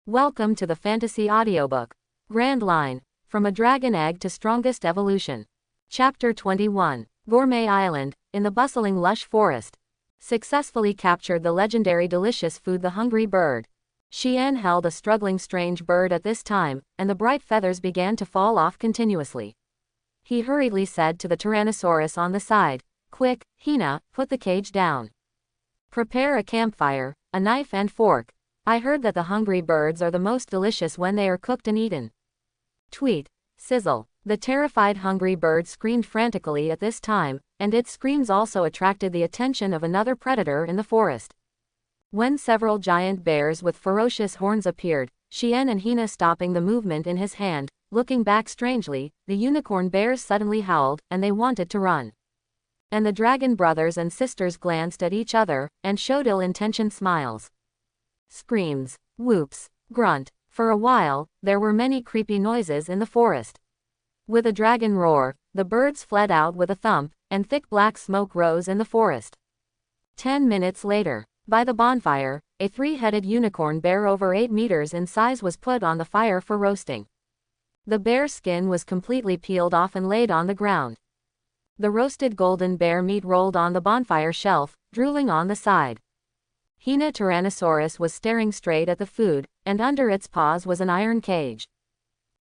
Welcome to the Fantasy Audiobook. Grand Line. From a Dragon Egg to Strongest Evolution. Chapter 21. Gourmet Island, in the bustling lush forest. Successfully captured the legendary delicious food the hungry bird. Xian held a struggling strange bird at this time, and the bright feathers began to fall off continuously. He hurriedly said to the Tyrannosaurus on the side, "Quick, Hina, put the cage down. Prepare a campfire, a knife and fork. I heard that the hungry birds are the most delicious when they are cooked and eaten." Tweet. Sizzle. The terrified hungry bird screamed frantically at this time, and its screams also attracted the attention of another predator in the forest. When several giant bears with ferocious horns appeared, Xian and Hina stopping the movement in his hand, looking back strangely, the unicorn bears suddenly howled, and they wanted to run. And the dragon brothers and sisters glanced at each other, and showed ill-intentioned smiles. Screams, whoops, grunt. For a while, there were many creepy noises in the forest. With a dragon roar, the birds fled out with a thump, and thick black smoke rose in the forest. 10 minutes later, by the bonfire, a three-headed unicorn bear over 8 meters in size was put on the fire for roasting. The bear's skin was completely peeled off and laid on the ground. The roasted golden bear meat rolled on the bonfire shelf, drooling on the side. Hina Tyrannosaurus was staring straight at the food, and under its paws was an iron cage.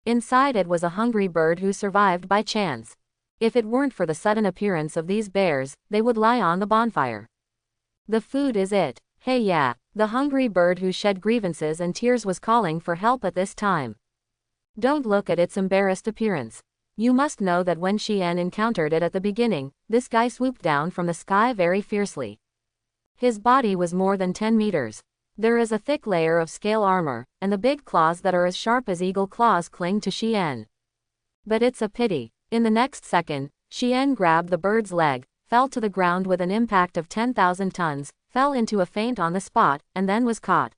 Inside it was a hungry bird who survived by chance. If it weren't for the sudden appearance of these bears, they would lie on the bonfire. The food is it. Hey yeah, the hungry bird who shed grievances and tears was calling for help at this time. Don't look at its embarrassed appearance. You must know that when Xian encountered it at the beginning, this guy swooped down from the sky very fiercely. His body was more than 10 meters. There is a thick layer of scale armor, and the big claws that are as sharp as eagle claws cling to Xian. But it's a pity. In the next second, Xian grabbed the bird's leg, fell to the ground with an impact of 10,000 tons, fell into a faint on the spot, and then was caught.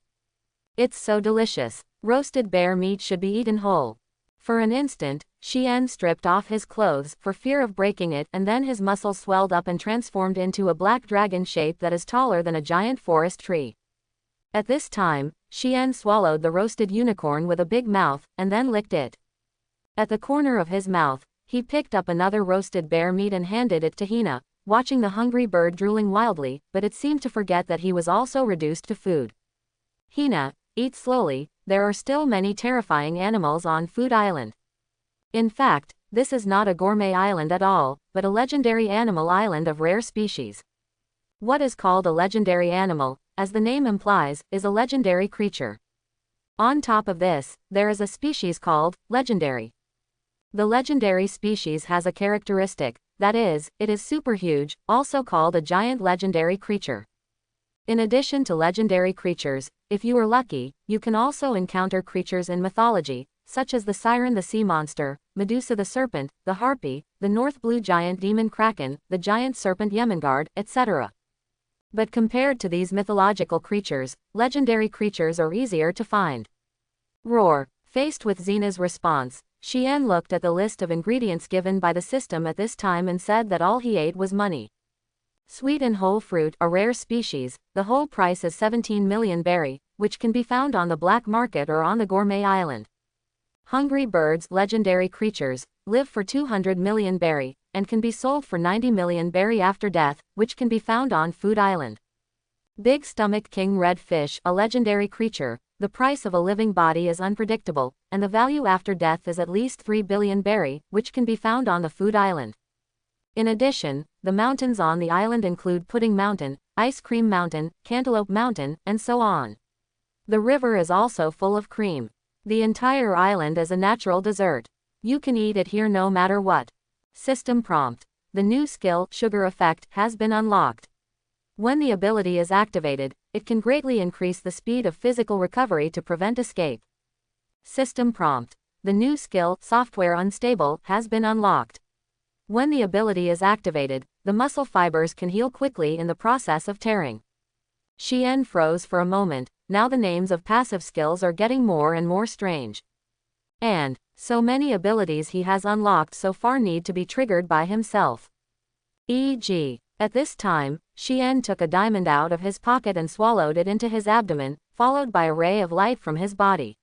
It's so delicious. Roasted bear meat should be eaten whole. For an instant, Xian stripped off his clothes for fear of breaking it, and then his muscles swelled up and transformed into a black dragon shape that is taller than a giant forest tree. At this time, Xian swallowed the roasted unicorn with a big mouth, and then licked it. At the corner of his mouth, he picked up another roasted bear meat and handed it to Hina, watching the hungry bird drooling wildly, but it seemed to forget that he was also reduced to food. Hina, eat slowly, there are still many terrifying animals on Food Island. In fact, this is not a gourmet island at all, but a legendary animal island of rare species. What is called a legendary animal, as the name implies, is a legendary creature. On top of this, there is a species called legendary. The legendary species has a characteristic, that is, it is super huge, also called a giant legendary creature. In addition to legendary creatures, if you are lucky, you can also encounter creatures in mythology, such as the siren, the sea monster, Medusa the serpent, the harpy, the north blue giant demon kraken, the giant serpent Yemengard, etc. But compared to these mythological creatures, legendary creatures are easier to find. Roar. Faced with Xena's response, Xian looked at the list of ingredients given by the system at this time and said that all he ate was money. Sweet and whole fruit, a rare species, the whole price is 17 million berry, which can be found on the black market or on the gourmet island. Hungry birds, legendary creatures, live for 200 million berry, and can be sold for 90 million berry after death, which can be found on Food Island. Big stomach king red fish, a legendary creature, the price of a living body is unpredictable, and the value after death is at least 3 billion berry, which can be found on the Food Island. In addition, the mountains on the island include Pudding Mountain, Ice Cream Mountain, Cantaloupe Mountain, and so on. The river is also full of cream. The entire island is a natural dessert. You can eat it here no matter what. System prompt. The new skill, Sugar Effect, has been unlocked. When the ability is activated, it can greatly increase the speed of physical recovery to prevent escape. System prompt. The new skill, Software Unstable, has been unlocked. When the ability is activated, the muscle fibers can heal quickly in the process of tearing. Xian froze for a moment. Now the names of passive skills are getting more and more strange. And so many abilities he has unlocked so far need to be triggered by himself. E.g., at this time, Xian took a diamond out of his pocket and swallowed it into his abdomen, followed by a ray of light from his body.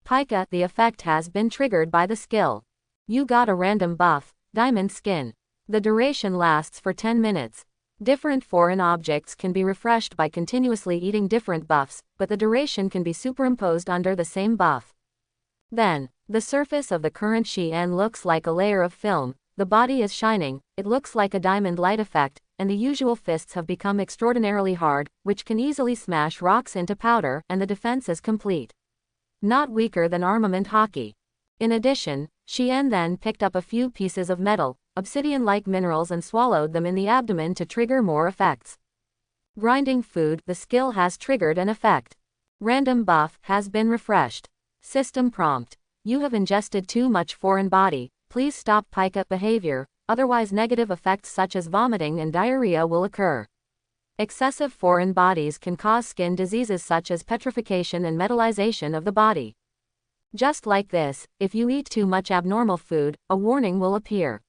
Pika, the effect has been triggered by the skill. You got a random buff, diamond skin. The duration lasts for 10 minutes. Different foreign objects can be refreshed by continuously eating different buffs, but the duration can be superimposed under the same buff. Then, the surface of the current Xian looks like a layer of film, the body is shining, it looks like a diamond light effect, and the usual fists have become extraordinarily hard, which can easily smash rocks into powder, and the defense is complete. Not weaker than armament hockey. In addition, Xian then picked up a few pieces of metal, obsidian-like minerals and swallowed them in the abdomen to trigger more effects. Grinding food, the skill has triggered an effect. Random buff has been refreshed. System prompt. You have ingested too much foreign body, please stop Pika behavior, otherwise negative effects such as vomiting and diarrhea will occur. Excessive foreign bodies can cause skin diseases such as petrification and metallization of the body. Just like this, if you eat too much abnormal food, a warning will appear.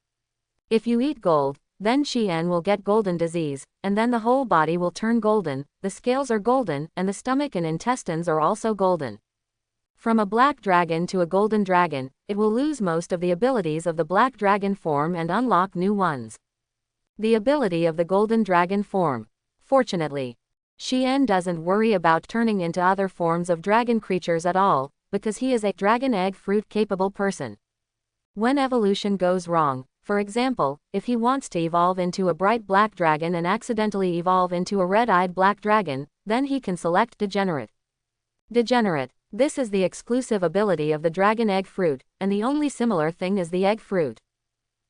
If you eat gold, then Xian will get golden disease, and then the whole body will turn golden, the scales are golden, and the stomach and intestines are also golden. From a black dragon to a golden dragon, it will lose most of the abilities of the black dragon form and unlock new ones. The ability of the golden dragon form. Fortunately, Xian doesn't worry about turning into other forms of dragon creatures at all, because he is a dragon egg fruit capable person. When evolution goes wrong, for example, if he wants to evolve into a bright black dragon and accidentally evolve into a red-eyed black dragon, then he can select degenerate. Degenerate. This is the exclusive ability of the dragon egg fruit, and the only similar thing is the egg fruit.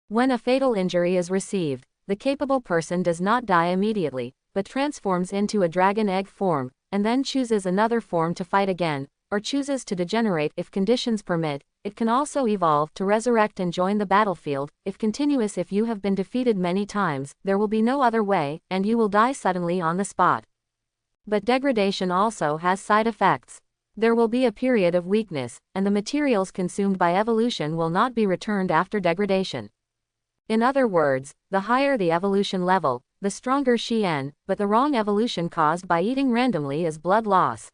When a fatal injury is received, the capable person does not die immediately, but transforms into a dragon egg form, and then chooses another form to fight again, or chooses to degenerate if conditions permit. It can also evolve to resurrect and join the battlefield, if continuous. If you have been defeated many times, there will be no other way, and you will die suddenly on the spot. But degradation also has side effects. There will be a period of weakness, and the materials consumed by evolution will not be returned after degradation. In other words, the higher the evolution level, the stronger Xian, but the wrong evolution caused by eating randomly is blood loss.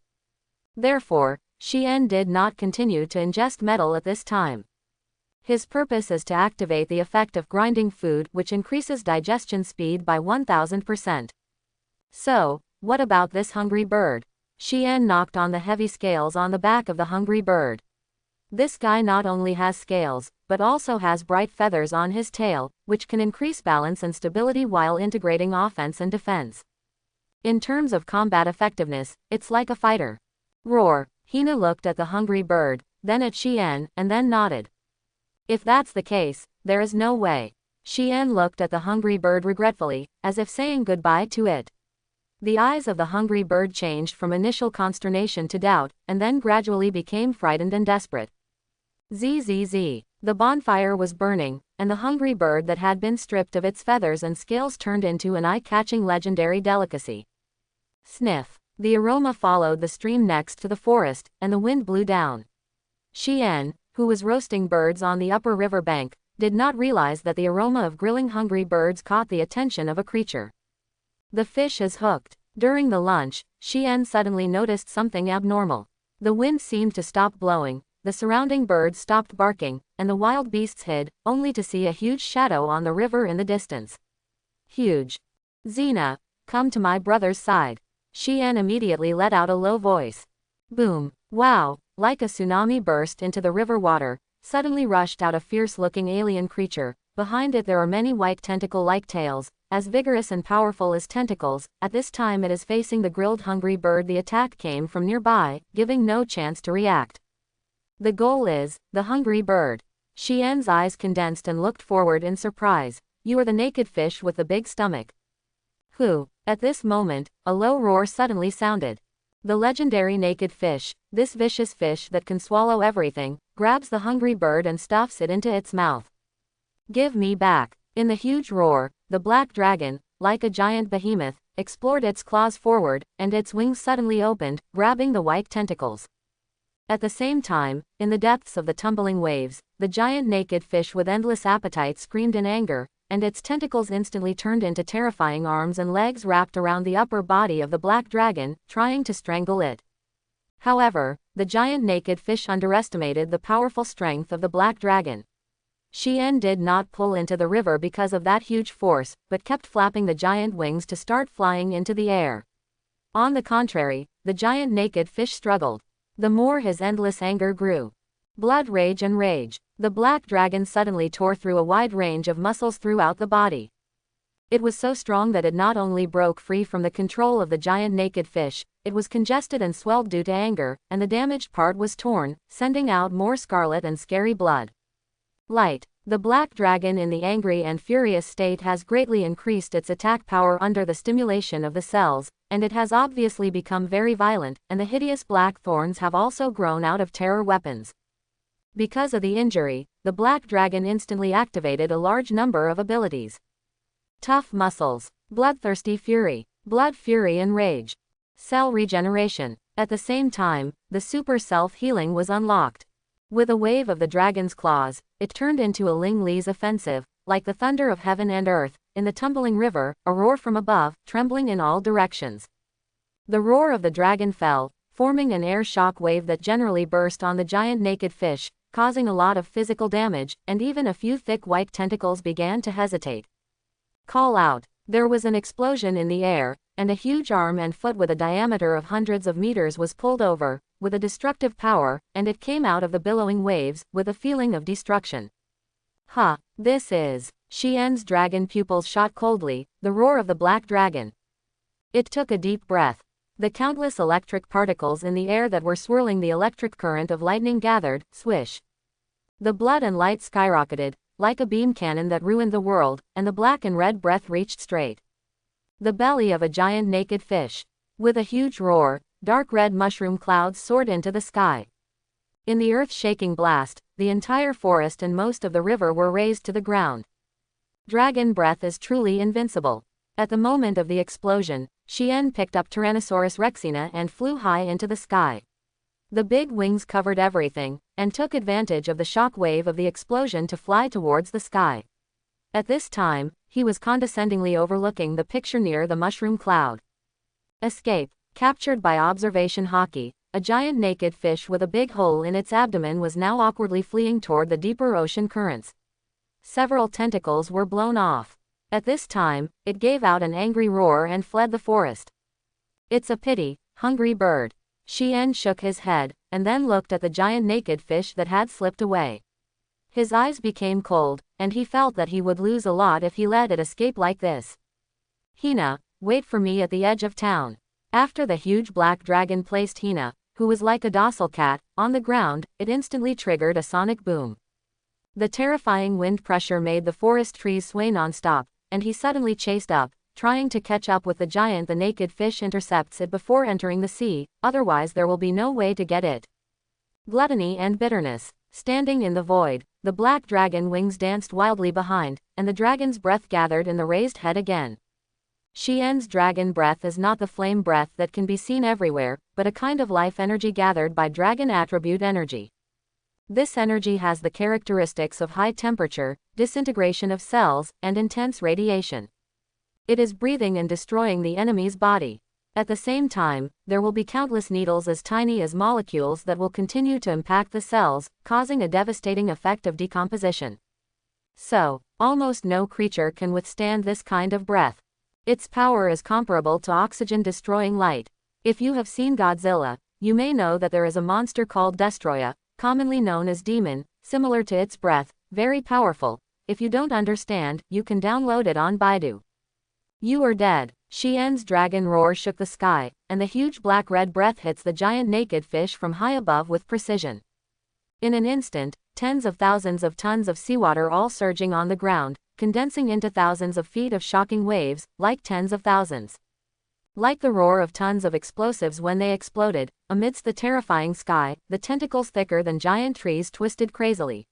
Therefore, Xian did not continue to ingest metal at this time. His purpose is to activate the effect of grinding food, which increases digestion speed by 1000%. So, what about this hungry bird? Xian knocked on the heavy scales on the back of the hungry bird. This guy not only has scales, but also has bright feathers on his tail, which can increase balance and stability while integrating offense and defense. In terms of combat effectiveness, it's like a fighter. Roar. Hina looked at the hungry bird, then at Xian, and then nodded. If that's the case, there is no way. Xian looked at the hungry bird regretfully, as if saying goodbye to it. The eyes of the hungry bird changed from initial consternation to doubt, and then gradually became frightened and desperate. Zzz. The bonfire was burning, and the hungry bird that had been stripped of its feathers and scales turned into an eye-catching legendary delicacy. Sniff. The aroma followed the stream next to the forest, and the wind blew down. Xian, who was roasting birds on the upper river bank, did not realize that the aroma of grilling hungry birds caught the attention of a creature. The fish is hooked. During the lunch, Xian suddenly noticed something abnormal. The wind seemed to stop blowing, the surrounding birds stopped barking, and the wild beasts hid, only to see a huge shadow on the river in the distance. Huge. Xena, come to my brother's side. Xian immediately let out a low voice. Boom. Wow. Like a tsunami burst into the river water, suddenly rushed out a fierce-looking alien creature. Behind it there are many white tentacle-like tails, as vigorous and powerful as tentacles. At this time it is facing the grilled hungry bird. The attack came from nearby, giving no chance to react. The goal is the hungry bird. Xian's eyes condensed and looked forward in surprise. You are the naked fish with the big stomach. Who? At this moment, a low roar suddenly sounded. The legendary naked fish, this vicious fish that can swallow everything, grabs the hungry bird and stuffs it into its mouth. Give me back. In the huge roar, the black dragon, like a giant behemoth, explored its claws forward, and its wings suddenly opened, grabbing the white tentacles. At the same time, in the depths of the tumbling waves, the giant naked fish with endless appetite screamed in anger. and its tentacles instantly turned into terrifying arms and legs wrapped around the upper body of the black dragon, trying to strangle it. However, the giant naked fish underestimated the powerful strength of the black dragon. Xian did not pull into the river because of that huge force, but kept flapping the giant wings to start flying into the air. On the contrary, the giant naked fish struggled. The more his endless anger grew. Blood, rage and rage. The black dragon suddenly tore through a wide range of muscles throughout the body. It was so strong that it not only broke free from the control of the giant naked fish, it was congested and swelled due to anger, and the damaged part was torn, sending out more scarlet and scary blood. Light. The black dragon in the angry and furious state has greatly increased its attack power under the stimulation of the cells, and it has obviously become very violent, and the hideous black thorns have also grown out of terror weapons. Because of the injury, the black dragon instantly activated a large number of abilities. Tough muscles, bloodthirsty fury, blood fury and rage, cell regeneration. At the same time, the super self-healing was unlocked. With a wave of the dragon's claws, it turned into a Ling Li's offensive, like the thunder of heaven and earth, in the tumbling river, a roar from above, trembling in all directions. The roar of the dragon fell, forming an air shock wave that generally burst on the giant naked fish, causing a lot of physical damage, and even a few thick white tentacles began to hesitate. Call out. There was an explosion in the air, and a huge arm and foot with a diameter of hundreds of meters was pulled over, with a destructive power, and it came out of the billowing waves, with a feeling of destruction. Ha! This is... Xian's dragon pupils shot coldly, the roar of the black dragon. It took a deep breath. The countless electric particles in the air that were swirling the electric current of lightning gathered, swish. The blood and light skyrocketed, like a beam cannon that ruined the world, and the black and red breath reached straight the belly of a giant naked fish. With a huge roar, dark red mushroom clouds soared into the sky. In the earth-shaking blast, the entire forest and most of the river were razed to the ground. Dragon breath is truly invincible. At the moment of the explosion, Xian picked up Tyrannosaurus rexina and flew high into the sky. The big wings covered everything, and took advantage of the shock wave of the explosion to fly towards the sky. At this time, he was condescendingly overlooking the picture near the mushroom cloud. Escape. Captured by observation hockey, a giant naked fish with a big hole in its abdomen was now awkwardly fleeing toward the deeper ocean currents. Several tentacles were blown off. At this time, it gave out an angry roar and fled the forest. It's a pity, hungry bird. Xian shook his head, and then looked at the giant naked fish that had slipped away. His eyes became cold, and he felt that he would lose a lot if he let it escape like this. Hina, wait for me at the edge of town. After the huge black dragon placed Hina, who was like a docile cat, on the ground, it instantly triggered a sonic boom. The terrifying wind pressure made the forest trees sway non-stop, and he suddenly chased up, trying to catch up with the giant. The naked fish intercepts it before entering the sea, otherwise there will be no way to get it. Gluttony and bitterness. Standing in the void, the black dragon wings danced wildly behind, and the dragon's breath gathered in the raised head again. Xian's dragon breath is not the flame breath that can be seen everywhere, but a kind of life energy gathered by dragon attribute energy. This energy has the characteristics of high temperature, disintegration of cells, and intense radiation. It is breathing and destroying the enemy's body. At the same time, there will be countless needles as tiny as molecules that will continue to impact the cells, causing a devastating effect of decomposition. So, almost no creature can withstand this kind of breath. Its power is comparable to oxygen-destroying light. If you have seen Godzilla, you may know that there is a monster called Destroya, commonly known as Demon, similar to its breath, very powerful. If you don't understand, you can download it on Baidu. You are dead. Xian's dragon roar shook the sky, and the huge black-red breath hits the giant naked fish from high above with precision. In an instant, tens of thousands of tons of seawater all surging on the ground, condensing into thousands of feet of shocking waves, like tens of thousands. Like the roar of tons of explosives when they exploded, amidst the terrifying sky, the tentacles thicker than giant trees twisted crazily.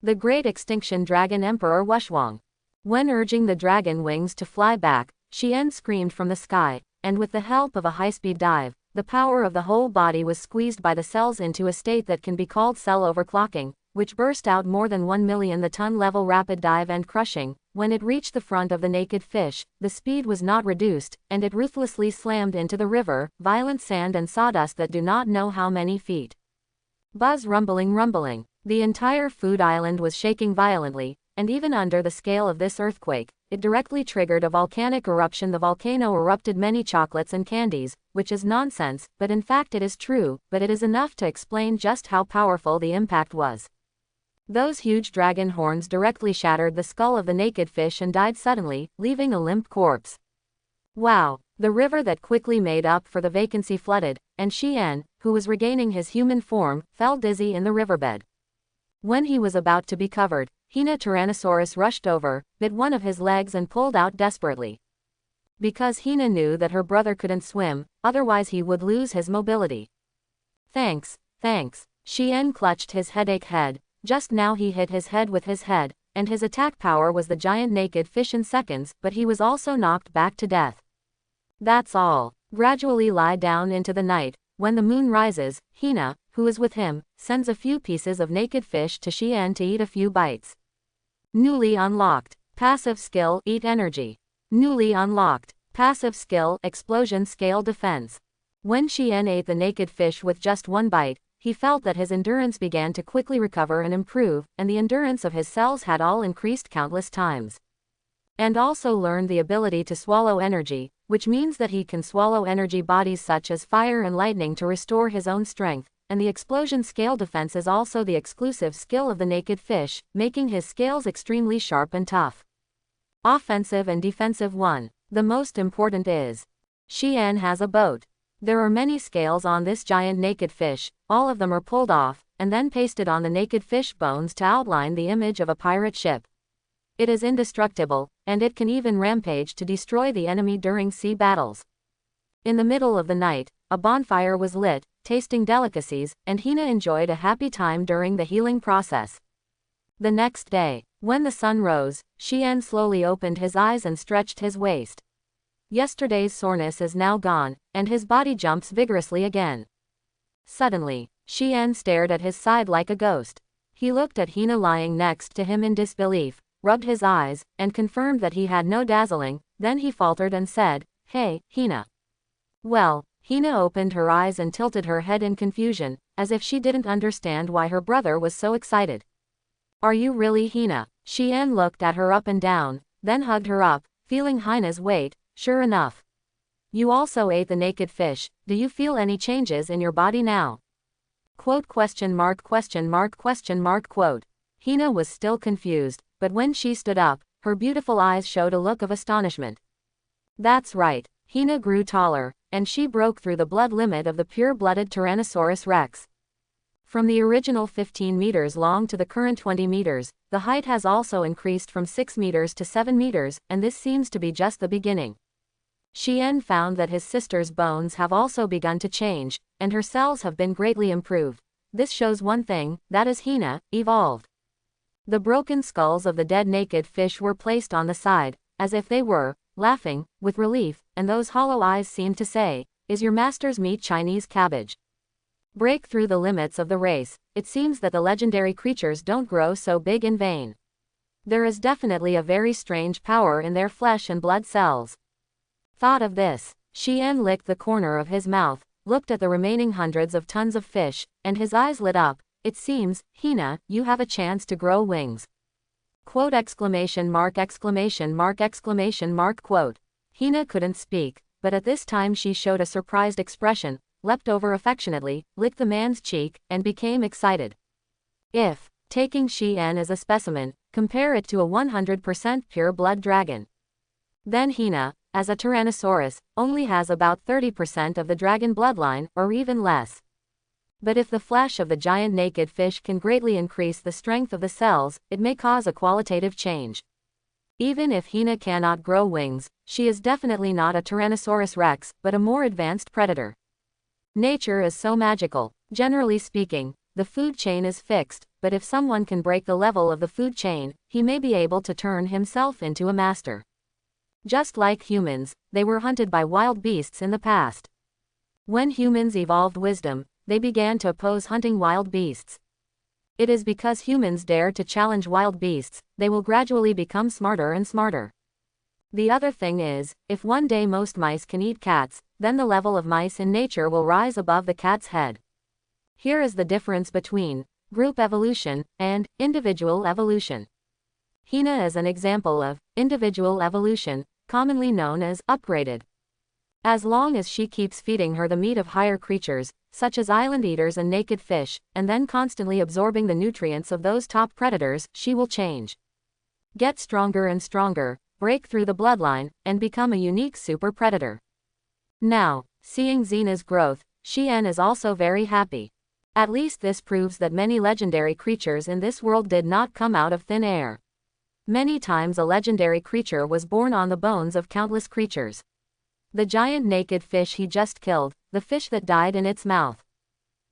The great extinction dragon Emperor Wushwang. When urging the dragon wings to fly back, Xian screamed from the sky, and with the help of a high-speed dive, the power of the whole body was squeezed by the cells into a state that can be called cell overclocking, which burst out more than 1 million. The ton-level rapid dive and crushing, When it reached the front of the naked fish, the speed was not reduced, and it ruthlessly slammed into the river, violent sand and sawdust that do not know how many feet. Buzz, rumbling, rumbling. The entire food island was shaking violently, and even under the scale of this earthquake, it directly triggered a volcanic eruption. The volcano erupted many chocolates and candies, which is nonsense, but in fact it is true, but it is enough to explain just how powerful the impact was. Those huge dragon horns directly shattered the skull of the naked fish and died suddenly, leaving a limp corpse. Wow! The river that quickly made up for the vacancy flooded, and Xian, who was regaining his human form, fell dizzy in the riverbed. When he was about to be covered, Hina Tyrannosaurus rushed over, bit one of his legs and pulled out desperately. Because Hina knew that her brother couldn't swim, otherwise he would lose his mobility. Thanks, thanks. Xian clutched his headache head. Just now he hit his head with his head, and his attack power was the giant naked fish in seconds, but he was also knocked back to death. That's all. Gradually lie down into the night. When the moon rises, Hina, who is with him, sends a few pieces of naked fish to Xian to eat a few bites. Newly unlocked. Passive skill, Eat Energy. Newly unlocked. Passive skill, Explosion Scale Defense. When Xian ate the naked fish with just one bite, he felt that his endurance began to quickly recover and improve, and the endurance of his cells had all increased countless times. And also learned the ability to swallow energy, which means that he can swallow energy bodies such as fire and lightning to restore his own strength, and the explosion scale defense is also the exclusive skill of the naked fish, making his scales extremely sharp and tough. Offensive and defensive 1. The most important is Xian has a boat. There are many scales on this giant naked fish, all of them are pulled off, and then pasted on the naked fish bones to outline the image of a pirate ship. It is indestructible, and it can even rampage to destroy the enemy during sea battles. In the middle of the night, a bonfire was lit, tasting delicacies, and Hina enjoyed a happy time during the healing process. The next day, when the sun rose, Xian slowly opened his eyes and stretched his waist. Yesterday's soreness is now gone, and his body jumps vigorously again. Suddenly, Xian stared at his side like a ghost. He looked at Hina lying next to him in disbelief, rubbed his eyes, and confirmed that he had no dazzling, then he faltered and said, "Hey, Hina." Well, Hina opened her eyes and tilted her head in confusion, as if she didn't understand why her brother was so excited. "Are you really Hina?" Xian looked at her up and down, then hugged her up, feeling Hina's weight. "Sure enough. You also ate the naked fish. Do you feel any changes in your body now?" Quote question mark question mark question mark quote. Hina was still confused, but when she stood up, her beautiful eyes showed a look of astonishment. That's right, Hina grew taller, and she broke through the blood limit of the pure-blooded Tyrannosaurus rex. From the original 15 meters long to the current 20 meters, the height has also increased from 6 meters to 7 meters, and this seems to be just the beginning. Xian found that his sister's bones have also begun to change, and her cells have been greatly improved. This shows one thing, that is Hina, evolved. The broken skulls of the dead naked fish were placed on the side, as if they were laughing with relief, and those hollow eyes seemed to say, "Is your master's meat Chinese cabbage?" Break through the limits of the race. It seems that the legendary creatures don't grow so big in vain. There is definitely a very strange power in their flesh and blood cells. Thought of this, Xian licked the corner of his mouth, looked at the remaining hundreds of tons of fish, and his eyes lit up. It seems, Hina, you have a chance to grow wings. Quote exclamation mark exclamation mark exclamation mark quote. Hina couldn't speak, but at this time she showed a surprised expression, leapt over affectionately, licked the man's cheek, and became excited. If, taking Xian as a specimen, compare it to a 100% pure blood dragon. Then Hina, as a Tyrannosaurus, only has about 30% of the dragon bloodline, or even less. But if the flesh of the giant naked fish can greatly increase the strength of the cells, it may cause a qualitative change. Even if Hina cannot grow wings, she is definitely not a Tyrannosaurus rex, but a more advanced predator. Nature is so magical. Generally speaking, the food chain is fixed, but if someone can break the level of the food chain, he may be able to turn himself into a master. Just like humans, they were hunted by wild beasts in the past. When humans evolved wisdom, they began to oppose hunting wild beasts. It is because humans dare to challenge wild beasts, they will gradually become smarter and smarter. The other thing is, if one day most mice can eat cats, then the level of mice in nature will rise above the cat's head. Here is the difference between group evolution and individual evolution. Hina is an example of individual evolution, commonly known as upgraded. As long as she keeps feeding her the meat of higher creatures, such as island eaters and naked fish, and then constantly absorbing the nutrients of those top predators, she will change. Get stronger and stronger, break through the bloodline, and become a unique super predator. Now, seeing Xena's growth, Xian is also very happy. At least this proves that many legendary creatures in this world did not come out of thin air. Many times a legendary creature was born on the bones of countless creatures. The giant naked fish he just killed, the fish that died in its mouth.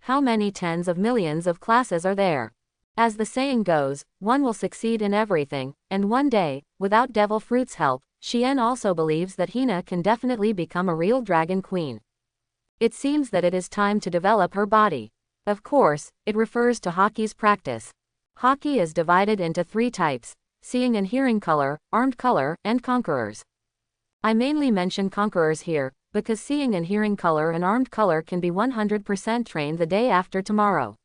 How many tens of millions of classes are there? As the saying goes, one will succeed in everything, and one day, without Devil Fruit's help, Xian also believes that Hina can definitely become a real dragon queen. It seems that it is time to develop her body. Of course, it refers to Haki's practice. Haki is divided into 3 types: seeing and hearing color, armed color, and conquerors. I mainly mention conquerors here, because seeing and hearing color and armed color can be 100% trained the day after tomorrow.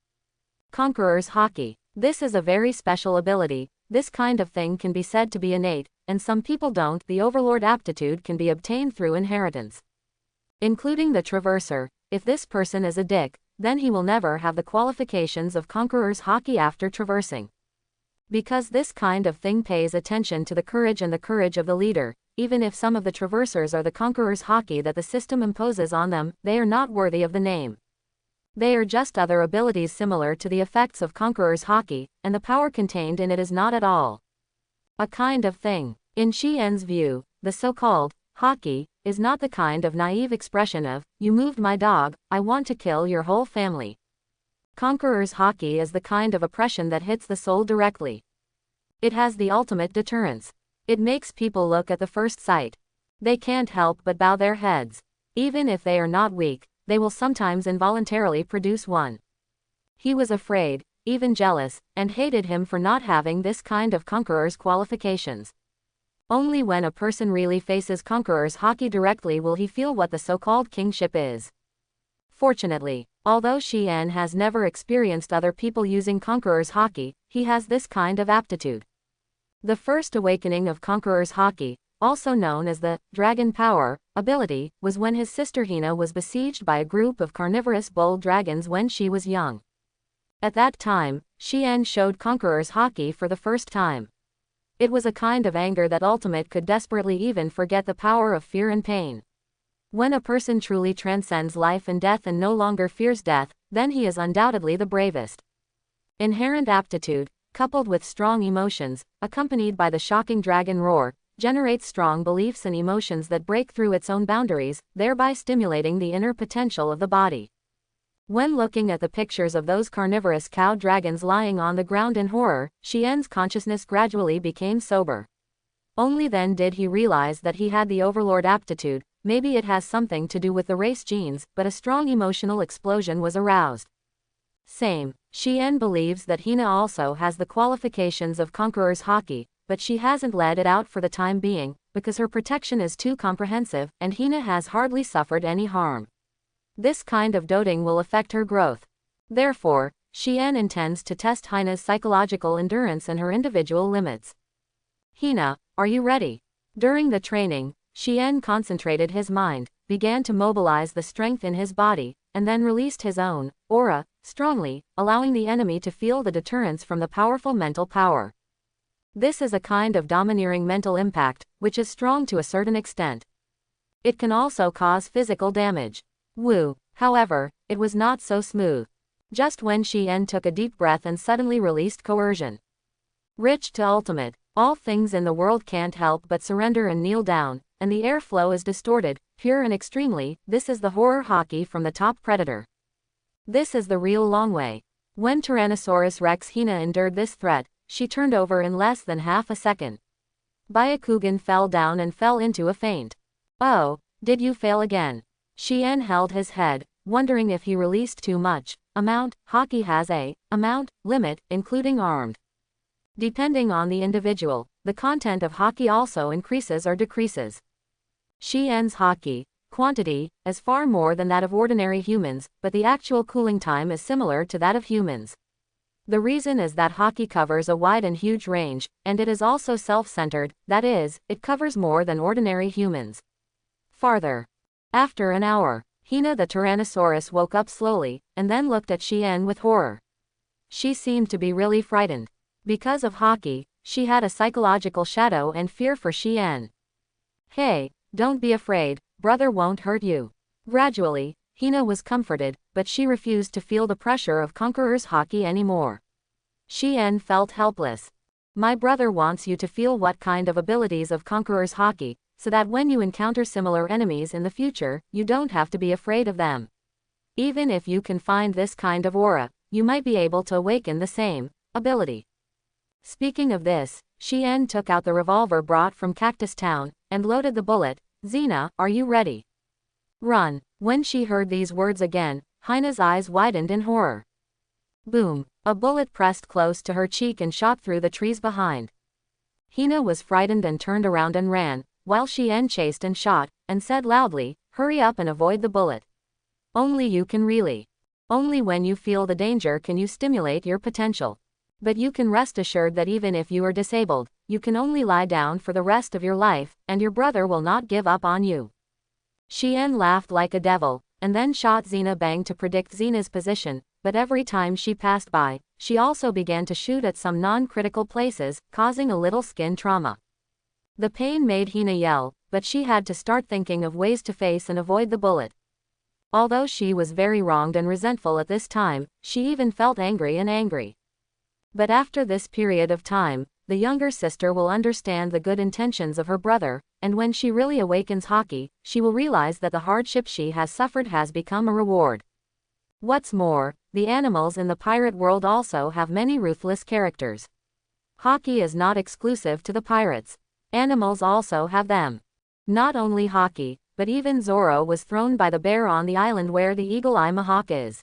Conqueror's Haki. This is a very special ability. This kind of thing can be said to be innate, and some people don't. The overlord aptitude can be obtained through inheritance. Including the traverser. If this person is a dick, then he will never have the qualifications of Conqueror's Haki after traversing. Because this kind of thing pays attention to the courage and the courage of the leader, even if some of the traversers are the Conqueror's Haki that the system imposes on them, they are not worthy of the name. They are just other abilities similar to the effects of Conqueror's Haki, and the power contained in it is not at all a kind of thing. In Xian's view, the so-called Haki is not the kind of naive expression of, "You moved my dog, I want to kill your whole family." Conqueror's Haki is the kind of oppression that hits the soul directly. It has the ultimate deterrence. It makes people look at the first sight. They can't help but bow their heads. Even if they are not weak, they will sometimes involuntarily produce one. He was afraid, even jealous, and hated him for not having this kind of conqueror's qualifications. Only when a person really faces Conqueror's Haki directly will he feel what the so-called kingship is. Fortunately, although Xian has never experienced other people using Conqueror's Haki, he has this kind of aptitude. The first awakening of Conqueror's Haki, also known as the Dragon Power ability, was when his sister Hina was besieged by a group of carnivorous bull dragons when she was young. At that time, Xian showed Conqueror's Haki for the first time. It was a kind of anger that ultimate could desperately even forget the power of fear and pain. When a person truly transcends life and death and no longer fears death, then he is undoubtedly the bravest. Inherent aptitude, coupled with strong emotions, accompanied by the shocking dragon roar, generates strong beliefs and emotions that break through its own boundaries, thereby stimulating the inner potential of the body. When looking at the pictures of those carnivorous cow dragons lying on the ground in horror, Xian's consciousness gradually became sober. Only then did he realize that he had the overlord aptitude. Maybe it has something to do with the race genes, but a strong emotional explosion was aroused. Same. Xian believes that Hina also has the qualifications of Conqueror's Haki, but she hasn't let it out for the time being, because her protection is too comprehensive, and Hina has hardly suffered any harm. This kind of doting will affect her growth. Therefore, Xian intends to test Hina's psychological endurance and her individual limits. Hina, are you ready? During the training, Xian concentrated his mind, began to mobilize the strength in his body, and then released his own aura strongly, allowing the enemy to feel the deterrence from the powerful mental power. This is a kind of domineering mental impact, which is strong to a certain extent. It can also cause physical damage. Woo! However, it was not so smooth. Just when Xian took a deep breath and suddenly released coercion. Rich to ultimate, all things in the world can't help but surrender and kneel down, and the airflow is distorted, pure and extremely. This is the horror Haki from the top predator. This is the real long way. When Tyrannosaurus Rex Hina endured this threat, she turned over in less than half a second. Byakugan fell down and fell into a faint. Oh, did you fail again? Xian held his head, wondering if he released too much, amount, hockey has a amount limit, including armed. Depending on the individual, the content of hockey also increases or decreases. Xian's hockey quantity is far more than that of ordinary humans, but the actual cooling time is similar to that of humans. The reason is that hockey covers a wide and huge range, and it is also self-centered, that is, it covers more than ordinary humans. Farther. After an hour, Hina the Tyrannosaurus woke up slowly, and then looked at Xian with horror. She seemed to be really frightened. Because of hockey, she had a psychological shadow and fear for Xian. Hey, don't be afraid, brother won't hurt you. Gradually, Hina was comforted, but she refused to feel the pressure of Conqueror's hockey anymore. Xian felt helpless. My brother wants you to feel what kind of abilities of Conqueror's hockey, so that when you encounter similar enemies in the future, you don't have to be afraid of them. Even if you can find this kind of aura, you might be able to awaken the same ability. Speaking of this, Xian took out the revolver brought from Cactus Town, and loaded the bullet. Xena, are you ready? Run. When she heard these words again, Hina's eyes widened in horror. Boom. A bullet pressed close to her cheek and shot through the trees behind. Hina was frightened and turned around and ran, while Xian chased and shot, and said loudly, hurry up and avoid the bullet. Only you can really. Only when you feel the danger can you stimulate your potential. But you can rest assured that even if you are disabled, you can only lie down for the rest of your life, and your brother will not give up on you. Xian laughed like a devil, and then shot Xena bang to predict Xena's position, but every time she passed by, she also began to shoot at some non-critical places, causing a little skin trauma. The pain made Hina yell, but she had to start thinking of ways to face and avoid the bullet. Although she was very wronged and resentful at this time, she even felt angry. But after this period of time, the younger sister will understand the good intentions of her brother, and when she really awakens hockey, she will realize that the hardship she has suffered has become a reward. What's more, the animals in the pirate world also have many ruthless characters. Hockey is not exclusive to the pirates. Animals also have them. Not only hockey, but even Zoro was thrown by the bear on the island where the eagle-eye Mohawk is.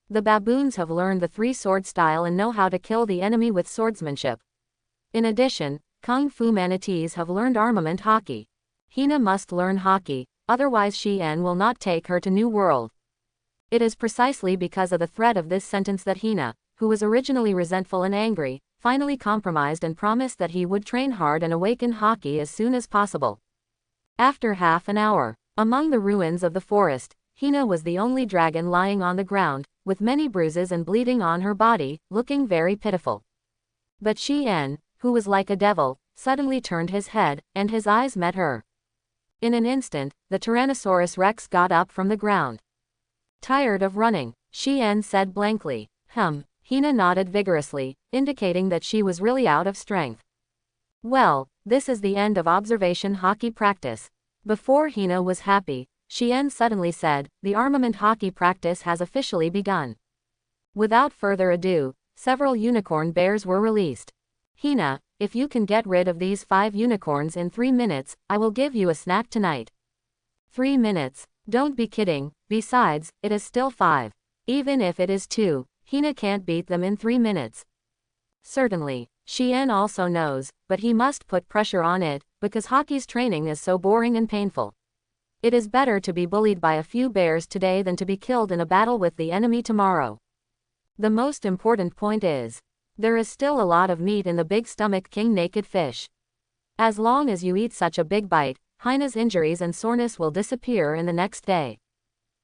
The baboons have learned the three-sword style and know how to kill the enemy with swordsmanship. In addition, Kung Fu manatees have learned armament hockey. Hina must learn hockey, otherwise Xian will not take her to New World. It is precisely because of the threat of this sentence that Hina, who was originally resentful and angry, finally compromised and promised that he would train hard and awaken hockey as soon as possible. After half an hour, among the ruins of the forest, Hina was the only dragon lying on the ground, with many bruises and bleeding on her body, looking very pitiful. But Xian, who was like a devil, suddenly turned his head, and his eyes met her. In an instant, the Tyrannosaurus Rex got up from the ground. Tired of running, Xian said blankly. Hina nodded vigorously, indicating that she was really out of strength. Well, this is the end of observation hockey practice. Before Hina was happy, Xian suddenly said, the armament hockey practice has officially begun. Without further ado, several unicorn bears were released. Hina, if you can get rid of these 5 unicorns in 3 minutes, I will give you a snack tonight. 3 minutes? Don't be kidding, besides, it is still 5. Even if it is 2, Hina can't beat them in 3 minutes. Certainly, Xian also knows, but he must put pressure on it, because hockey's training is so boring and painful. It is better to be bullied by a few bears today than to be killed in a battle with the enemy tomorrow. The most important point is, there is still a lot of meat in the big stomach king naked fish. As long as you eat such a big bite, Hina's injuries and soreness will disappear in the next day.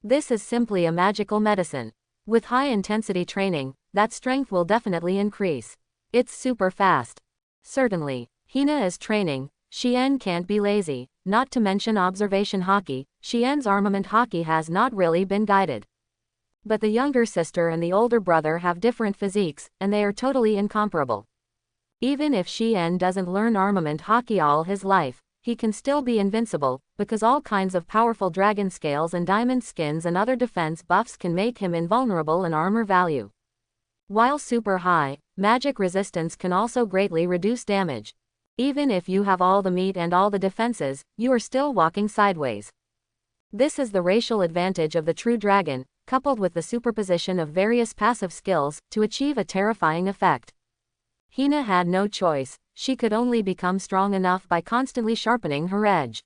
This is simply a magical medicine. With high-intensity training, that strength will definitely increase. It's super fast. Certainly, Hina is training. Xian can't be lazy, not to mention observation hockey. Xian's armament hockey has not really been guided. But the younger sister and the older brother have different physiques, and they are totally incomparable. Even if Xian doesn't learn armament hockey all his life, he can still be invincible, because all kinds of powerful dragon scales and diamond skins and other defense buffs can make him invulnerable in armor value. While super high, magic resistance can also greatly reduce damage. Even if you have all the meat and all the defenses, you are still walking sideways. This is the racial advantage of the true dragon. coupled with the superposition of various passive skills, to achieve a terrifying effect. Hina had no choice, she could only become strong enough by constantly sharpening her edge.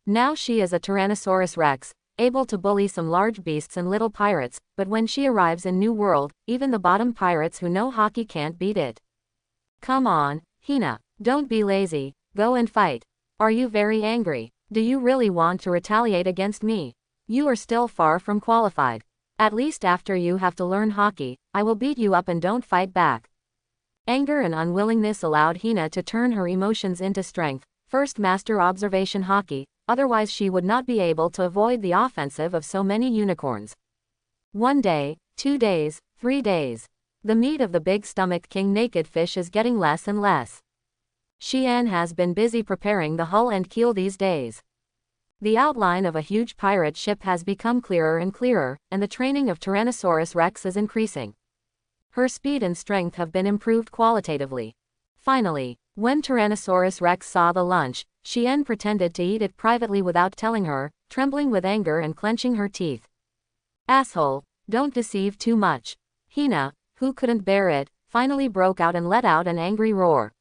Now she is a Tyrannosaurus Rex, able to bully some large beasts and little pirates, but when she arrives in New World, even the bottom pirates who know hockey can't beat it. Come on, Hina, don't be lazy, go and fight. Are you very angry? Do you really want to retaliate against me? You are still far from qualified. At least after you have to learn hockey, I will beat you up and don't fight back. Anger and unwillingness allowed Hina to turn her emotions into strength, first master observation hockey, otherwise she would not be able to avoid the offensive of so many unicorns. 1 day, 2 days, 3 days. The meat of the big-stomached king naked fish is getting less and less. Xian has been busy preparing the hull and keel these days. The outline of a huge pirate ship has become clearer and clearer, and the training of Tyrannosaurus Rex is increasing. Her speed and strength have been improved qualitatively. Finally, when Tyrannosaurus Rex saw the lunch, Xian pretended to eat it privately without telling her, trembling with anger and clenching her teeth. Asshole, don't deceive too much. Hina, who couldn't bear it, finally broke out and let out an angry roar.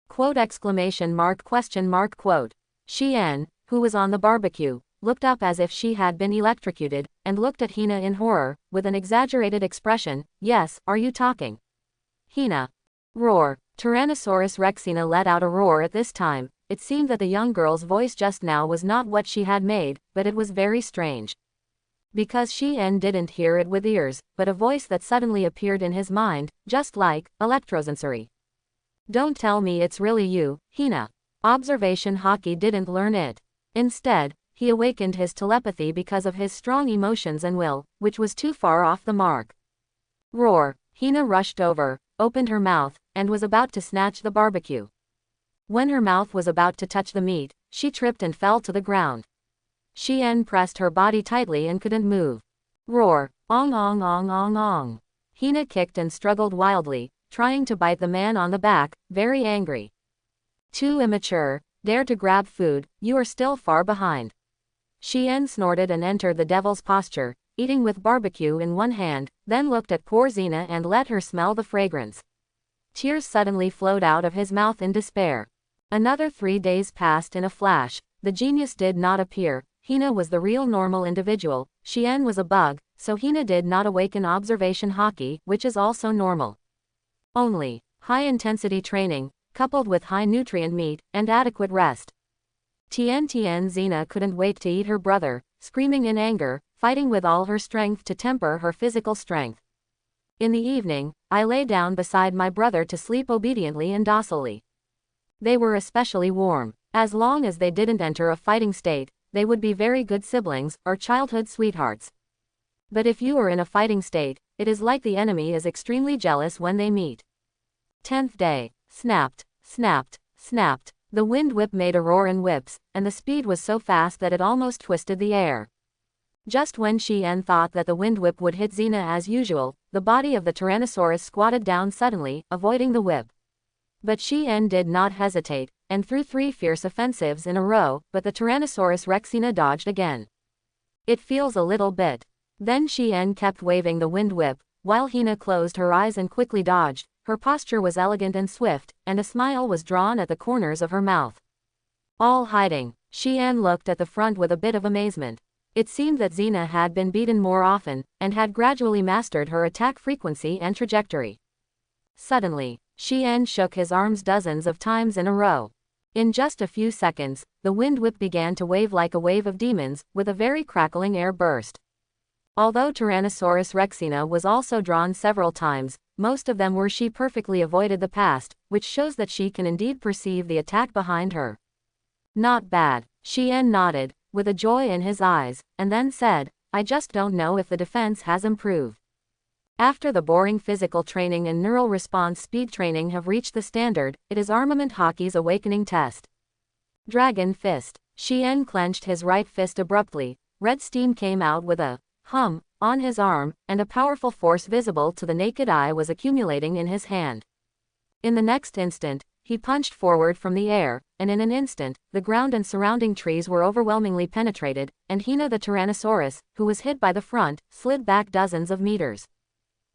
Quote exclamation mark question mark quote. Xian, who was on the barbecue, looked up as if she had been electrocuted, and looked at Hina in horror, with an exaggerated expression. Yes, are you talking? Hina. Roar. Tyrannosaurus Rexina let out a roar at this time. It seemed that the young girl's voice just now was not what she had made, but it was very strange. Because Xian didn't hear it with ears, but a voice that suddenly appeared in his mind, just like electrosensory. Don't tell me it's really you, Hina. Observation hockey didn't learn it. Instead, he awakened his telepathy because of his strong emotions and will, which was too far off the mark. Roar. Hina rushed over, opened her mouth, and was about to snatch the barbecue. When her mouth was about to touch the meat, she tripped and fell to the ground. Xian pressed her body tightly and couldn't move. Roar. Ong ong ong ong ong. Hina kicked and struggled wildly, trying to bite the man on the back, very angry. Too immature, dare to grab food, you are still far behind. Xian snorted and entered the devil's posture, eating with barbecue in one hand, then looked at poor Xena and let her smell the fragrance. Tears suddenly flowed out of his mouth in despair. Another 3 days passed in a flash. The genius did not appear. Hina was the real normal individual, Xian was a bug, so Hina did not awaken observation hockey, which is also normal. Only high-intensity training, coupled with high-nutrient meat, and adequate rest. Tien Xena couldn't wait to eat her brother, screaming in anger, fighting with all her strength to temper her physical strength. In the evening, I lay down beside my brother to sleep obediently and docilely. They were especially warm. As long as they didn't enter a fighting state, they would be very good siblings, or childhood sweethearts. But if you are in a fighting state, it is like the enemy is extremely jealous when they meet. 10th day. Snapped, snapped, snapped. The wind whip made a roar in whips, and the speed was so fast that it almost twisted the air. Just when Xian thought that the wind whip would hit Xena as usual, the body of the Tyrannosaurus squatted down suddenly, avoiding the whip. But Xian did not hesitate, and threw 3 fierce offensives in a row, but the Tyrannosaurus Rexina dodged again. It feels a little bit. Then Xian kept waving the wind whip, while Hina closed her eyes and quickly dodged. Her posture was elegant and swift, and a smile was drawn at the corners of her mouth. All hiding, Xian looked at the front with a bit of amazement. It seemed that Xena had been beaten more often, and had gradually mastered her attack frequency and trajectory. Suddenly, Xian shook his arms dozens of times in a row. In just a few seconds, the wind whip began to wave like a wave of demons, with a very crackling air burst. Although Tyrannosaurus Rexina was also drawn several times, most of them were she perfectly avoided the past, which shows that she can indeed perceive the attack behind her. Not bad, Xian nodded, with a joy in his eyes, and then said, I just don't know if the defense has improved. After the boring physical training and neural response speed training have reached the standard, it is armament hockey's awakening test. Dragon Fist. Xian clenched his right fist abruptly, red steam came out with a hum on his arm, and a powerful force visible to the naked eye was accumulating in his hand. In the next instant, he punched forward from the air, and in an instant, the ground and surrounding trees were overwhelmingly penetrated, and Hina the Tyrannosaurus, who was hit by the front, slid back dozens of meters.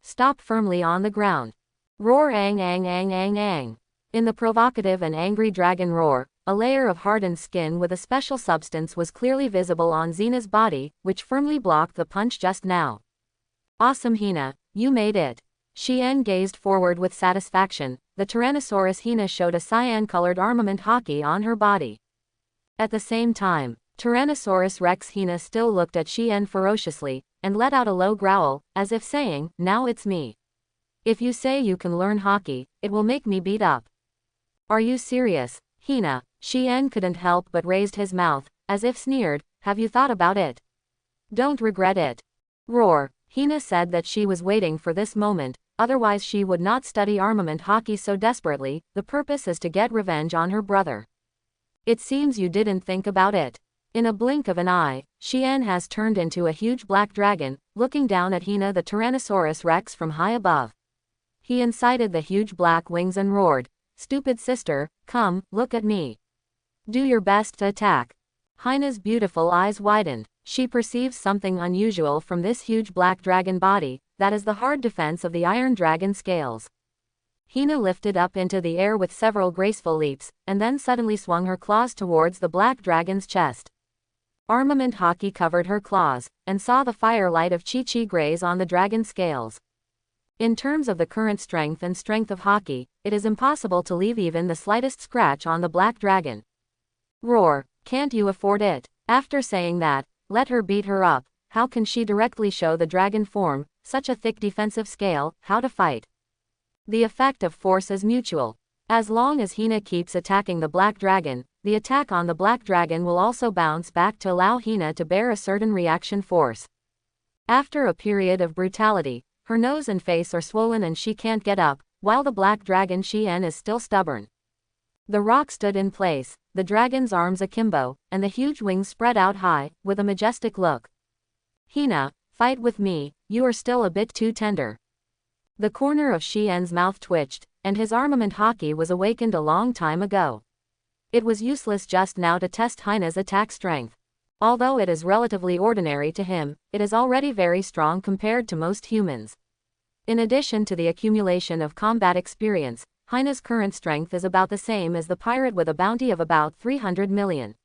Stop firmly on the ground. Roar ang ang ang ang ang. In the provocative and angry dragon roar, a layer of hardened skin with a special substance was clearly visible on Xena's body, which firmly blocked the punch just now. Awesome Hina, you made it. Xian gazed forward with satisfaction. The Tyrannosaurus Hina showed a cyan-colored armament hockey on her body. At the same time, Tyrannosaurus Rex Hina still looked at Xian ferociously, and let out a low growl, as if saying, now it's me. If you say you can learn hockey, it will make me beat up. Are you serious, Hina? Xian couldn't help but raised his mouth, as if sneered, have you thought about it? Don't regret it. Roar. Hina said that she was waiting for this moment, otherwise she would not study armament hockey so desperately. The purpose is to get revenge on her brother. It seems you didn't think about it. In a blink of an eye, Xian has turned into a huge black dragon, looking down at Hina the Tyrannosaurus Rex from high above. He incited the huge black wings and roared, stupid sister, come, look at me. Do your best to attack. Hina's beautiful eyes widened. She perceives something unusual from this huge black dragon body, that is the hard defense of the iron dragon scales. Hina lifted up into the air with several graceful leaps, and then suddenly swung her claws towards the black dragon's chest. Armament hockey covered her claws, and saw the firelight of Chi-Chi graze on the dragon scales. In terms of the current strength and strength of hockey, it is impossible to leave even the slightest scratch on the black dragon. Roar, can't you afford it? After saying that, let her beat her up. How can she directly show the dragon form, such a thick defensive scale, how to fight? The effect of force is mutual. As long as Hina keeps attacking the black dragon, the attack on the black dragon will also bounce back to allow Hina to bear a certain reaction force. After a period of brutality, her nose and face are swollen and she can't get up, while the black dragon Xian is still stubborn. The rock stood in place, the dragon's arms akimbo, and the huge wings spread out high, with a majestic look. Hina, fight with me, you are still a bit too tender. The corner of Xian's mouth twitched, and his armament hockey was awakened a long time ago. It was useless just now to test Hina's attack strength. Although it is relatively ordinary to him, it is already very strong compared to most humans. In addition to the accumulation of combat experience, Hina's current strength is about the same as the pirate with a bounty of about 300 million.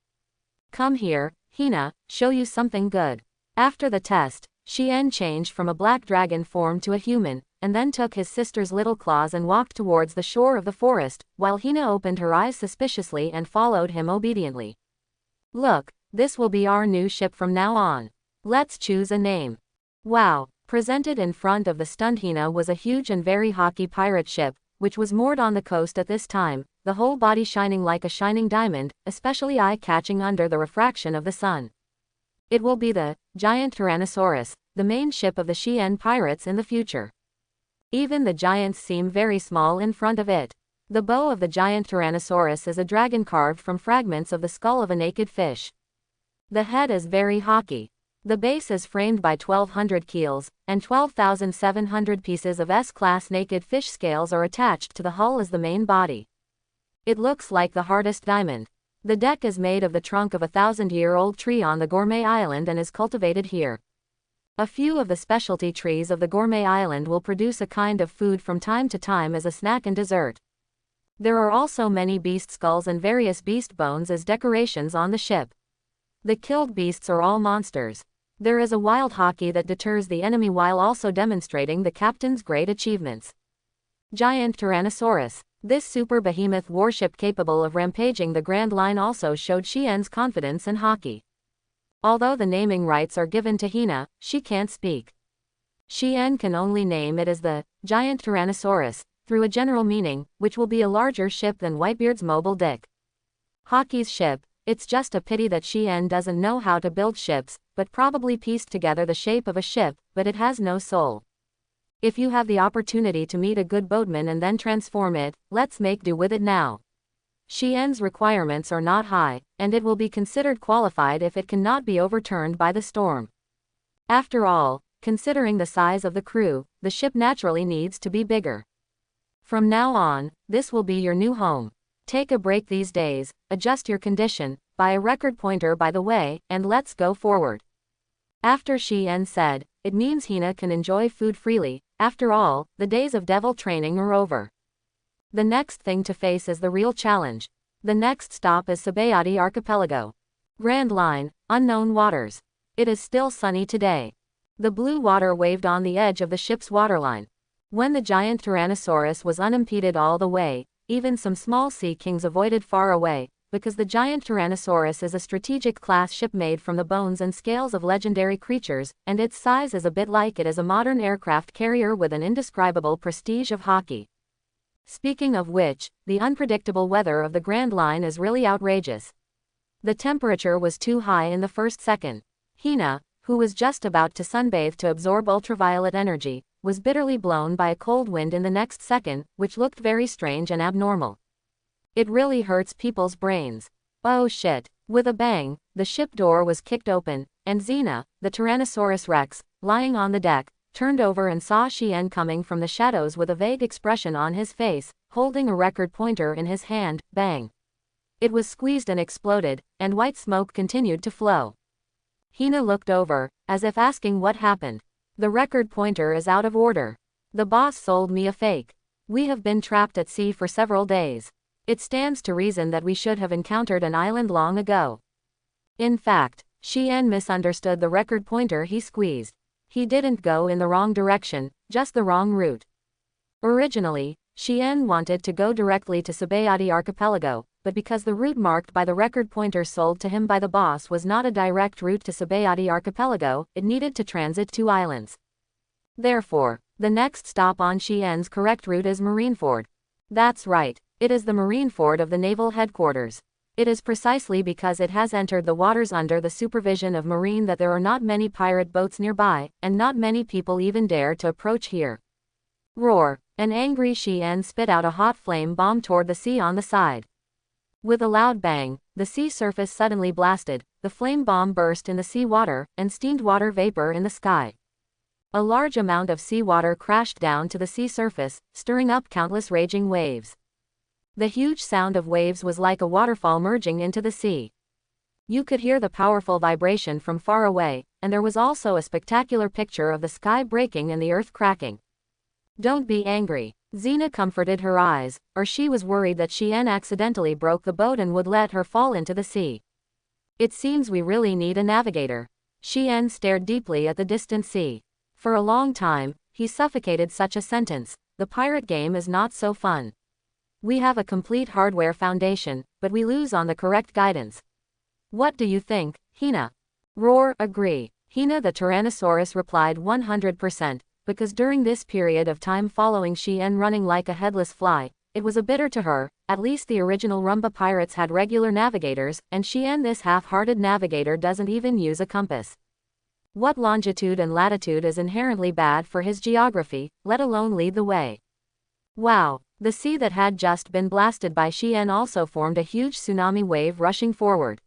Come here, Hina, show you something good. After the test, Xian changed from a black dragon form to a human, and then took his sister's little claws and walked towards the shore of the forest, while Hina opened her eyes suspiciously and followed him obediently. Look, this will be our new ship from now on. Let's choose a name. Wow. Presented in front of the stunned Hina was a huge and very hockey pirate ship, which was moored on the coast at this time, the whole body shining like a shining diamond, especially eye-catching under the refraction of the sun. It will be the giant Tyrannosaurus, the main ship of the Xian pirates in the future. Even the giants seem very small in front of it. The bow of the giant Tyrannosaurus is a dragon carved from fragments of the skull of a naked fish. The head is very hockey. The base is framed by 1,200 keels, and 12,700 pieces of S-class naked fish scales are attached to the hull as the main body. It looks like the hardest diamond. The deck is made of the trunk of a 1,000-year-old tree on the Gourmet Island and is cultivated here. A few of the specialty trees of the Gourmet Island will produce a kind of food from time to time as a snack and dessert. There are also many beast skulls and various beast bones as decorations on the ship. The killed beasts are all monsters. There is a wild hockey that deters the enemy while also demonstrating the captain's great achievements. Giant Tyrannosaurus. This super behemoth warship capable of rampaging the Grand Line also showed Xian's confidence in hockey. Although the naming rights are given to Hina, she can't speak. Xian can only name it as the Giant Tyrannosaurus, through a general meaning, which will be a larger ship than Whitebeard's mobile dick. Hockey's ship. It's just a pity that Xian doesn't know how to build ships, but probably pieced together the shape of a ship, but it has no soul. If you have the opportunity to meet a good boatman and then transform it, let's make do with it now. Xian's requirements are not high, and it will be considered qualified if it cannot be overturned by the storm. After all, considering the size of the crew, the ship naturally needs to be bigger. From now on, this will be your new home. Take a break these days, adjust your condition, buy a record pointer by the way, and let's go forward. After Xian said, it means Hina can enjoy food freely. After all, the days of devil training are over. The next thing to face is the real challenge. The next stop is Sabayati Archipelago. Grand Line, unknown waters. It is still sunny today. The blue water waved on the edge of the ship's waterline. When the giant Tyrannosaurus was unimpeded all the way, even some small sea kings avoided far away, because the giant Tyrannosaurus is a strategic class ship made from the bones and scales of legendary creatures, and its size is a bit like it is a modern aircraft carrier with an indescribable prestige of hockey. Speaking of which, the unpredictable weather of the Grand Line is really outrageous. The temperature was too high in the first second. Hina, who was just about to sunbathe to absorb ultraviolet energy, was bitterly blown by a cold wind in the next second, which looked very strange and abnormal. It really hurts people's brains. Oh shit. With a bang, the ship door was kicked open, and Xena, the Tyrannosaurus Rex, lying on the deck, turned over and saw Xian coming from the shadows with a vague expression on his face, holding a record pointer in his hand. Bang. It was squeezed and exploded, and white smoke continued to flow. Hina looked over, as if asking what happened. The record pointer is out of order. The boss sold me a fake. We have been trapped at sea for several days. It stands to reason that we should have encountered an island long ago. In fact, Xian misunderstood the record pointer he squeezed. He didn't go in the wrong direction, just the wrong route. Originally, Xian wanted to go directly to Sabayati Archipelago, but because the route marked by the record pointer sold to him by the boss was not a direct route to Sabayati Archipelago, it needed to transit 2 islands. Therefore, the next stop on Xian's correct route is Marineford. That's right, it is the Marineford of the naval headquarters. It is precisely because it has entered the waters under the supervision of Marine that there are not many pirate boats nearby, and not many people even dare to approach here. Roar! An angry Xian spit out a hot flame bomb toward the sea on the side. With a loud bang, the sea surface suddenly blasted, the flame bomb burst in the sea water, and steamed water vapor in the sky. A large amount of seawater crashed down to the sea surface, stirring up countless raging waves. The huge sound of waves was like a waterfall merging into the sea. You could hear the powerful vibration from far away, and there was also a spectacular picture of the sky breaking and the earth cracking. Don't be angry. Xena comforted her eyes, or she was worried that Xian accidentally broke the boat and would let her fall into the sea. It seems we really need a navigator. Xian stared deeply at the distant sea. For a long time, he suffocated such a sentence. The pirate game is not so fun. We have a complete hardware foundation, but we lose on the correct guidance. What do you think, Hina? Roar, agree. Hina the Tyrannosaurus replied 100%. Because during this period of time following Xian running like a headless fly, it was a bitter to her. At least the original Rumba pirates had regular navigators, and Xian, this half-hearted navigator, doesn't even use a compass. What longitude and latitude is inherently bad for his geography, let alone lead the way. Wow! The sea that had just been blasted by Xian also formed a huge tsunami wave rushing forward.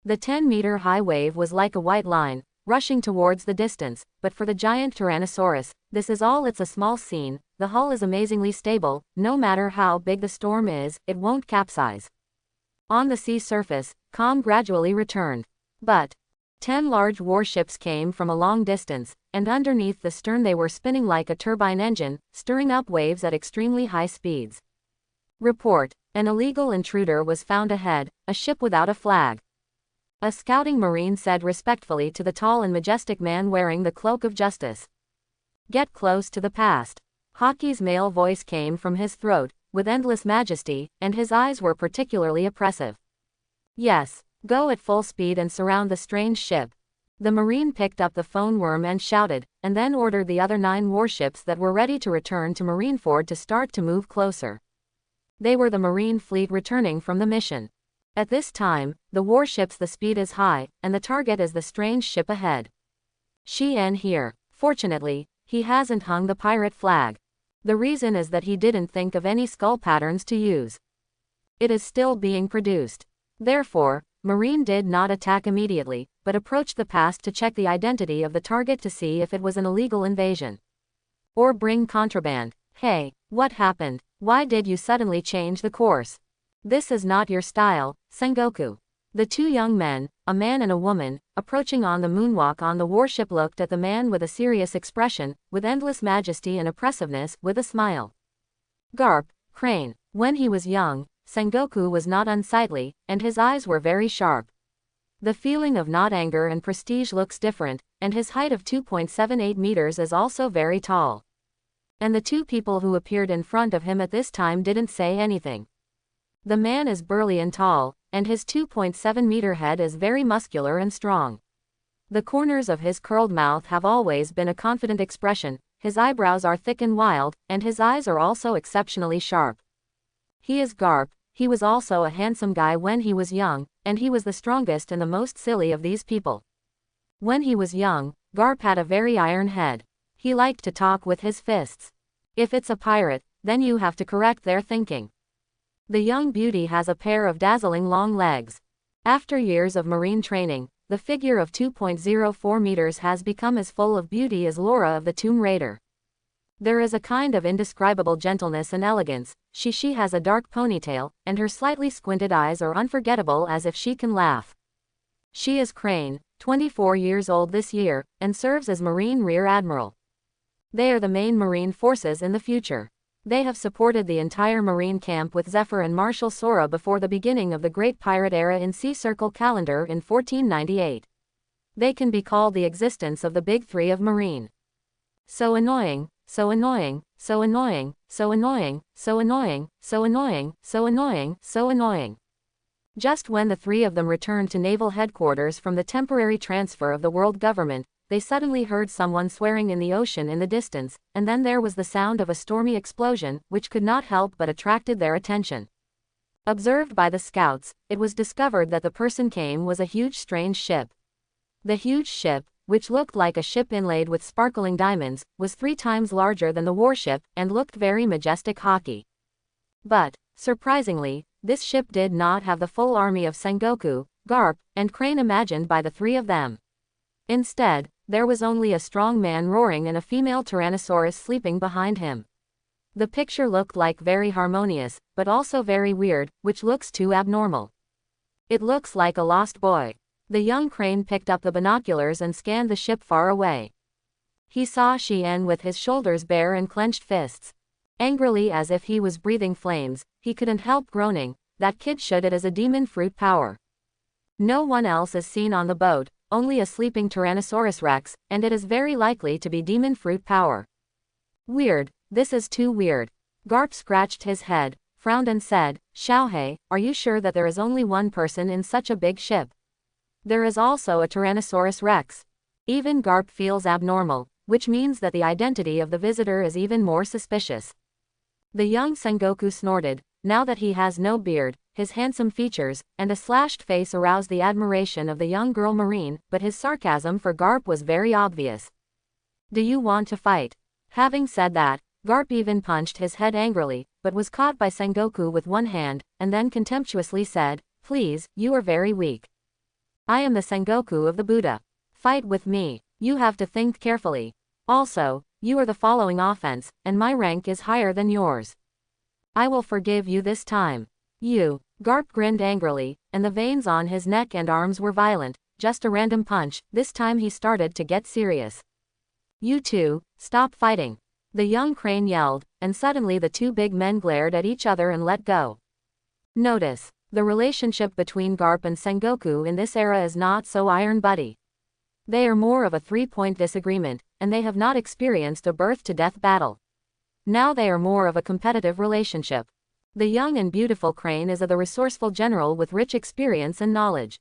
The 10-meter-high wave was like a white line, rushing towards the distance, but for the giant Tyrannosaurus, this is all. It's a small scene. The hull is amazingly stable. No matter how big the storm is, it won't capsize. On the sea surface, calm gradually returned. But 10 large warships came from a long distance, and underneath the stern they were spinning like a turbine engine, stirring up waves at extremely high speeds. Report: an illegal intruder was found ahead, a ship without a flag. A scouting marine said respectfully to the tall and majestic man wearing the cloak of justice. Get close to the past. Hockey's male voice came from his throat, with endless majesty, and his eyes were particularly oppressive. Yes, go at full speed and surround the strange ship. The marine picked up the phone worm and shouted, and then ordered the other 9 warships that were ready to return to Marineford to start to move closer. They were the marine fleet returning from the mission. At this time, the warships, the speed is high, and the target is the strange ship ahead. Xian here. Fortunately, he hasn't hung the pirate flag. The reason is that he didn't think of any skull patterns to use. It is still being produced. Therefore, Marine did not attack immediately, but approached the past to check the identity of the target to see if it was an illegal invasion. Or bring contraband. Hey, what happened? Why did you suddenly change the course? This is not your style, Sengoku. The two young men, a man and a woman, approaching on the moonwalk on the warship looked at the man with a serious expression, with endless majesty and oppressiveness, with a smile. Garp, Crane. When he was young, Sengoku was not unsightly, and his eyes were very sharp. The feeling of not anger and prestige looks different, and his height of 2.78 meters is also very tall. And the two people who appeared in front of him at this time didn't say anything. The man is burly and tall, and his 2.7-meter head is very muscular and strong. The corners of his curled mouth have always been a confident expression, his eyebrows are thick and wild, and his eyes are also exceptionally sharp. He is Garp. He was also a handsome guy when he was young, and he was the strongest and the most silly of these people. When he was young, Garp had a very iron head. He liked to talk with his fists. If it's a pirate, then you have to correct their thinking. The young beauty has a pair of dazzling long legs. After years of marine training, the figure of 2.04 meters has become as full of beauty as Laura of the Tomb Raider. There is a kind of indescribable gentleness and elegance. She has a dark ponytail, and her slightly squinted eyes are unforgettable as if she can laugh. She is Crane, 24 years old this year, and serves as Marine Rear Admiral. They are the main marine forces in the future. They have supported the entire marine camp with Zephyr and Marshal Sora before the beginning of the Great Pirate Era in Sea Circle calendar in 1498. They can be called the existence of the Big Three of Marine. So annoying, so annoying, so annoying, so annoying, so annoying, so annoying, so annoying, so annoying. Just when the three of them returned to naval headquarters from the temporary transfer of the world government, they suddenly heard someone swearing in the ocean in the distance, and then there was the sound of a stormy explosion, which could not help but attracted their attention. Observed by the scouts, it was discovered that the person came was a huge strange ship. The huge ship, which looked like a ship inlaid with sparkling diamonds, was 3 times larger than the warship, and looked very majestic hockey. But, surprisingly, this ship did not have the full army of Sengoku, Garp, and Crane imagined by the three of them. Instead, there was only a strong man roaring and a female Tyrannosaurus sleeping behind him. The picture looked like very harmonious, but also very weird, which looks too abnormal. It looks like a lost boy. The young Crane picked up the binoculars and scanned the ship far away. He saw Shien with his shoulders bare and clenched fists. Angrily as if he was breathing flames, he couldn't help groaning, that kid should it as a demon fruit power. No one else is seen on the boat, only a sleeping Tyrannosaurus Rex, and it is very likely to be demon fruit power. Weird, this is too weird. Garp scratched his head, frowned and said, Xiaohei, are you sure that there is only one person in such a big ship? There is also a Tyrannosaurus Rex. Even Garp feels abnormal, which means that the identity of the visitor is even more suspicious. The young Sengoku snorted. Now that he has no beard, his handsome features, and a slashed face aroused the admiration of the young girl Marine, but his sarcasm for Garp was very obvious. Do you want to fight? Having said that, Garp even punched his head angrily, but was caught by Sengoku with one hand, and then contemptuously said, Please, you are very weak. I am the Sengoku of the Buddha. Fight with me. You have to think carefully. Also, you are the following offense, and my rank is higher than yours. I will forgive you this time. You. Garp grinned angrily, and the veins on his neck and arms were violent, just a random punch. This time he started to get serious. You two, stop fighting. The young Crane yelled, and suddenly the two big men glared at each other and let go. Notice, the relationship between Garp and Sengoku in this era is not so iron-buddy. They are more of a 3-point disagreement, and they have not experienced a birth-to-death battle. Now they are more of a competitive relationship. The young and beautiful Crane is the resourceful general with rich experience and knowledge.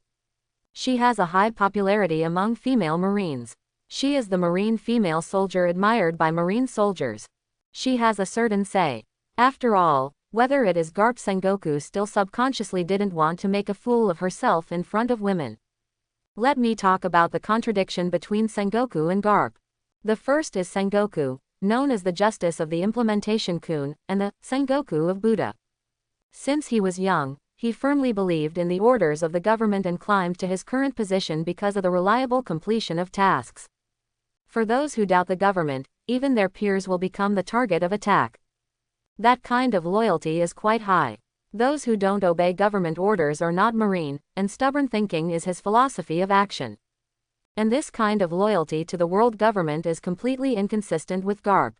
She has a high popularity among female Marines. She is the Marine female soldier admired by Marine soldiers. She has a certain say. After all, whether it is Garp, Sengoku still subconsciously didn't want to make a fool of herself in front of women. Let me talk about the contradiction between Sengoku and Garp. The first is Sengoku, known as the Justice of the Implementation Kun, and the Sengoku of Buddha. Since he was young, he firmly believed in the orders of the government and climbed to his current position because of the reliable completion of tasks. For those who doubt the government, even their peers will become the target of attack. That kind of loyalty is quite high. Those who don't obey government orders are not Marine, and stubborn thinking is his philosophy of action. And this kind of loyalty to the world government is completely inconsistent with Garp.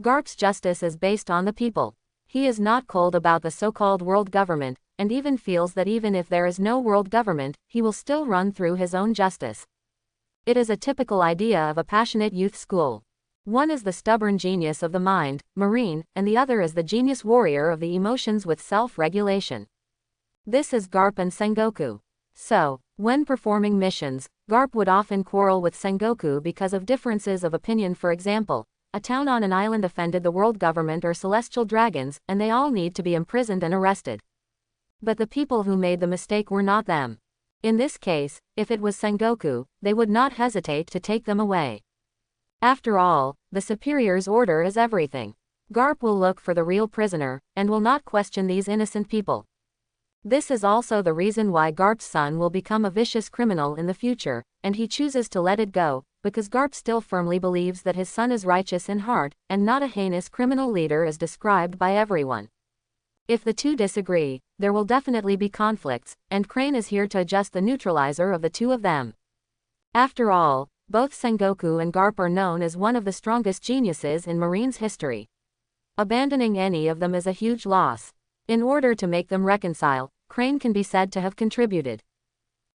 Garp's justice is based on the people. He is not cold about the so-called world government, and even feels that even if there is no world government, he will still run through his own justice. It is a typical idea of a passionate youth school. One is the stubborn genius of the mind, Marine, and the other is the genius warrior of the emotions with self-regulation. This is Garp and Sengoku. So, when performing missions, Garp would often quarrel with Sengoku because of differences of opinion. For example, a town on an island offended the world government or celestial dragons, and they all need to be imprisoned and arrested. But the people who made the mistake were not them. In this case, if it was Sengoku, they would not hesitate to take them away. After all, the superior's order is everything. Garp will look for the real prisoner, and will not question these innocent people. This is also the reason why Garp's son will become a vicious criminal in the future, and he chooses to let it go, because Garp still firmly believes that his son is righteous in heart, and not a heinous criminal leader as described by everyone. If the two disagree, there will definitely be conflicts, and Crane is here to adjust the neutralizer of the two of them. After all, both Sengoku and Garp are known as one of the strongest geniuses in Marine's history. Abandoning any of them is a huge loss. In order to make them reconcile, Crane can be said to have contributed.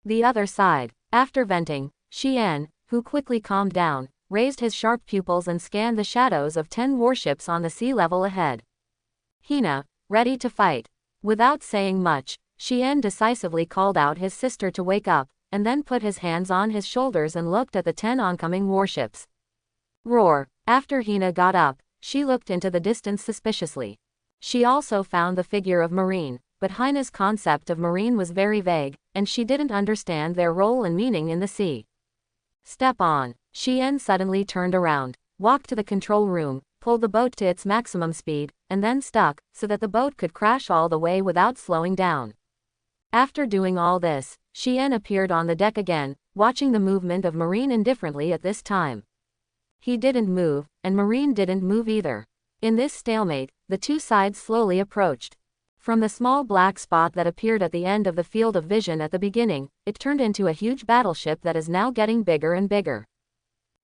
The other side. After venting, Shien, who quickly calmed down, raised his sharp pupils and scanned the shadows of 10 warships on the sea level ahead. Hina, ready to fight. Without saying much, Shien decisively called out his sister to wake up, and then put his hands on his shoulders and looked at the 10 oncoming warships. Roar. After Hina got up, she looked into the distance suspiciously. She also found the figure of Marine, but Hina's concept of Marine was very vague, and she didn't understand their role and meaning in the sea. Step on. Shien suddenly turned around, walked to the control room, pulled the boat to its maximum speed, and then stuck, so that the boat could crash all the way without slowing down. After doing all this, Shien appeared on the deck again, watching the movement of Marine indifferently at this time. He didn't move, and Marine didn't move either. In this stalemate, the two sides slowly approached. From the small black spot that appeared at the end of the field of vision at the beginning, it turned into a huge battleship that is now getting bigger and bigger.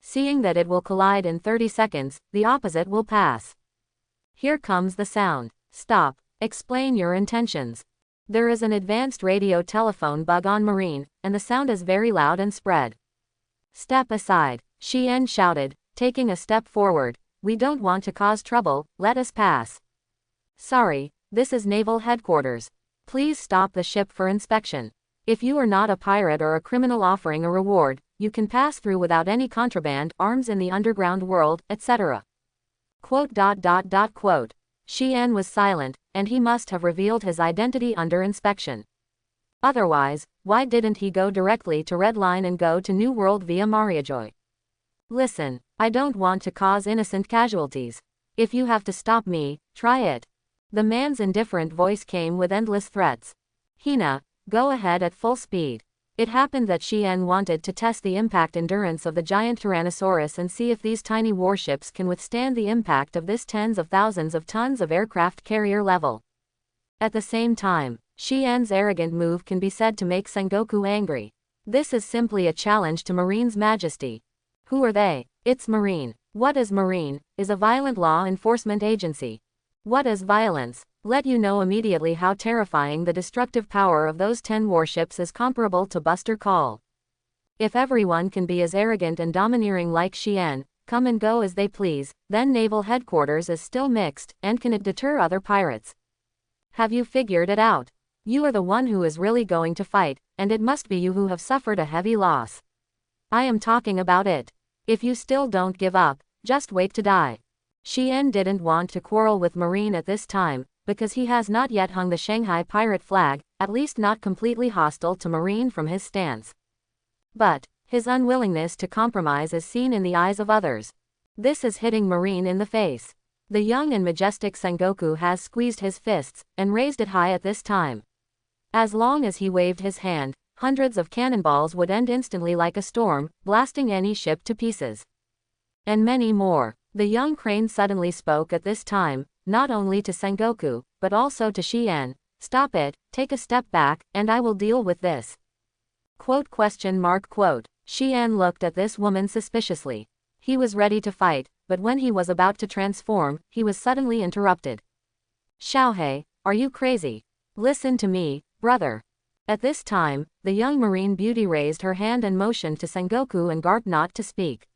Seeing that it will collide in 30 seconds, the opposite will pass. Here comes the sound. Stop. Explain your intentions. There is an advanced radio telephone bug on Marine, and the sound is very loud and spread. Step aside, Shien shouted, taking a step forward. We don't want to cause trouble, let us pass. Sorry, this is Naval Headquarters. Please stop the ship for inspection. If you are not a pirate or a criminal offering a reward, you can pass through without any contraband, arms in the underground world, etc. Quote. Shien was silent, and he must have revealed his identity under inspection. Otherwise, why didn't he go directly to Red Line and go to New World via Mariajoy? Listen, I don't want to cause innocent casualties. If you have to stop me, try it. The man's indifferent voice came with endless threats. Hina, go ahead at full speed. It happened that Shien wanted to test the impact endurance of the giant Tyrannosaurus and see if these tiny warships can withstand the impact of this tens of thousands of tons of aircraft carrier level. At the same time, Shien's arrogant move can be said to make Sengoku angry. This is simply a challenge to Marine's majesty. Who are they? It's Marine. What is Marine? Is a violent law enforcement agency. What is violence? Let you know immediately how terrifying the destructive power of those 10 warships is comparable to Buster Call. If everyone can be as arrogant and domineering like Shien, come and go as they please, then Naval Headquarters is still mixed, and can it deter other pirates? Have you figured it out? You are the one who is really going to fight, and it must be you who have suffered a heavy loss. I am talking about it. If you still don't give up, just wait to die. Shien didn't want to quarrel with Marine at this time, because he has not yet hung the Shanghai pirate flag, at least not completely hostile to Marine from his stance. But his unwillingness to compromise is seen in the eyes of others. This is hitting Marine in the face. The young and majestic Sengoku has squeezed his fists, and raised it high at this time. As long as he waved his hand, hundreds of cannonballs would end instantly like a storm, blasting any ship to pieces. And many more. The young Crane suddenly spoke at this time, not only to Sengoku, but also to Xian. Stop it, take a step back, and I will deal with this. Quote. Xian looked at this woman suspiciously. He was ready to fight, but when he was about to transform, he was suddenly interrupted. Xiaohei, are you crazy? Listen to me, brother. At this time, the young marine beauty raised her hand and motioned to Sengoku and Garp not to speak.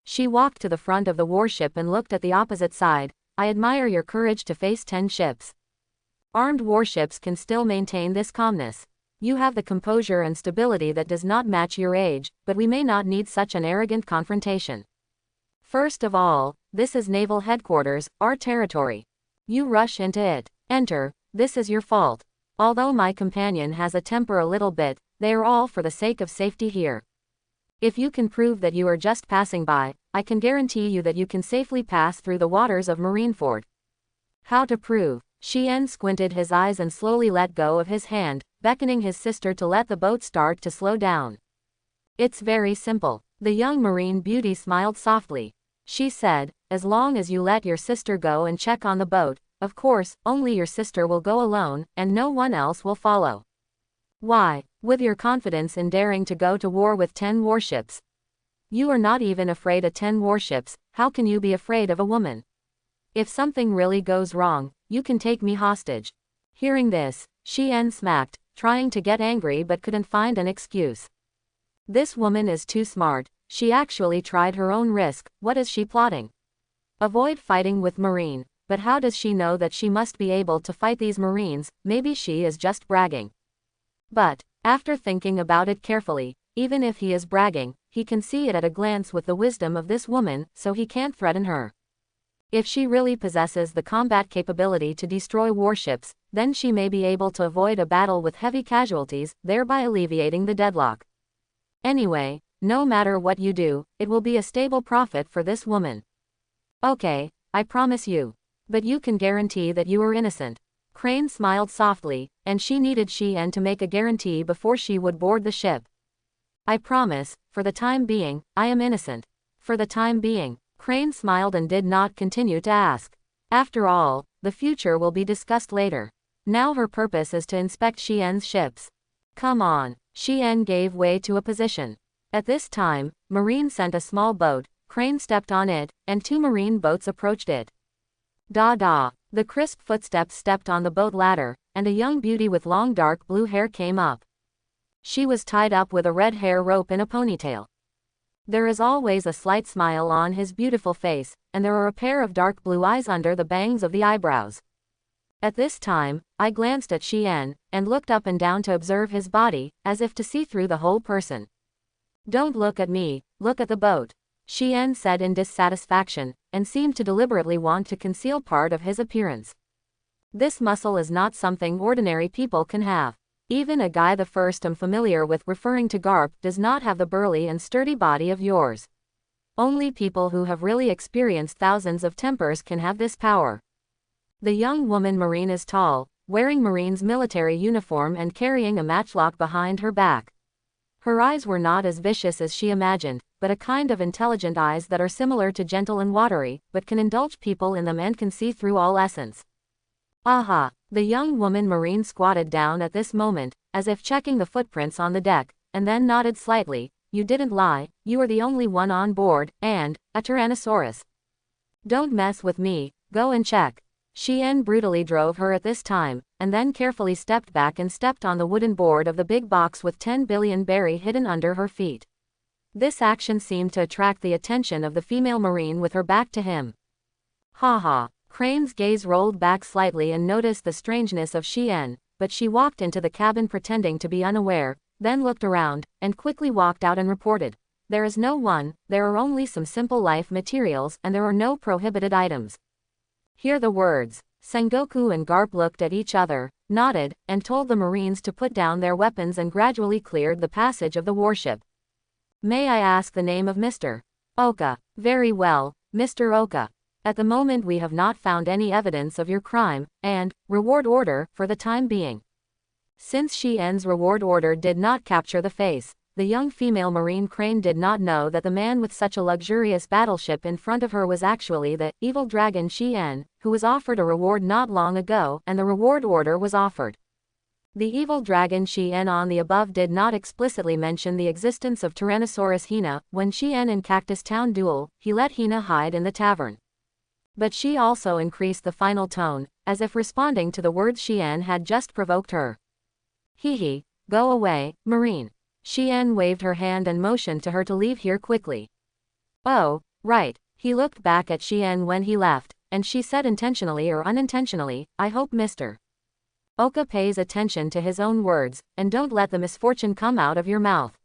She walked to the front of the warship and looked at the opposite side. I admire your courage to face 10 ships. Armed warships can still maintain this calmness. You have the composure and stability that does not match your age, but we may not need such an arrogant confrontation. First of all, this is naval headquarters, our territory. You rush into it. Enter, this is your fault. Although my companion has a temper a little bit, they are all for the sake of safety here. If you can prove that you are just passing by, I can guarantee you that you can safely pass through the waters of Marineford. How to prove? Xian squinted his eyes and slowly let go of his hand, beckoning his sister to let the boat start to slow down. It's very simple. The young marine beauty smiled softly. She said, as long as you let your sister go and check on the boat, of course, only your sister will go alone, and no one else will follow. Why, with your confidence in daring to go to war with 10 warships? You are not even afraid of 10 warships, how can you be afraid of a woman? If something really goes wrong, you can take me hostage. Hearing this, Xian smacked, trying to get angry but couldn't find an excuse. This woman is too smart, she actually tried her own risk. What is she plotting? Avoid fighting with Marine, but how does she know that she must be able to fight these Marines? Maybe she is just bragging. But, after thinking about it carefully, even if he is bragging, he can see it at a glance with the wisdom of this woman, so he can't threaten her. If she really possesses the combat capability to destroy warships, then she may be able to avoid a battle with heavy casualties, thereby alleviating the deadlock. Anyway, no matter what you do, it will be a stable profit for this woman. Okay, I promise you. But you can guarantee that you are innocent. Crane smiled softly, and she needed Xian to make a guarantee before she would board the ship. I promise, for the time being, I am innocent. For the time being. Crane smiled and did not continue to ask. After all, the future will be discussed later. Now her purpose is to inspect Xian's ships. Come on. Xian gave way to a position. At this time, Marine sent a small boat, Crane stepped on it, and 2 marine boats approached it. Da. The crisp footsteps stepped on the boat ladder, and a young beauty with long dark blue hair came up. She was tied up with a red hair rope in a ponytail. There is always a slight smile on his beautiful face, and there are a pair of dark blue eyes under the bangs of the eyebrows. At this time, I glanced at Xian, and looked up and down to observe his body, as if to see through the whole person. Don't look at me, look at the boat, Xian said in dissatisfaction, and seemed to deliberately want to conceal part of his appearance. This muscle is not something ordinary people can have. Even a guy the first I'm familiar with referring to Garp does not have the burly and sturdy body of yours. Only people who have really experienced thousands of tempers can have this power. The young woman Marine is tall, wearing Marine's military uniform and carrying a matchlock behind her back. Her eyes were not as vicious as she imagined, but a kind of intelligent eyes that are similar to gentle and watery, but can indulge people in them and can see through all essence. Aha! The young woman Marine squatted down at this moment, as if checking the footprints on the deck, and then nodded slightly. You didn't lie, you are the only one on board, and a Tyrannosaurus. Don't mess with me, go and check. Xian brutally drove her at this time, and then carefully stepped back and stepped on the wooden board of the big box with 10 billion berry hidden under her feet. This action seemed to attract the attention of the female Marine with her back to him. Ha. Crane's gaze rolled back slightly and noticed the strangeness of Xian, but she walked into the cabin pretending to be unaware, then looked around, and quickly walked out and reported, "There is no one, there are only some simple life materials and there are no prohibited items." Hear the words. Sengoku and Garp looked at each other, nodded, and told the Marines to put down their weapons and gradually cleared the passage of the warship. May I ask the name of Mr. Oka? Very well, Mr. Oka. At the moment we have not found any evidence of your crime, and, reward order, for the time being. Since Xian's reward order did not capture the face, the young female marine crane did not know that the man with such a luxurious battleship in front of her was actually the evil dragon Xian, who was offered a reward not long ago, and the reward order was offered. The evil dragon Xian on the above did not explicitly mention the existence of Tyrannosaurus Hina. When Xian and Cactus Town duel, he let Hina hide in the tavern. But she also increased the final tone, as if responding to the words Xian had just provoked her. Hee, go away, Marine. Xian waved her hand and motioned to her to leave here quickly. Oh, right. He looked back at Xian when he left, and she said intentionally or unintentionally, I hope Mr. Oka pays attention to his own words, and don't let the misfortune come out of your mouth.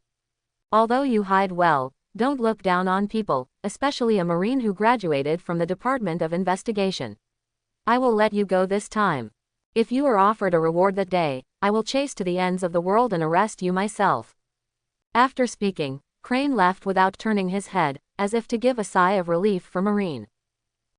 Although you hide well, don't look down on people, especially a Marine who graduated from the Department of Investigation. I will let you go this time. If you are offered a reward that day, I will chase to the ends of the world and arrest you myself. After speaking, Crane left without turning his head, as if to give a sigh of relief for Marine.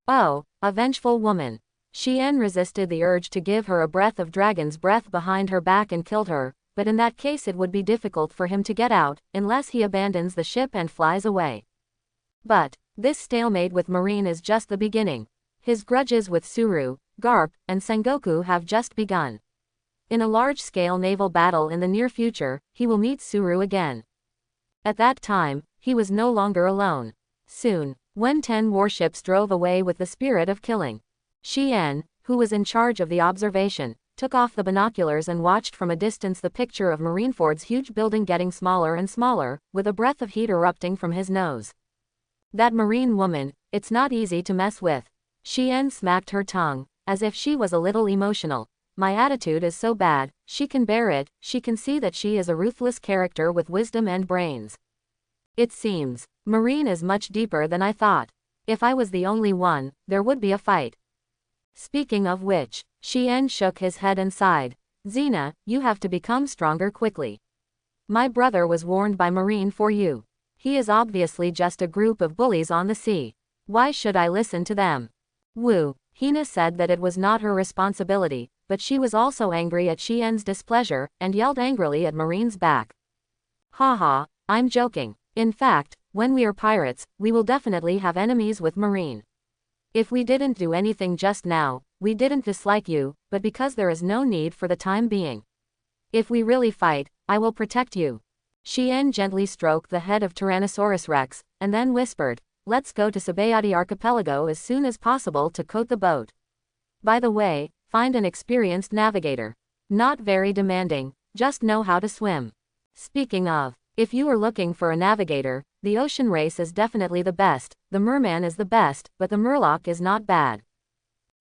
Oh, a vengeful woman. Xian resisted the urge to give her a breath of dragon's breath behind her back and killed her, but in that case it would be difficult for him to get out, unless he abandons the ship and flies away. But this stalemate with Marine is just the beginning. His grudges with Suru, Garp, and Sengoku have just begun. In a large-scale naval battle in the near future, he will meet Suru again. At that time, he was no longer alone. Soon, when 10 warships drove away with the spirit of killing, Xian, who was in charge of the observation, took off the binoculars and watched from a distance the picture of Marineford's huge building getting smaller and smaller, with a breath of heat erupting from his nose. That Marine woman, it's not easy to mess with. Xian smacked her tongue, as if she was a little emotional. My attitude is so bad, she can bear it, she can see that she is a ruthless character with wisdom and brains. It seems, Marine is much deeper than I thought. If I was the only one, there would be a fight. Speaking of which, Xian shook his head and sighed. Xena, you have to become stronger quickly. My brother was warned by Marine for you. He is obviously just a group of bullies on the sea. Why should I listen to them? Wu. Hina said that it was not her responsibility, but she was also angry at Xian's displeasure, and yelled angrily at Marine's back. Haha, I'm joking. In fact, when we are pirates, we will definitely have enemies with Marine. If we didn't do anything just now, we didn't dislike you, but because there is no need for the time being. If we really fight, I will protect you. Xian gently stroked the head of Tyrannosaurus Rex, and then whispered, let's go to Sabayati Archipelago as soon as possible to coat the boat. By the way, find an experienced navigator. Not very demanding, just know how to swim. Speaking of, if you are looking for a navigator, the ocean race is definitely the best, the merman is the best, but the murloc is not bad.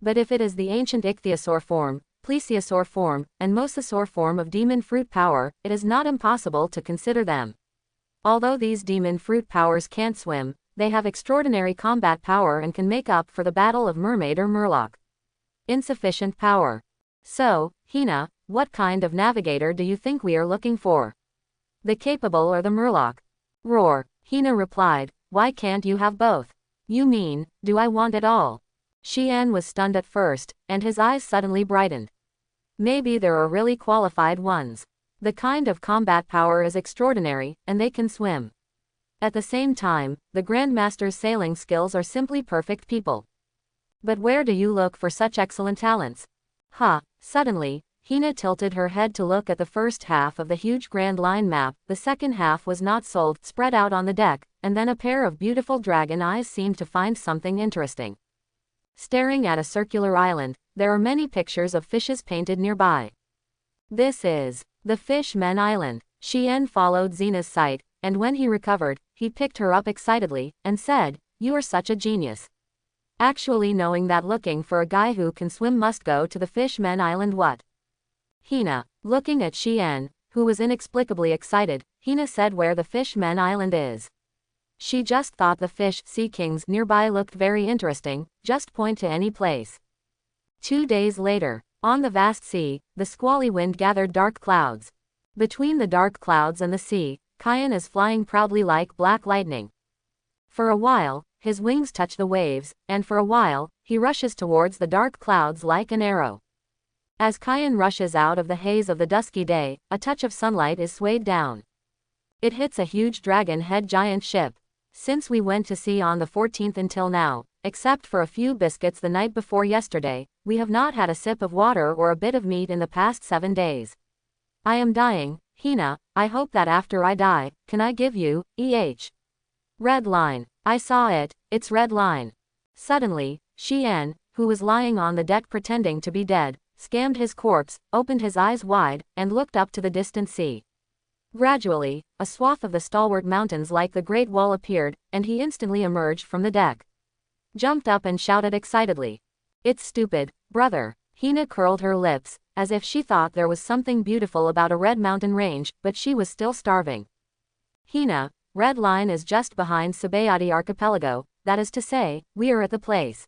But if it is the ancient ichthyosaur form, plesiosaur form, and mosasaur form of demon fruit power, it is not impossible to consider them. Although these demon fruit powers can't swim, they have extraordinary combat power and can make up for the battle of mermaid or murloc. Insufficient power. So, Hina, what kind of navigator do you think we are looking for? The capable or the murloc? Roar. Hina replied, why can't you have both? You mean, do I want it all? Xian was stunned at first, and his eyes suddenly brightened. Maybe there are really qualified ones. The kind of combat power is extraordinary, and they can swim. At the same time, the Grandmaster's sailing skills are simply perfect people. But where do you look for such excellent talents? Suddenly, Hina tilted her head to look at the first half of the huge Grand Line map, the second half was not sold, spread out on the deck, and then a pair of beautiful dragon eyes seemed to find something interesting. Staring at a circular island, there are many pictures of fishes painted nearby. This is the Fishmen Island. Xian followed Xena's sight, and when he recovered, he picked her up excitedly, and said, you are such a genius. Actually knowing that looking for a guy who can swim must go to the Fishmen Island what? Hina, looking at Xian, who was inexplicably excited, Hina said where the Fishmen Island is. She just thought the fish sea kings nearby looked very interesting, just point to any place. 2 days later, on the vast sea, the squally wind gathered dark clouds. Between the dark clouds and the sea, Kian is flying proudly like black lightning. For a while, his wings touch the waves, and for a while, he rushes towards the dark clouds like an arrow. As Kian rushes out of the haze of the dusky day, a touch of sunlight is swayed down. It hits a huge dragon head giant ship. Since we went to sea on the 14th until now, except for a few biscuits the night before yesterday, we have not had a sip of water or a bit of meat in the past 7 days. I am dying, Hina. I hope that after I die, can I give you, Red line. I saw it, it's red line. Suddenly, Xian, who was lying on the deck pretending to be dead, scanned his corpse, opened his eyes wide, and looked up to the distant sea. Gradually, a swath of the stalwart mountains like the Great Wall appeared, and he instantly emerged from the deck. Jumped up and shouted excitedly. It's stupid, brother. Hina curled her lips, as if she thought there was something beautiful about a red mountain range, but she was still starving. Hina, red line is just behind Sabayati archipelago, that is to say, we are at the place.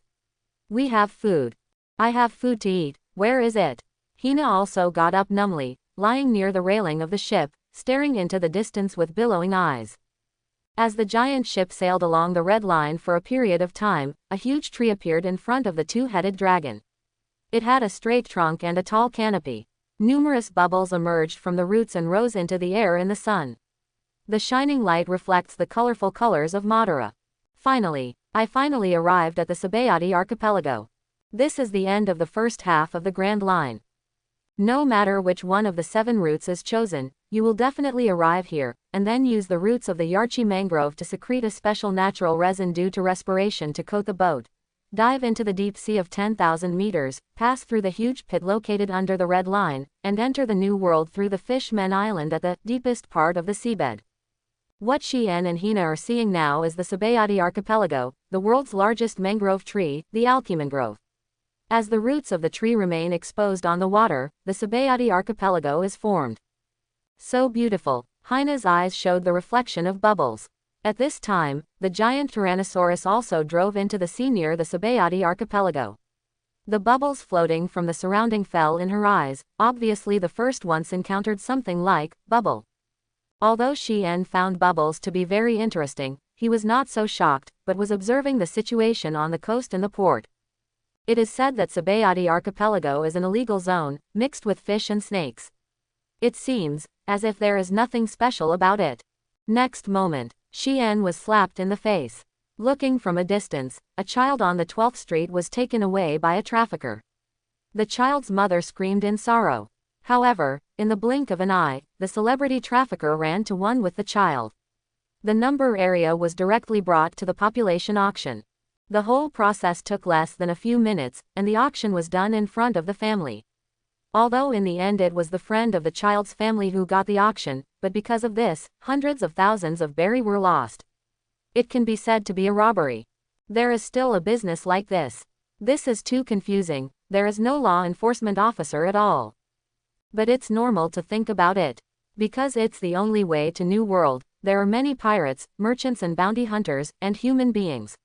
We have food. I have food to eat, where is it? Hina also got up numbly, lying near the railing of the ship, staring into the distance with billowing eyes. As the giant ship sailed along the red line for a period of time, a huge tree appeared in front of the two-headed dragon. It had a straight trunk and a tall canopy. Numerous bubbles emerged from the roots and rose into the air in the sun. The shining light reflects the colorful colors of Madara. I finally arrived at the Sabayati archipelago. This is the end of the first half of the Grand Line. No matter which one of the 7 routes is chosen, you will definitely arrive here, and then use the roots of the Yarchi mangrove to secrete a special natural resin due to respiration to coat the boat. Dive into the deep sea of 10,000 meters, pass through the huge pit located under the Red Line, and enter the New World through the Fishmen Island at the deepest part of the seabed. What Xian and Hina are seeing now is the Sabayati archipelago, the world's largest mangrove tree, the Alchimangrove. As the roots of the tree remain exposed on the water, the Sabayati archipelago is formed. So beautiful, Hina's eyes showed the reflection of bubbles. At this time, the giant Tyrannosaurus also drove into the sea near the Sabayati archipelago. The bubbles floating from the surrounding fell in her eyes, obviously the first once encountered something like bubble. Although Xian found bubbles to be very interesting, he was not so shocked, but was observing the situation on the coast and the port. It is said that Sabayati archipelago is an illegal zone, mixed with fish and snakes. It seems as if there is nothing special about it. Next moment, Xian was slapped in the face. Looking from a distance, a child on the 12th Street was taken away by a trafficker. The child's mother screamed in sorrow. However, in the blink of an eye, the celebrity trafficker ran to one with the child. The number area was directly brought to the population auction. The whole process took less than a few minutes, and the auction was done in front of the family. Although in the end it was the friend of the child's family who got the auction, but because of this, hundreds of thousands of berry were lost. It can be said to be a robbery. There is still a business like this. This is too confusing, there is no law enforcement officer at all. But it's normal to think about it. Because it's the only way to New World, there are many pirates, merchants and bounty hunters, and human beings.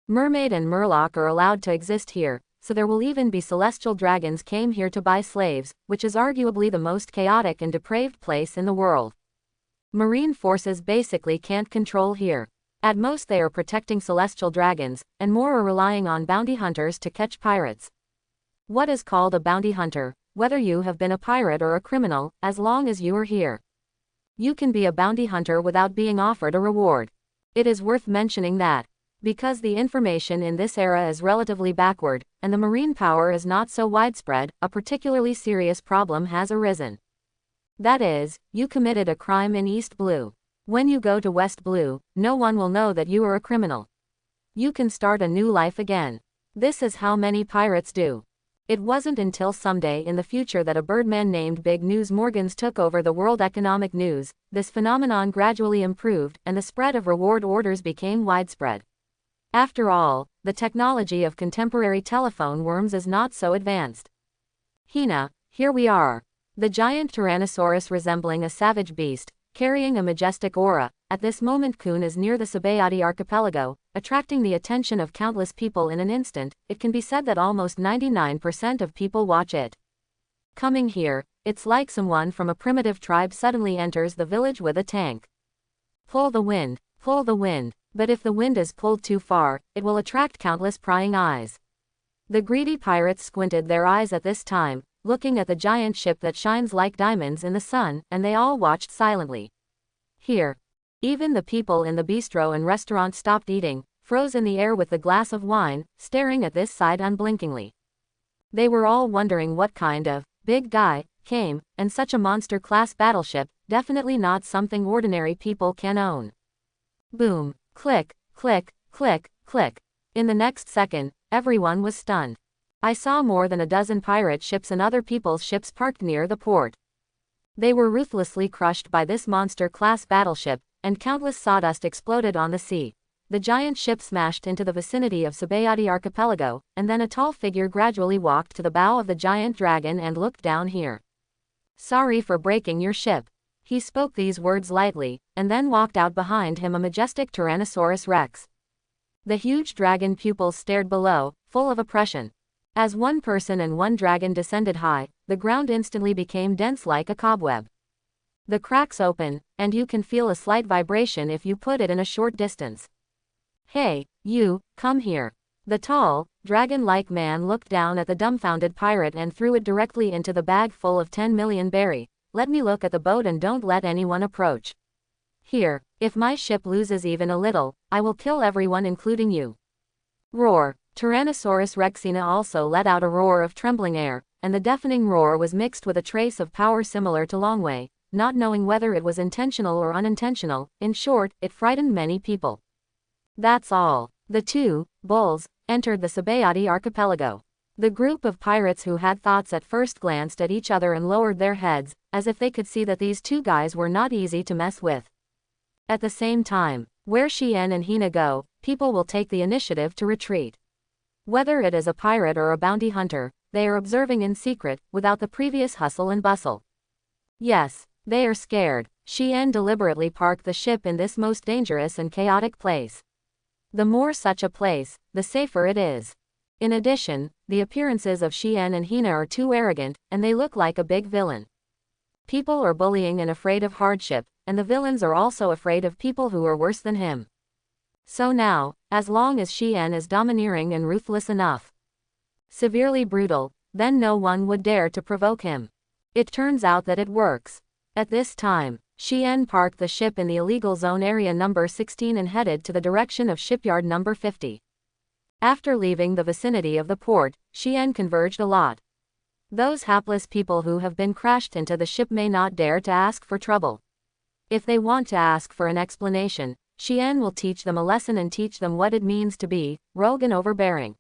Mermaid and Murloc are allowed to exist here, so there will even be celestial dragons came here to buy slaves, which is arguably the most chaotic and depraved place in the world. Marine forces basically can't control here. At most they are protecting celestial dragons, and more are relying on bounty hunters to catch pirates. What is called a bounty hunter, whether you have been a pirate or a criminal, as long as you are here. You can be a bounty hunter without being offered a reward. It is worth mentioning that, because the information in this era is relatively backward, and the marine power is not so widespread, a particularly serious problem has arisen. That is, you committed a crime in East Blue. When you go to West Blue, no one will know that you are a criminal. You can start a new life again. This is how many pirates do. It wasn't until someday in the future that a birdman named Big News Morgans took over the World Economic News, this phenomenon gradually improved, and the spread of reward orders became widespread. After all, the technology of contemporary telephone worms is not so advanced. Hina, here we are. The giant Tyrannosaurus resembling a savage beast, carrying a majestic aura, at this moment Kun is near the Sabayati archipelago, attracting the attention of countless people in an instant. It can be said that almost 99% of people watch it. Coming here, it's like someone from a primitive tribe suddenly enters the village with a tank. Pull the wind, but if the wind is pulled too far, it will attract countless prying eyes. The greedy pirates squinted their eyes at this time, looking at the giant ship that shines like diamonds in the sun, and they all watched silently. Here. Even the people in the bistro and restaurant stopped eating, froze in the air with the glass of wine, staring at this sight unblinkingly. They were all wondering what kind of big guy came, and such a monster-class battleship, definitely not something ordinary people can own. Boom. Click, click, click, click. In the next second, everyone was stunned. I saw more than a dozen pirate ships and other people's ships parked near the port. They were ruthlessly crushed by this monster-class battleship, and countless sawdust exploded on the sea. The giant ship smashed into the vicinity of Sabayati Archipelago, and then a tall figure gradually walked to the bow of the giant dragon and looked down here. Sorry for breaking your ship. He spoke these words lightly, and then walked out behind him a majestic Tyrannosaurus Rex. The huge dragon pupils stared below, full of oppression. As one person and one dragon descended high, the ground instantly became dense like a cobweb. The cracks open, and you can feel a slight vibration if you put it in a short distance. Hey, you, come here. The tall, dragon-like man looked down at the dumbfounded pirate and threw it directly into the bag full of 10 million berry. Let me look at the boat and don't let anyone approach. Here, if my ship loses even a little, I will kill everyone including you. Roar. Tyrannosaurus Rexina also let out a roar of trembling air, and the deafening roar was mixed with a trace of power similar to Longway, not knowing whether it was intentional or unintentional. In short, it frightened many people. That's all. The two bulls entered the Sabayati Archipelago. The group of pirates who had thoughts at first glanced at each other and lowered their heads, as if they could see that these two guys were not easy to mess with. At the same time, where Xian and Hina go, people will take the initiative to retreat. Whether it is a pirate or a bounty hunter, they are observing in secret, without the previous hustle and bustle. Yes, they are scared. Xian deliberately parked the ship in this most dangerous and chaotic place. The more such a place, the safer it is. In addition, the appearances of Xian and Hina are too arrogant, and they look like a big villain. People are bullying and afraid of hardship, and the villains are also afraid of people who are worse than him. So now, as long as Xian is domineering and ruthless enough, severely brutal, then no one would dare to provoke him. It turns out that it works. At this time, Xian parked the ship in the illegal zone area number 16 and headed to the direction of shipyard number 50. After leaving the vicinity of the port, Xian converged a lot. Those hapless people who have been crashed into the ship may not dare to ask for trouble. If they want to ask for an explanation, Xian will teach them a lesson and teach them what it means to be rogue and overbearing.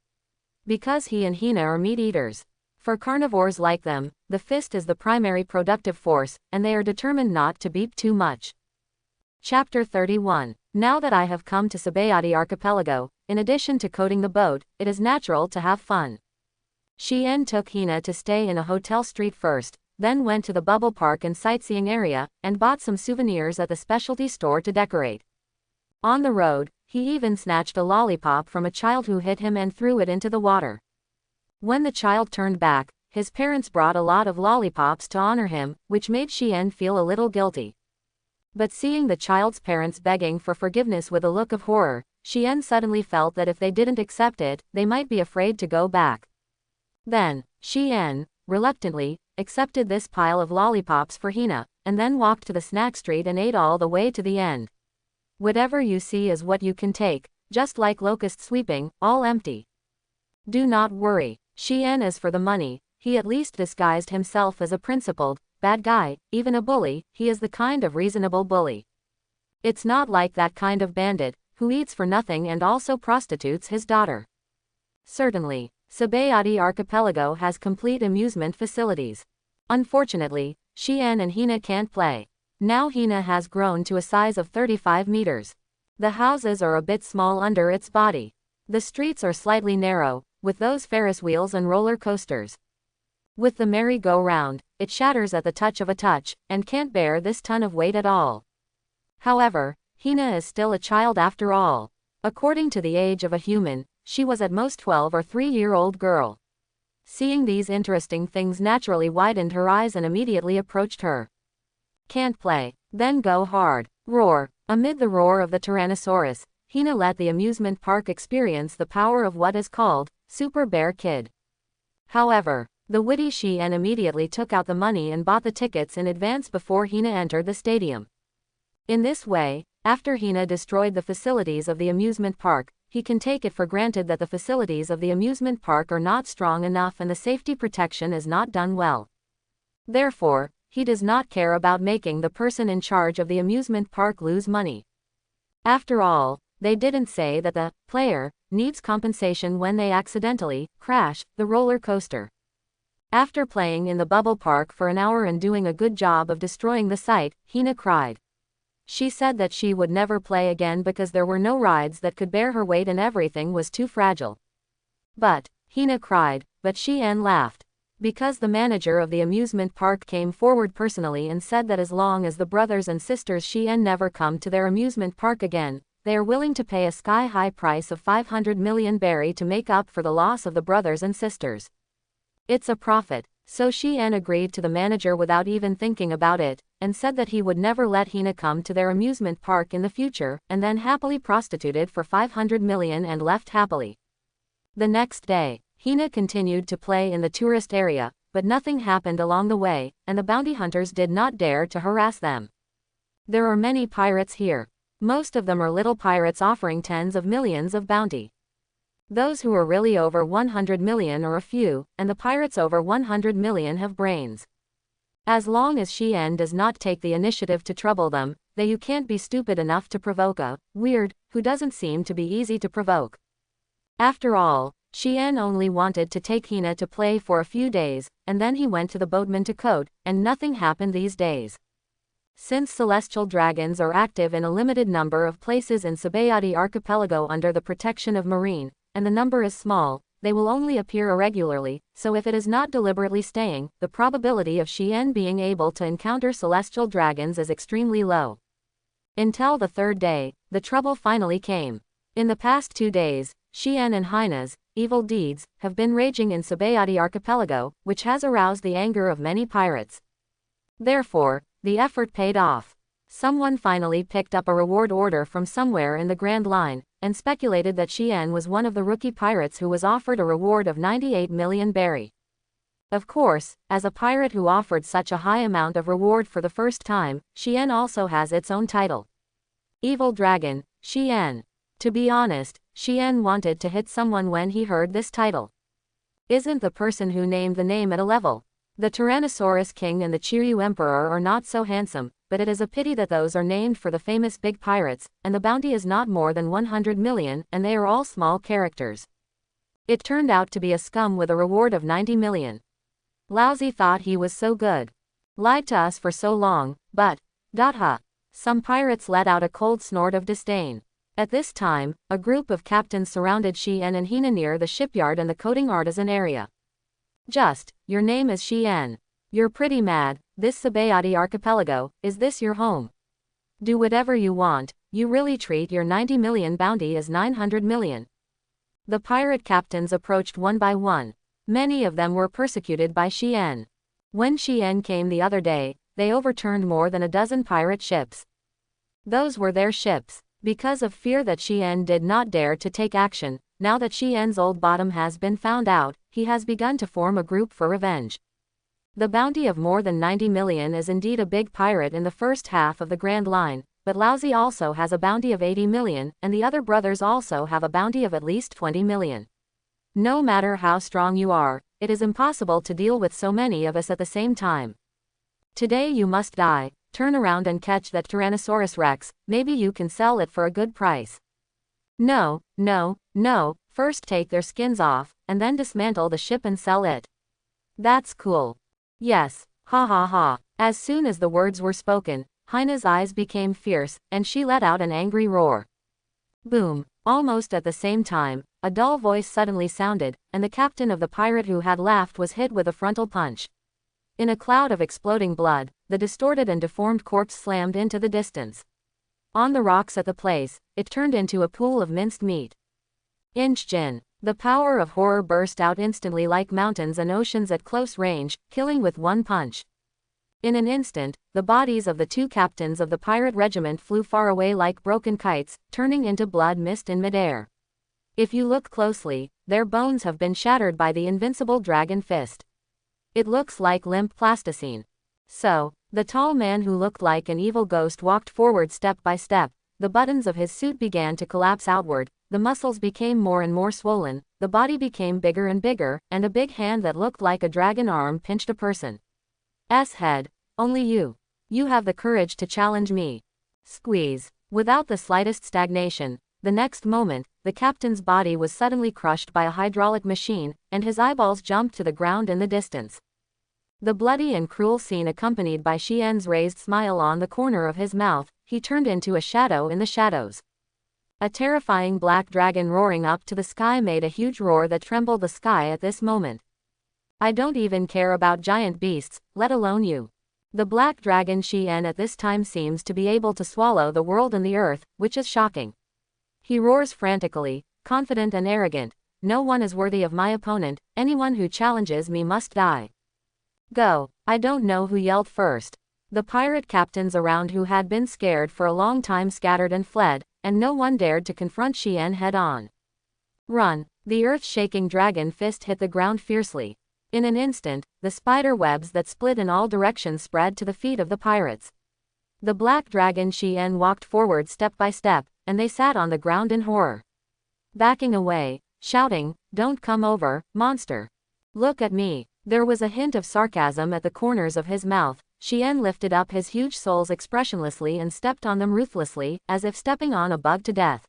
Because he and Hina are meat eaters. For carnivores like them, the fist is the primary productive force, and they are determined not to beep too much. Chapter 31. Now that I have come to Sabayati Archipelago, in addition to coating the boat, it is natural to have fun. Xian took Hina to stay in a hotel street first, then went to the bubble park and sightseeing area, and bought some souvenirs at the specialty store to decorate. On the road, he even snatched a lollipop from a child who hit him and threw it into the water. When the child turned back, his parents brought a lot of lollipops to honor him, which made Xian feel a little guilty. But seeing the child's parents begging for forgiveness with a look of horror, Xian suddenly felt that if they didn't accept it, they might be afraid to go back. Then, Xian, reluctantly, accepted this pile of lollipops for Hina, and then walked to the snack street and ate all the way to the end. Whatever you see is what you can take, just like locust sweeping, all empty. Do not worry. Xian is for the money. He at least disguised himself as a principled, bad guy, even a bully. He is the kind of reasonable bully. It's not like that kind of bandit, who eats for nothing and also prostitutes his daughter. Certainly, Sabayati Archipelago has complete amusement facilities. Unfortunately, Xian and Hina can't play. Now Hina has grown to a size of 35 meters. The houses are a bit small under its body. The streets are slightly narrow, with those Ferris wheels and roller coasters. With the merry-go-round, it shatters at the touch of a touch, and can't bear this ton of weight at all. However, Hina is still a child after all. According to the age of a human, she was at most 12 or 3-year-old girl. Seeing these interesting things naturally widened her eyes and immediately approached her. Can't play? Then go hard. Roar. Amid the roar of the Tyrannosaurus, Hina let the amusement park experience the power of what is called Super Bear Kid. However, the witty Xian immediately took out the money and bought the tickets in advance before Hina entered the stadium. In this way, after Hina destroyed the facilities of the amusement park, he can take it for granted that the facilities of the amusement park are not strong enough and the safety protection is not done well. Therefore, he does not care about making the person in charge of the amusement park lose money. After all, they didn't say that the player needs compensation when they accidentally crash the roller coaster. After playing in the bubble park for an hour and doing a good job of destroying the site, Hina cried. She said that she would never play again because there were no rides that could bear her weight and everything was too fragile. But, Hina cried, but Xian laughed. Because the manager of the amusement park came forward personally and said that as long as the brothers and sisters Xian never come to their amusement park again, they are willing to pay a sky-high price of 500 million berry to make up for the loss of the brothers and sisters. It's a profit, so Xian agreed to the manager without even thinking about it, and said that he would never let Hina come to their amusement park in the future, and then happily prostituted for 500 million and left happily. The next day, Hina continued to play in the tourist area, but nothing happened along the way, and the bounty hunters did not dare to harass them. There are many pirates here. Most of them are little pirates offering tens of millions of bounty. Those who are really over 100 million are a few, and the pirates over 100 million have brains. As long as Xian does not take the initiative to trouble them, you can't be stupid enough to provoke a weird who doesn't seem to be easy to provoke. After all, Xian only wanted to take Hina to play for a few days, and then he went to the boatman to coat, and nothing happened these days. Since celestial dragons are active in a limited number of places in Sabayati archipelago under the protection of marine, and the number is small, they will only appear irregularly, so if it is not deliberately staying, the probability of Xian being able to encounter celestial dragons is extremely low. Until the third day, the trouble finally came. In the past 2 days, Xian and Hina's evil deeds have been raging in Sabayati archipelago, which has aroused the anger of many pirates. Therefore, the effort paid off. Someone finally picked up a reward order from somewhere in the Grand Line, and speculated that Xian was one of the rookie pirates who was offered a reward of 98 million berry. Of course, as a pirate who offered such a high amount of reward for the first time, Xian also has its own title. Evil Dragon, Xian. To be honest, Xian wanted to hit someone when he heard this title. Isn't the person who named the name at a level? The Tyrannosaurus King and the Chiryu Emperor are not so handsome, but it is a pity that those are named for the famous big pirates, and the bounty is not more than 100 million, and they are all small characters. It turned out to be a scum with a reward of 90 million. Lousy thought he was so good. Lied to us for so long, but, ha. Some pirates let out a cold snort of disdain. At this time, a group of captains surrounded Xian and Hina near the shipyard and the coating artisan area. Your name is Xian. You're pretty mad, this Sabayati archipelago, is this your home? Do whatever you want, you really treat your 90 million bounty as 900 million. The pirate captains approached one by one. Many of them were persecuted by Xian. When Xian came the other day, they overturned more than a dozen pirate ships. Those were their ships. Because of fear that Xian did not dare to take action, now that Xian's old bottom has been found out, he has begun to form a group for revenge. The bounty of more than 90 million is indeed a big pirate in the first half of the Grand Line, but Lousy also has a bounty of 80 million, and the other brothers also have a bounty of at least 20 million. No matter how strong you are, it is impossible to deal with so many of us at the same time. Today you must die. Turn around and catch that Tyrannosaurus Rex, maybe you can sell it for a good price. No, first take their skins off, and then dismantle the ship and sell it. That's cool. Yes, ha. As soon as the words were spoken, Hina's eyes became fierce, and she let out an angry roar. Boom! Almost at the same time, a dull voice suddenly sounded, and the captain of the pirate who had laughed was hit with a frontal punch. In a cloud of exploding blood, the distorted and deformed corpse slammed into the distance. On the rocks at the place, it turned into a pool of minced meat. Inchjin. The power of horror burst out instantly like mountains and oceans at close range, killing with one punch. In an instant, the bodies of the 2 captains of the pirate regiment flew far away like broken kites, turning into blood mist in midair. If you look closely, their bones have been shattered by the invincible dragon fist. It looks like limp plasticine. So, The tall man who looked like an evil ghost walked forward step by step. The buttons of his suit began to collapse outward, the muscles became more and more swollen, the body became bigger and bigger, and a big hand that looked like a dragon arm pinched a person's head. Only you. You have the courage to challenge me. Squeeze. Without the slightest stagnation, the next moment, the captain's body was suddenly crushed by a hydraulic machine, and his eyeballs jumped to the ground in the distance. The bloody and cruel scene accompanied by Xian's raised smile on the corner of his mouth, he turned into a shadow in the shadows. A terrifying black dragon roaring up to the sky made a huge roar that trembled the sky at this moment. I don't even care about giant beasts, let alone you. The black dragon Xian at this time seems to be able to swallow the world and the earth, which is shocking. He roars frantically, confident and arrogant. No one is worthy of my opponent, anyone who challenges me must die. Go. I don't know who yelled first. The pirate captains around who had been scared for a long time scattered and fled, and no one dared to confront Xian head on. Run. The earth-shaking dragon fist hit the ground fiercely. In an instant, the spider webs that split in all directions spread to the feet of the pirates. The black dragon Xian walked forward step by step, and they sat on the ground in horror. Backing away, shouting, "Don't come over, monster. Look at me." There was a hint of sarcasm at the corners of his mouth. Xian lifted up his huge soles expressionlessly and stepped on them ruthlessly, as if stepping on a bug to death.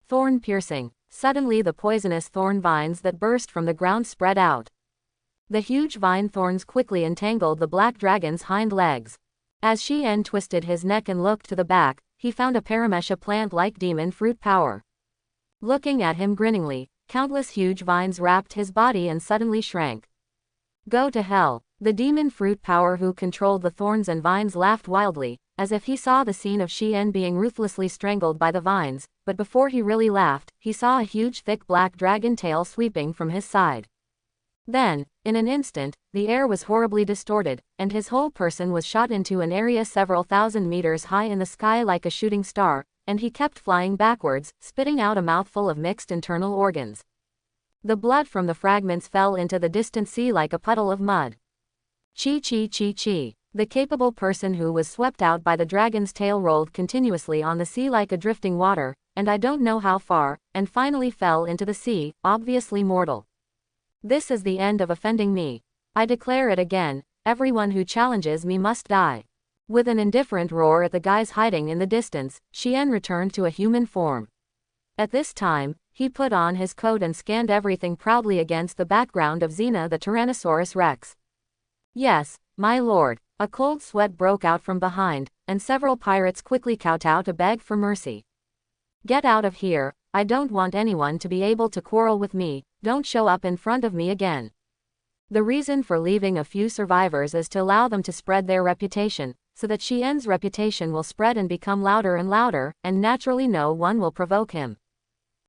Thorn piercing. Suddenly the poisonous thorn vines that burst from the ground spread out. The huge vine thorns quickly entangled the black dragon's hind legs. As Xian twisted his neck and looked to the back, he found a paramesha plant-like demon fruit power. Looking at him grinningly, countless huge vines wrapped his body and suddenly shrank. Go to hell. The demon fruit power who controlled the thorns and vines laughed wildly, as if he saw the scene of Xian being ruthlessly strangled by the vines, but before he really laughed, he saw a huge thick black dragon tail sweeping from his side. Then, in an instant, the air was horribly distorted, and his whole person was shot into an area several thousand meters high in the sky like a shooting star, and he kept flying backwards, spitting out a mouthful of mixed internal organs. The blood from the fragments fell into the distant sea like a puddle of mud. Chi chi chi chi. The capable person who was swept out by the dragon's tail rolled continuously on the sea like a drifting water, and I don't know how far, and finally fell into the sea, obviously mortal. This is the end of offending me. I declare it again, everyone who challenges me must die. With an indifferent roar at the guys hiding in the distance, Xian returned to a human form. At this time, he put on his coat and scanned everything proudly against the background of Xena the Tyrannosaurus Rex. Yes, my lord. A cold sweat broke out from behind, and several pirates quickly kowtowed to beg for mercy. Get out of here, I don't want anyone to be able to quarrel with me, don't show up in front of me again. The reason for leaving a few survivors is to allow them to spread their reputation, so that Xian's reputation will spread and become louder and louder, and naturally no one will provoke him.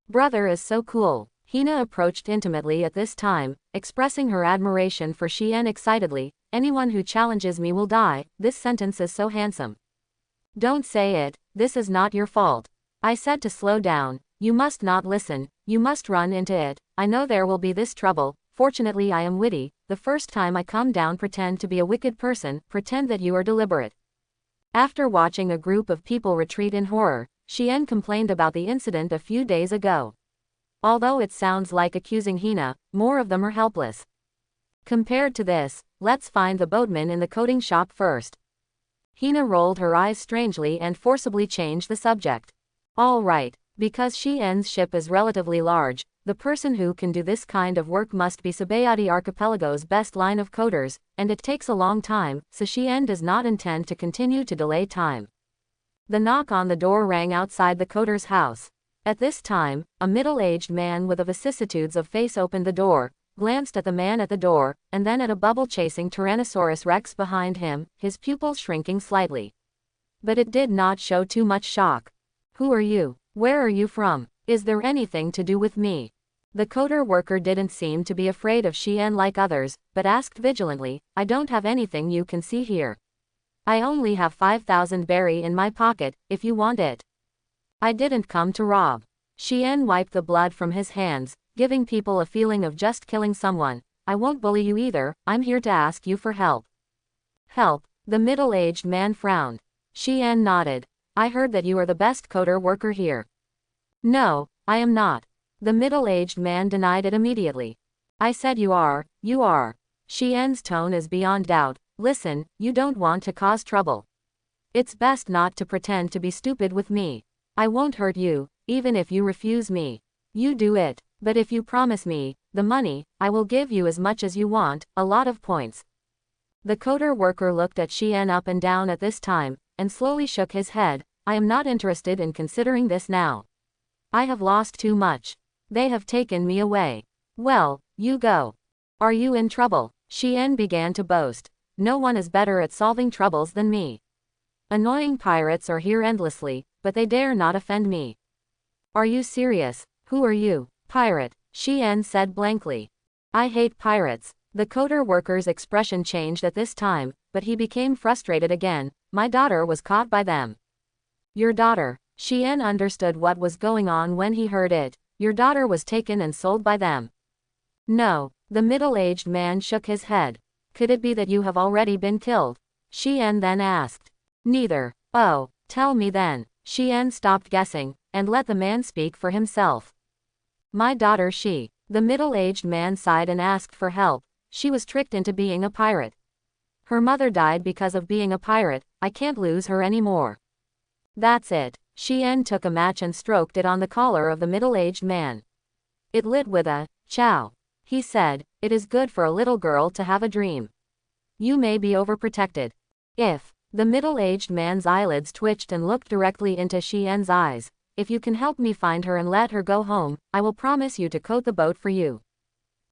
Brother is so cool. Hina approached intimately at this time, expressing her admiration for Xian excitedly. Anyone who challenges me will die, this sentence is so handsome. Don't say it, this is not your fault. I said to slow down, you must not listen, you must run into it, I know there will be this trouble, fortunately I am witty, the first time I come down pretend to be a wicked person, pretend that you are deliberate. After watching a group of people retreat in horror, Xian complained about the incident a few days ago. Although it sounds like accusing Hina, more of them are helpless. Compared to this, let's find the boatman in the coating shop first. Hina rolled her eyes strangely and forcibly changed the subject. All right, because Xian's ship is relatively large, the person who can do this kind of work must be Sabayati Archipelago's best line of coders, and it takes a long time, so Xian does not intend to continue to delay time. The knock on the door rang outside the coder's house. At this time, a middle-aged man with a vicissitudes of face opened the door, glanced at the man at the door, and then at a bubble-chasing Tyrannosaurus Rex behind him, his pupils shrinking slightly. But it did not show too much shock. Who are you? Where are you from? Is there anything to do with me? The coder worker didn't seem to be afraid of Xian like others, but asked vigilantly, I don't have anything you can see here. I only have 5,000 berry in my pocket, if you want it. I didn't come to rob. Xian wiped the blood from his hands, giving people a feeling of just killing someone. I won't bully you either, I'm here to ask you for help. Help? The middle-aged man frowned. Xian nodded. I heard that you are the best coder worker here. No, I am not. The middle-aged man denied it immediately. I said you are, you are. Xian's tone is beyond doubt. Listen, you don't want to cause trouble. It's best not to pretend to be stupid with me. I won't hurt you, even if you refuse me. You do it, but if you promise me the money, I will give you as much as you want, a lot of points. The coder worker looked at Xian up and down at this time, and slowly shook his head. I am not interested in considering this now. I have lost too much. They have taken me away. Well, you go. Are you in trouble? Xian began to boast. No one is better at solving troubles than me. Annoying pirates are here endlessly, but they dare not offend me. Are you serious? Who are you? Pirate, Xian said blankly. I hate pirates. The coder worker's expression changed at this time, but he became frustrated again. My daughter was caught by them. Your daughter? Xian understood what was going on when he heard it. Your daughter was taken and sold by them. No, the middle-aged man shook his head. Could it be that you have already been killed? Xian then asked. Neither. Oh, tell me then. Xian stopped guessing, and let the man speak for himself. My daughter the middle-aged man sighed and asked for help. She was tricked into being a pirate. Her mother died because of being a pirate. I can't lose her anymore. That's it. Xian took a match and stroked it on the collar of the middle-aged man. It lit with a chow. He said, it is good for a little girl to have a dream. You may be overprotected. If the middle-aged man's eyelids twitched and looked directly into Xian's eyes. If you can help me find her and let her go home, I will promise you to coat the boat for you.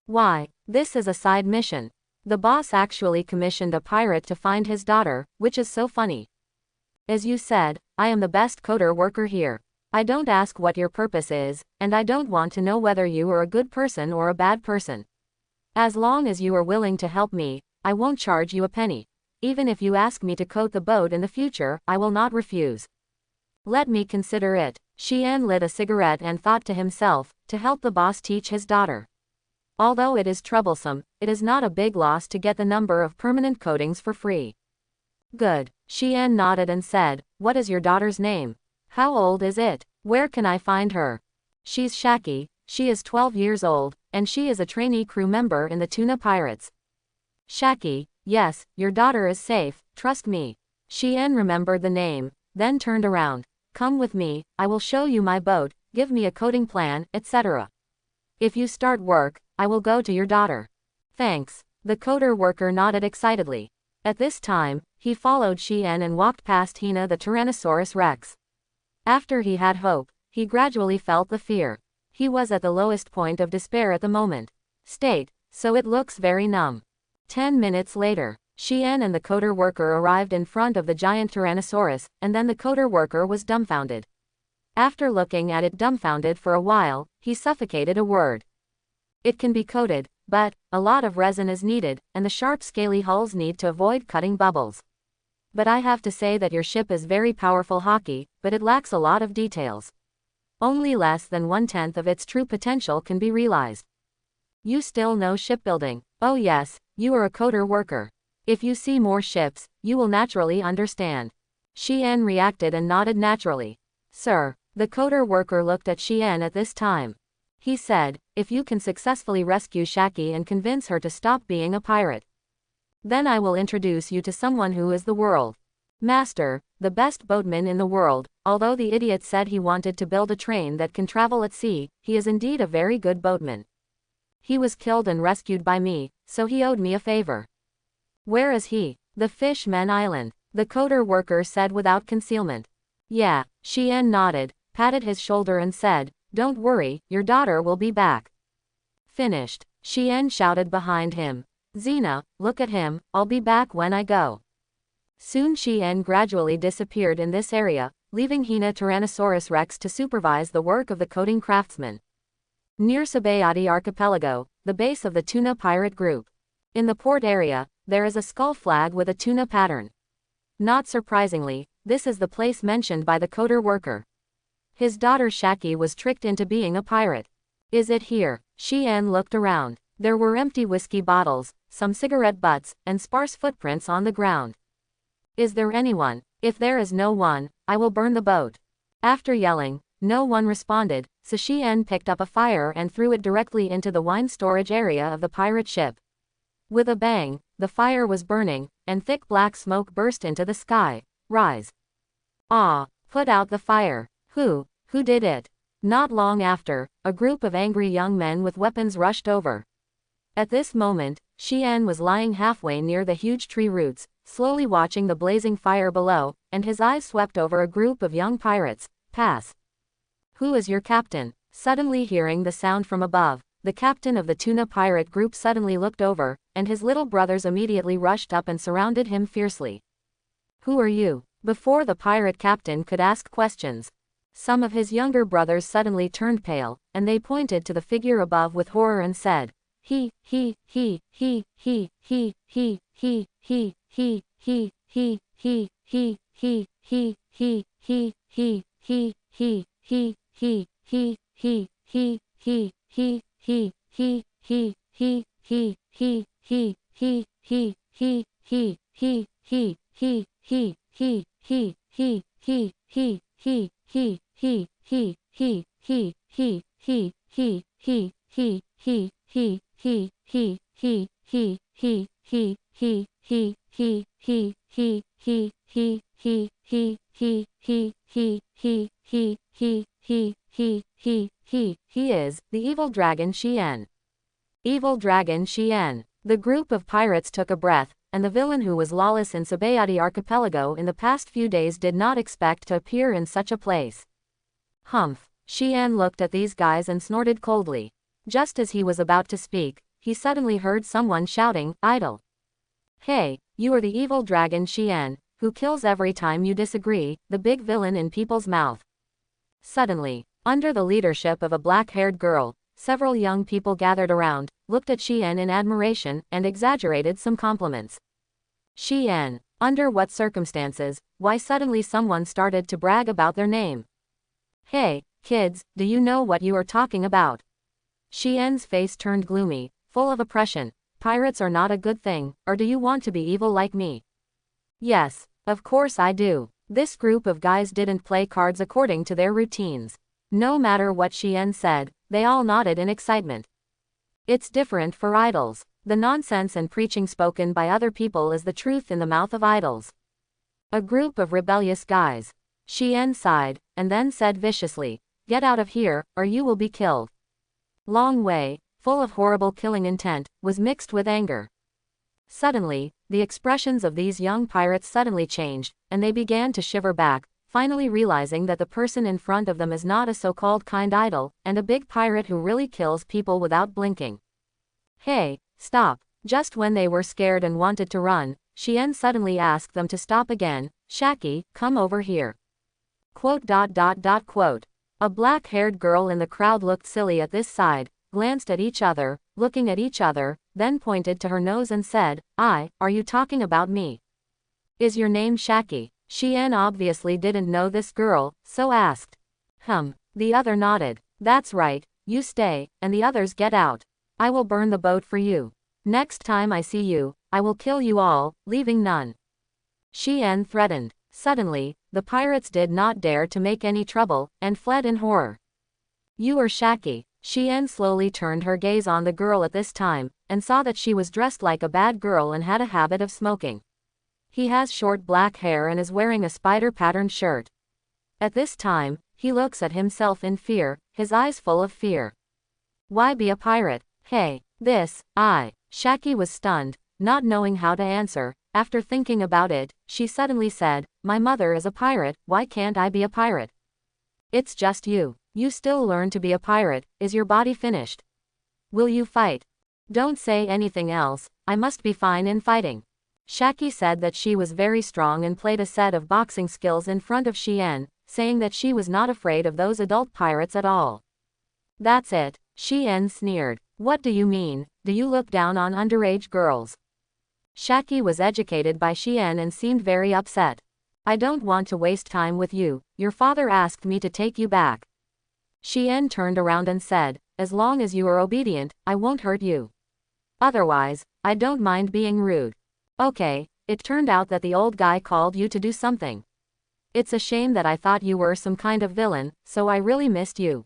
Why, this is a side mission. The boss actually commissioned a pirate to find his daughter, which is so funny. As you said, I am the best coder worker here. I don't ask what your purpose is, and I don't want to know whether you are a good person or a bad person. As long as you are willing to help me, I won't charge you a penny. Even if you ask me to coat the boat in the future, I will not refuse. Let me consider it. Xian lit a cigarette and thought to himself, to help the boss teach his daughter. Although it is troublesome, it is not a big loss to get the number of permanent coatings for free. Good. Xian nodded and said, what is your daughter's name? How old is it? Where can I find her? She's Shaki, she is 12 years old, and she is a trainee crew member in the Tuna Pirates. Shaki, yes, your daughter is safe, trust me. Xian remembered the name, then turned around. Come with me, I will show you my boat, give me a coating plan, etc. If you start work, I will go to your daughter. Thanks. The coder worker nodded excitedly. At this time, he followed Xian and walked past Hina the Tyrannosaurus Rex. After he had hope, he gradually felt the fear. He was at the lowest point of despair at the moment. So it looks very numb. 10 minutes later, Xian and the coder worker arrived in front of the giant Tyrannosaurus, and then the coder worker was dumbfounded. After looking at it dumbfounded for a while, he suffocated a word. It can be coated, but a lot of resin is needed, and the sharp scaly hulls need to avoid cutting bubbles. But I have to say that your ship is very powerful hockey, but it lacks a lot of details. Only less than 1/10 of its true potential can be realized. You still know shipbuilding. Oh yes, you are a coder worker. If you see more ships, you will naturally understand. Xian reacted and nodded naturally. Sir, the coder worker looked at Xian at this time. He said, if you can successfully rescue Shaki and convince her to stop being a pirate, then I will introduce you to someone who is the world master, the best boatman in the world. Although the idiot said he wanted to build a train that can travel at sea, he is indeed a very good boatman. He was killed and rescued by me, so he owed me a favor. Where is he? The Fishmen Island, the coder worker said without concealment. Yeah, Xian nodded, patted his shoulder and said, don't worry, your daughter will be back. Finished. Xian shouted behind him. Xena, look at him, I'll be back when I go. Soon Xian gradually disappeared in this area, leaving Hina Tyrannosaurus Rex to supervise the work of the coating craftsman. Near Sabayati Archipelago, the base of the Tuna Pirate Group. In the port area, there is a skull flag with a tuna pattern. Not surprisingly, this is the place mentioned by the coder worker. His daughter Shaki was tricked into being a pirate. Is it here? Xian looked around. There were empty whiskey bottles, some cigarette butts, and sparse footprints on the ground. Is there anyone? If there is no one, I will burn the boat. After yelling, no one responded, so Xian picked up a fire and threw it directly into the wine storage area of the pirate ship. With a bang, the fire was burning, and thick black smoke burst into the sky. Rise. Ah! Put out the fire. Who did it? Not long after, a group of angry young men with weapons rushed over. At this moment, Xian was lying halfway near the huge tree roots, slowly watching the blazing fire below, and his eyes swept over a group of young pirates. Pass. Who is your captain? Suddenly hearing the sound from above, the captain of the tuna pirate group suddenly looked over, and his little brothers immediately rushed up and surrounded him fiercely. Who are you? Before the pirate captain could ask questions, some of his younger brothers suddenly turned pale, and they pointed to the figure above with horror and said, he, He is the evil dragon Xian. Evil dragon Xian. The group of pirates took a breath, and the villain who was lawless in Sabayati archipelago in the past few days did not expect to appear in such a place. Humph. Xian looked at these guys and snorted coldly. Just as he was about to speak, he suddenly heard someone shouting, "Idle! Hey, you are the evil dragon Xian, who kills every time you disagree, the big villain in people's mouth." Suddenly, under the leadership of a black-haired girl, several young people gathered around, looked at Xian in admiration, and exaggerated some compliments. Xian, under what circumstances, why suddenly someone started to brag about their name? Hey, kids, do you know what you are talking about? Xian's face turned gloomy, full of oppression. Pirates are not a good thing, or do you want to be evil like me? Yes, of course I do. This group of guys didn't play cards according to their routines. No matter what Xian said, they all nodded in excitement. It's different for idols. The nonsense and preaching spoken by other people is the truth in the mouth of idols. A group of rebellious guys. Xian sighed, and then said viciously, "Get out of here, or you will be killed." Long Wei, full of horrible killing intent, was mixed with anger. Suddenly, the expressions of these young pirates suddenly changed, and they began to shiver back, finally realizing that the person in front of them is not a so-called kind idol, and a big pirate who really kills people without blinking. Hey, stop. Just when they were scared and wanted to run, Xian suddenly asked them to stop again. "Shaki, come over here." A black-haired girl in the crowd looked silly at this side, glanced at each other, looking at each other, then pointed to her nose and said, "Are you talking about me? Is your name Shaki?" Xian obviously didn't know this girl, so asked. The other nodded. "That's right, you stay, and the others get out. I will burn the boat for you. Next time I see you, I will kill you all, leaving none." Xian threatened. Suddenly, the pirates did not dare to make any trouble, and fled in horror. "You are Shaki." Xian slowly turned her gaze on the girl at this time, and saw that she was dressed like a bad girl and had a habit of smoking. He has short black hair and is wearing a spider-patterned shirt. At this time, he looks at himself in fear, his eyes full of fear. Why be a pirate? Hey, Shaki was stunned, not knowing how to answer. After thinking about it, she suddenly said, "My mother is a pirate, why can't I be a pirate?" "It's just you. You still learn to be a pirate. Is your body finished? Will you fight?" "Don't say anything else, I must be fine in fighting." Shaki said that she was very strong and played a set of boxing skills in front of Xian, saying that she was not afraid of those adult pirates at all. "That's it," Xian sneered. "What do you mean? Do you look down on underage girls?" Shaki was educated by Xian and seemed very upset. "I don't want to waste time with you, your father asked me to take you back." Xian turned around and said, "As long as you are obedient, I won't hurt you. Otherwise, I don't mind being rude." "Okay, it turned out that the old guy called you to do something. It's a shame that I thought you were some kind of villain, so I really missed you.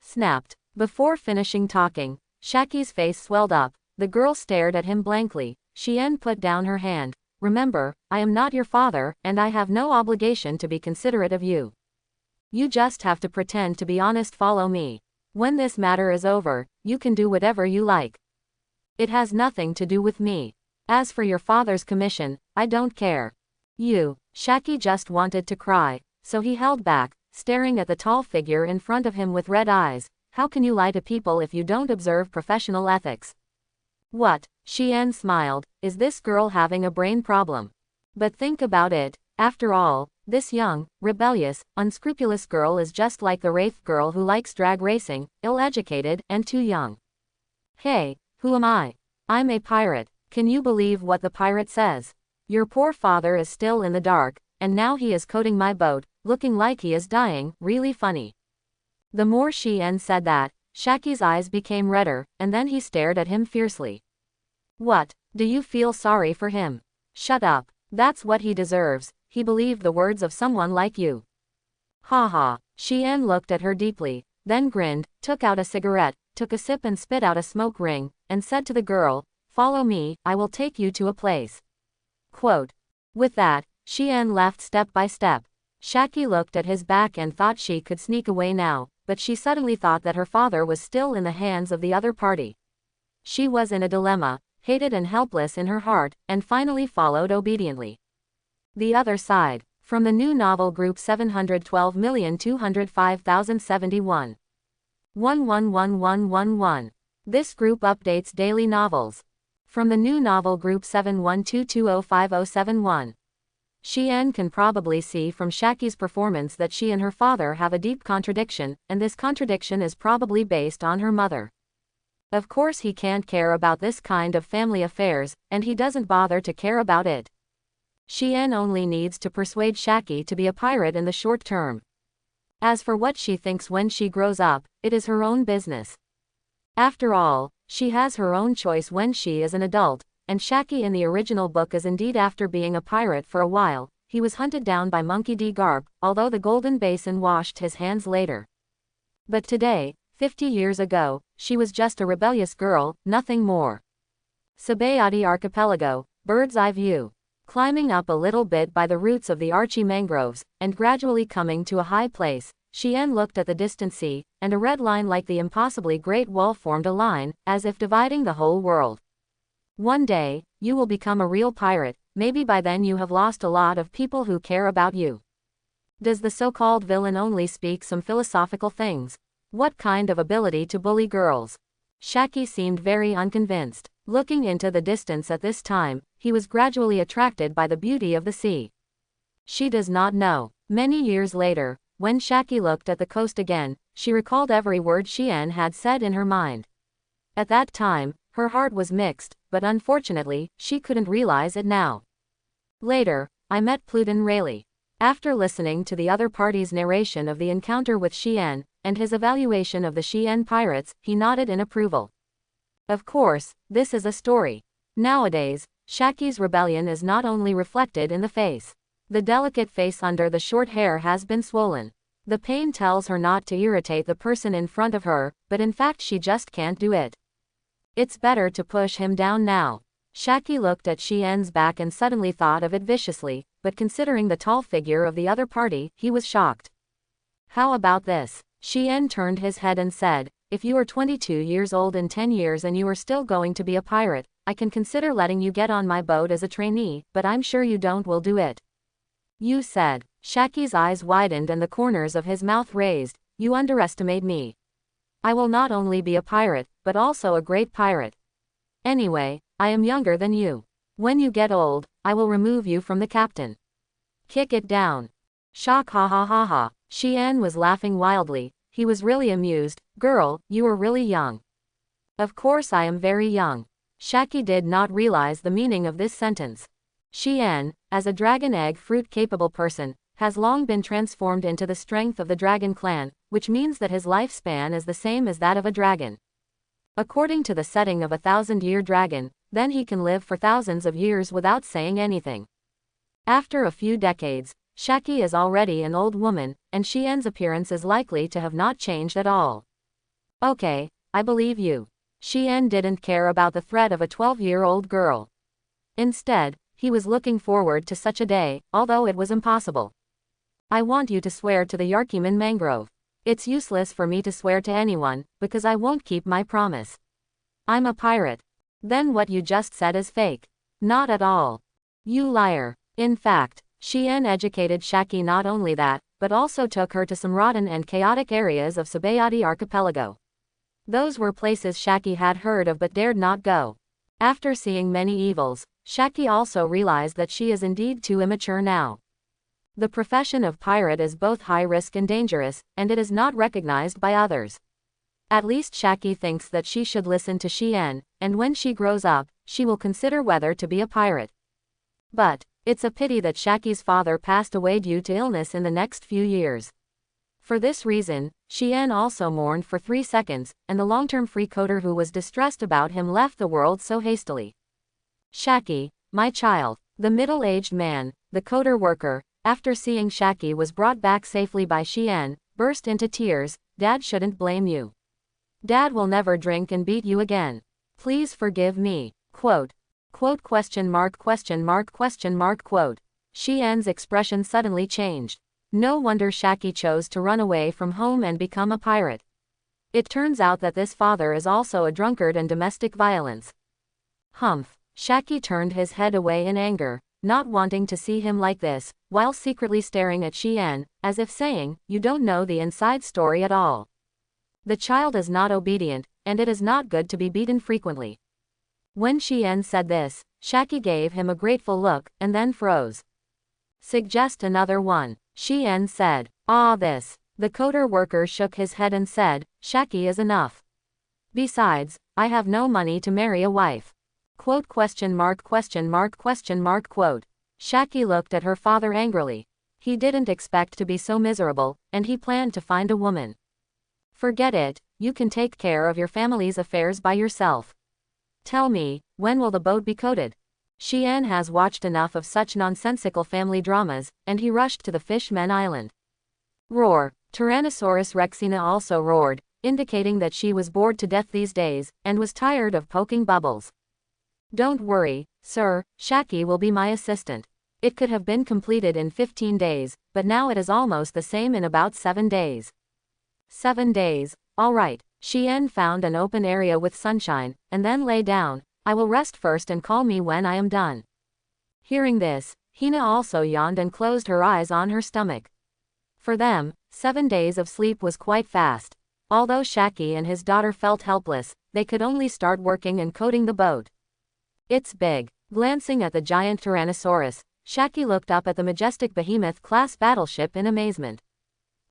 Snapped. Before finishing talking, Shaki's face swelled up. The girl stared at him blankly. Xian put down her hand. Remember, I am not your father, and I have no obligation to be considerate of you. You just have to pretend to be honest. Follow me. When this matter is over, you can do whatever you like. It has nothing to do with me. As for your father's commission, I don't care. Shaki just wanted to cry, so he held back, staring at the tall figure in front of him with red eyes. How can you lie to people if you don't observe professional ethics? What? Xian smiled. Is this girl having a brain problem? But think about it. After all, this young, rebellious, unscrupulous girl is just like the Wraith girl who likes drag racing, ill-educated, and too young. Hey, who am I? I'm a pirate. Can you believe what the pirate says? Your poor father is still in the dark, and now he is coating my boat, looking like he is dying. Really funny. The more Xian said that, Shaki's eyes became redder, and then he stared at him fiercely. What? Do you feel sorry for him? Shut up. That's what he deserves. He believed the words of someone like you. Ha ha. Xian looked at her deeply, then grinned, took out a cigarette, took a sip and spit out a smoke ring, and said to the girl, "Follow me, I will take you to a place." Quote. With that, Xian left step by step. Shaki looked at his back and thought she could sneak away now, but she suddenly thought that her father was still in the hands of the other party. She was in a dilemma, hated and helpless in her heart, and finally followed obediently. The Other Side. From the new novel group 712,205,071. 111111. This group updates daily novels. From the new novel group 712205071. Xian can probably see from Shaki's performance that she and her father have a deep contradiction, and this contradiction is probably based on her mother. Of course he can't care about this kind of family affairs, and he doesn't bother to care about it. Xian only needs to persuade Shaki to be a pirate in the short term. As for what she thinks when she grows up, it is her own business. After all, she has her own choice when she is an adult, and Shaki in the original book is indeed after being a pirate for a while, he was hunted down by Monkey D. Garp, although the Golden Basin washed his hands later. But today, 50 years ago, she was just a rebellious girl, nothing more. Sabayati Archipelago, bird's eye view. Climbing up a little bit by the roots of the Archie mangroves, and gradually coming to a high place, Xian looked at the distant sea, and a red line like the impossibly great wall formed a line, as if dividing the whole world. One day, you will become a real pirate, maybe by then you have lost a lot of people who care about you. Does the so-called villain only speak some philosophical things? What kind of ability to bully girls? Shaki seemed very unconvinced. Looking into the distance at this time, he was gradually attracted by the beauty of the sea. She does not know. Many years later, when Shaki looked at the coast again, she recalled every word Xian had said in her mind. At that time, her heart was mixed, but unfortunately, she couldn't realize it now. Later, I met Pluton Rayleigh. After listening to the other party's narration of the encounter with Xian, and his evaluation of the Xian pirates, he nodded in approval. Of course, this is a story. Nowadays, Shaki's rebellion is not only reflected in the face. The delicate face under the short hair has been swollen. The pain tells her not to irritate the person in front of her, but in fact she just can't do it. It's better to push him down now. Shaki looked at Xian's back and suddenly thought of it viciously, but considering the tall figure of the other party, he was shocked. How about this? Xian turned his head and said, if you are 22 years old in 10 years and you are still going to be a pirate, I can consider letting you get on my boat as a trainee, but I'm sure you will do it. You said. Shaki's eyes widened and the corners of his mouth raised. You underestimate me. I will not only be a pirate, but also a great pirate. Anyway, I am younger than you. When you get old, I will remove you from the captain. Kick it down. Shock, ha ha ha ha. Xian was laughing wildly. He was really amused. Girl, you are really young. Of course I am very young. Shaki did not realize the meaning of this sentence. Xian, as a dragon egg fruit capable person, has long been transformed into the strength of the dragon clan, which means that his lifespan is the same as that of a dragon. According to the setting of a 1,000-year dragon, then he can live for thousands of years without saying anything. After a few decades, Shaki is already an old woman, and Xian's appearance is likely to have not changed at all. Okay, I believe you. Xian didn't care about the threat of a 12-year-old girl. Instead, he was looking forward to such a day, although it was impossible. I want you to swear to the Yarkiman mangrove. It's useless for me to swear to anyone, because I won't keep my promise. I'm a pirate. Then what you just said is fake. Not at all. You liar. In fact, Xian educated Shaki not only that, but also took her to some rotten and chaotic areas of Sabayati archipelago. Those were places Shaki had heard of but dared not go. After seeing many evils, Shaki also realized that she is indeed too immature now. The profession of pirate is both high risk and dangerous, and it is not recognized by others. At least Shaki thinks that she should listen to Xian, and when she grows up, she will consider whether to be a pirate. But it's a pity that Shaki's father passed away due to illness in the next few years. For this reason, Xian also mourned for 3 seconds, and the long-term free coder who was distressed about him left the world so hastily. Shaki, my child. The middle-aged man, the coder worker, after seeing Shaki was brought back safely by Xian, burst into tears. Dad shouldn't blame you. Dad will never drink and beat you again. Please forgive me. Quote. Quote question mark question mark question mark quote. Xian's expression suddenly changed. No wonder Shaki chose to run away from home and become a pirate. It turns out that this father is also a drunkard and domestic violence. Humph. Shaki turned his head away in anger, not wanting to see him like this, while secretly staring at Xian, as if saying, you don't know the inside story at all. The child is not obedient, and it is not good to be beaten frequently. When Xian said this, Shaki gave him a grateful look, and then froze. Suggest another one, Xian said. This. The coder worker shook his head and said, Shaki is enough. Besides, I have no money to marry a wife. Quote question mark question mark question mark quote. Shaki looked at her father angrily. He didn't expect to be so miserable, and he planned to find a woman. Forget it, you can take care of your family's affairs by yourself. Tell me, when will the boat be coated? Xian has watched enough of such nonsensical family dramas, and he rushed to the Fishmen Island. Roar. Tyrannosaurus Rexina also roared, indicating that she was bored to death these days, and was tired of poking bubbles. Don't worry, sir, Shaki will be my assistant. It could have been completed in 15 days, but now it is almost the same in about 7 days. 7 days, alright. Xian found an open area with sunshine, and then lay down. I will rest first and call me when I am done. Hearing this, Hina also yawned and closed her eyes on her stomach. For them, 7 days of sleep was quite fast. Although Shaki and his daughter felt helpless, they could only start working and coating the boat. It's big. Glancing at the giant Tyrannosaurus, Shaki looked up at the majestic behemoth-class battleship in amazement.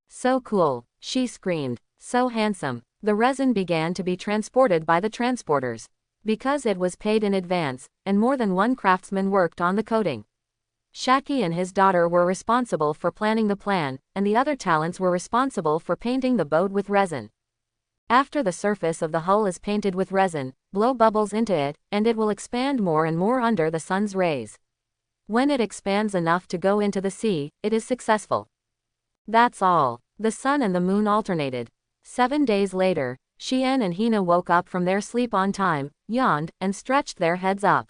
So cool, she screamed. So handsome. The resin began to be transported by the transporters. Because it was paid in advance, and more than one craftsman worked on the coating. Shaki and his daughter were responsible for planning the plan, and the other talents were responsible for painting the boat with resin. After the surface of the hull is painted with resin, blow bubbles into it, and it will expand more and more under the sun's rays. When it expands enough to go into the sea, it is successful. That's all. The sun and the moon alternated. 7 days later, Xian and Hina woke up from their sleep on time, yawned, and stretched their heads up.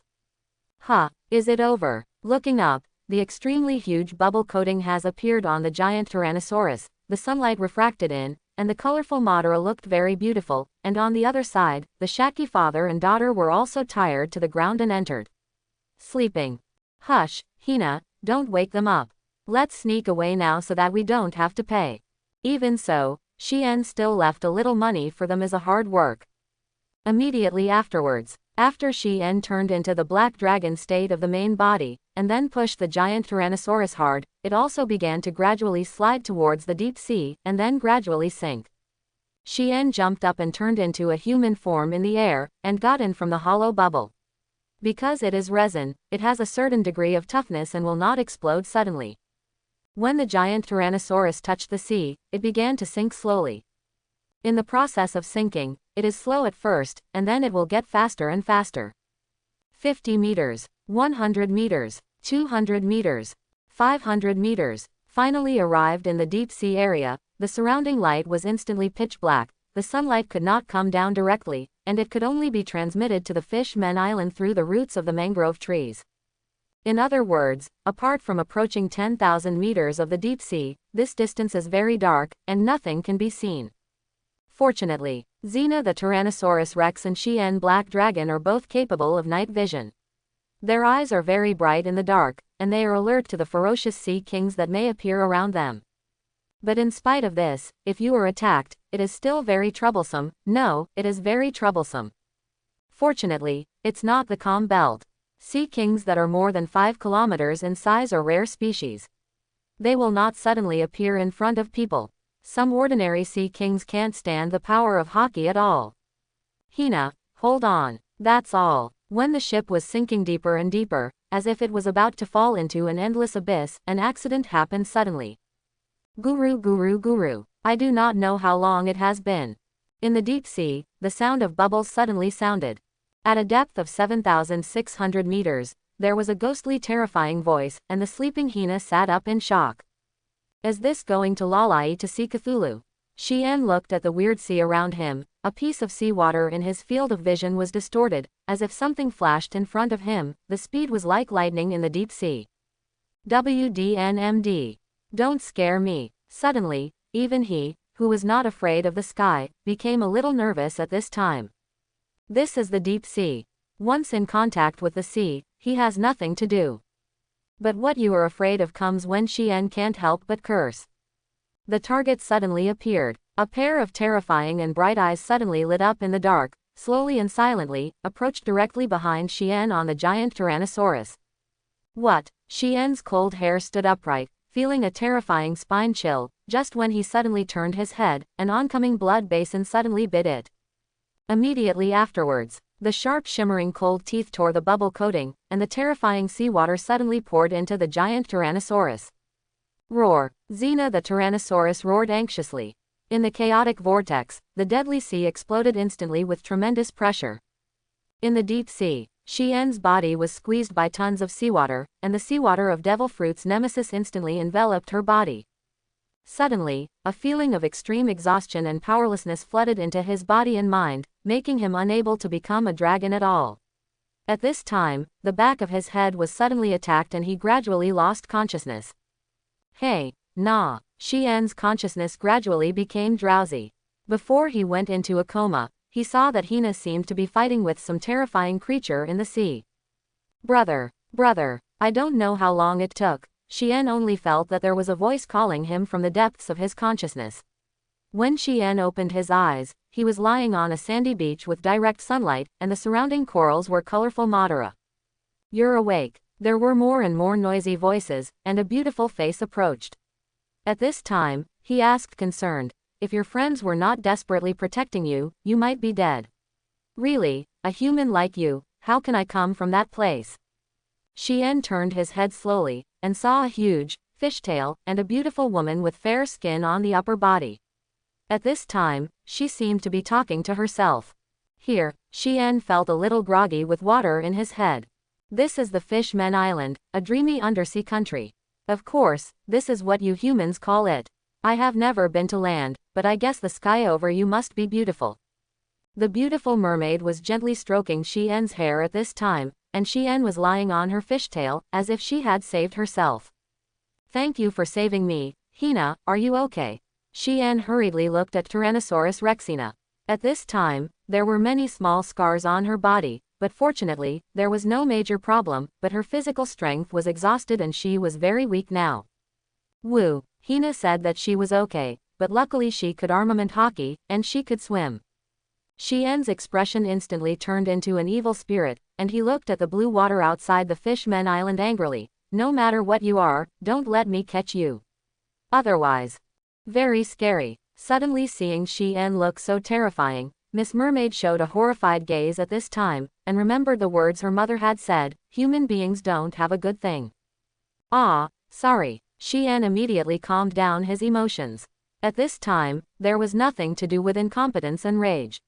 Is it over? Looking up, the extremely huge bubble coating has appeared on the giant Tyrannosaurus, the sunlight refracted in, and the colorful Madara looked very beautiful, and on the other side, the Shaki father and daughter were also tired to the ground and entered. Sleeping. Hush, Hina, don't wake them up. Let's sneak away now so that we don't have to pay. Even so, Xian still left a little money for them as a hard work. Immediately afterwards, after Xian turned into the black dragon state of the main body, and then pushed the giant Tyrannosaurus hard, it also began to gradually slide towards the deep sea, and then gradually sink. Xian jumped up and turned into a human form in the air, and got in from the hollow bubble. Because it is resin, it has a certain degree of toughness and will not explode suddenly. When the giant Tyrannosaurus touched the sea, it began to sink slowly. In the process of sinking, it is slow at first, and then it will get faster and faster. 50 meters, 100 meters, 200 meters, 500 meters. Finally arrived in the deep sea area, the surrounding light was instantly pitch black, the sunlight could not come down directly, and it could only be transmitted to the Fish-Men Island through the roots of the mangrove trees. In other words, apart from approaching 10,000 meters of the deep sea, this distance is very dark, and nothing can be seen. Fortunately, Xena the Tyrannosaurus Rex and Chien Black Dragon are both capable of night vision. Their eyes are very bright in the dark, and they are alert to the ferocious sea kings that may appear around them. But in spite of this, if you are attacked, it is still very troublesome. No, it is very troublesome. Fortunately, it's not the calm belt. Sea kings that are more than 5 kilometers in size are rare species. They will not suddenly appear in front of people. Some ordinary sea kings can't stand the power of hockey at all. Hina, hold on. That's all. When the ship was sinking deeper and deeper, as if it was about to fall into an endless abyss, an accident happened suddenly. Guru guru guru. I do not know how long it has been. In the deep sea, the sound of bubbles suddenly sounded. At a depth of 7,600 meters, there was a ghostly terrifying voice, and the sleeping Hina sat up in shock. Is this going to Lalai to see Cthulhu? Chien looked at the weird sea around him. A piece of seawater in his field of vision was distorted, as if something flashed in front of him. The speed was like lightning in the deep sea. WDNMD. Don't scare me. Suddenly, even he, who was not afraid of the sky, became a little nervous at this time. This is the deep sea. Once in contact with the sea, he has nothing to do. But what you are afraid of comes when Chien can't help but curse. The target suddenly appeared. A pair of terrifying and bright eyes suddenly lit up in the dark, slowly and silently, approached directly behind Chien on the giant Tyrannosaurus. What? Chien's cold hair stood upright, feeling a terrifying spine chill. Just when he suddenly turned his head, an oncoming blood basin suddenly bit it. Immediately afterwards, the sharp shimmering cold teeth tore the bubble coating, and the terrifying seawater suddenly poured into the giant Tyrannosaurus. Roar! Xena the Tyrannosaurus roared anxiously. In the chaotic vortex, the deadly sea exploded instantly with tremendous pressure. In the deep sea, Chien's body was squeezed by tons of seawater, and the seawater of Devil Fruit's nemesis instantly enveloped her body. Suddenly, a feeling of extreme exhaustion and powerlessness flooded into his body and mind, making him unable to become a dragon at all. At this time, the back of his head was suddenly attacked and he gradually lost consciousness. Hey, nah. Chien's consciousness gradually became drowsy. Before he went into a coma, he saw that Hina seemed to be fighting with some terrifying creature in the sea. Brother, I don't know how long it took. Chien only felt that there was a voice calling him from the depths of his consciousness. When Chien opened his eyes, he was lying on a sandy beach with direct sunlight, and the surrounding corals were colorful Madara. You're awake. There were more and more noisy voices, and a beautiful face approached. At this time, he asked concerned, if your friends were not desperately protecting you, you might be dead. Really, a human like you, how can I come from that place? Chien turned his head slowly, and saw a huge fishtail, and a beautiful woman with fair skin on the upper body. At this time, she seemed to be talking to herself. Here, Chien felt a little groggy with water in his head. This is the Fish-Men Island, a dreamy undersea country. Of course, this is what you humans call it. I have never been to land, but I guess the sky over you must be beautiful. The beautiful mermaid was gently stroking Chien's hair at this time, and Chien was lying on her fishtail, as if she had saved herself. Thank you for saving me. Hina, are you okay? Chien hurriedly looked at Tyrannosaurus Rexina. At this time, there were many small scars on her body, but fortunately, there was no major problem, but her physical strength was exhausted and she was very weak now. Woo! Hina said that she was okay, but luckily she could armament hockey, and she could swim. Chien's expression instantly turned into an evil spirit, and he looked at the blue water outside the Fish-Men Island angrily. No matter what you are, don't let me catch you. Otherwise. Very scary. Suddenly seeing Chien look so terrifying, Miss Mermaid showed a horrified gaze at this time, and remembered the words her mother had said, human beings don't have a good thing. Ah, sorry. Chien immediately calmed down his emotions. At this time, there was nothing to do with incompetence and rage.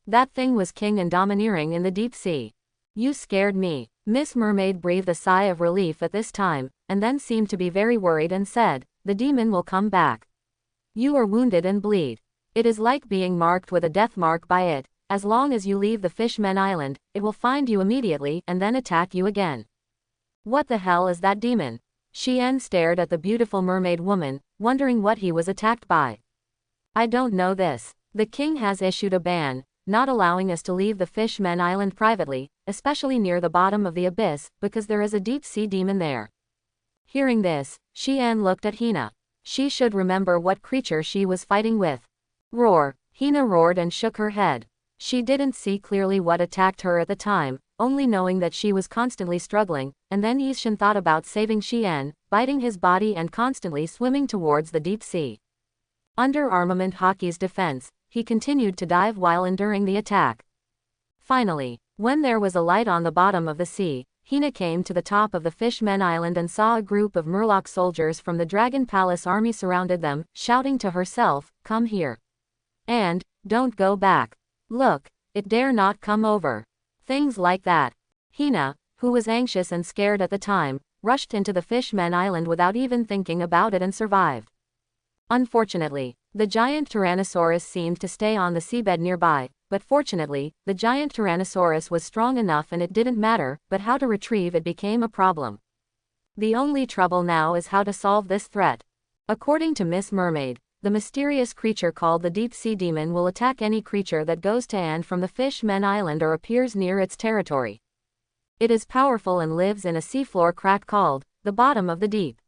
That thing was king and domineering in the deep sea. You scared me. Miss Mermaid breathed a sigh of relief at this time, and then seemed to be very worried and said, the demon will come back. You are wounded and bleed. It is like being marked with a death mark by it. As long as you leave the Fishmen Island, it will find you immediately and then attack you again. What the hell is that demon? Xian stared at the beautiful mermaid woman, wondering what he was attacked by. I don't know this. The king has issued a ban, not allowing us to leave the Fishmen Island privately, especially near the bottom of the abyss, because there is a deep-sea demon there. Hearing this, Xian looked at Hina. She should remember what creature she was fighting with. Roar! Hina roared and shook her head. She didn't see clearly what attacked her at the time, only knowing that she was constantly struggling, and then Yishan thought about saving Xian, biting his body and constantly swimming towards the deep sea. Under Armament Hockey's defense, he continued to dive while enduring the attack. Finally, when there was a light on the bottom of the sea, Hina came to the top of the Fishmen Island and saw a group of Murloc soldiers from the Dragon Palace army surrounded them, shouting to herself, "Come here. And, don't go back. Look, it dare not come over." Things like that. Hina, who was anxious and scared at the time, rushed into the Fishmen Island without even thinking about it and survived. Unfortunately, the giant Tyrannosaurus seemed to stay on the seabed nearby, but fortunately, the giant Tyrannosaurus was strong enough and it didn't matter, but how to retrieve it became a problem. The only trouble now is how to solve this threat. According to Miss Mermaid, the mysterious creature called the Deep Sea Demon will attack any creature that goes to and from the Fishmen Island or appears near its territory. It is powerful and lives in a seafloor crack called the bottom of the deep,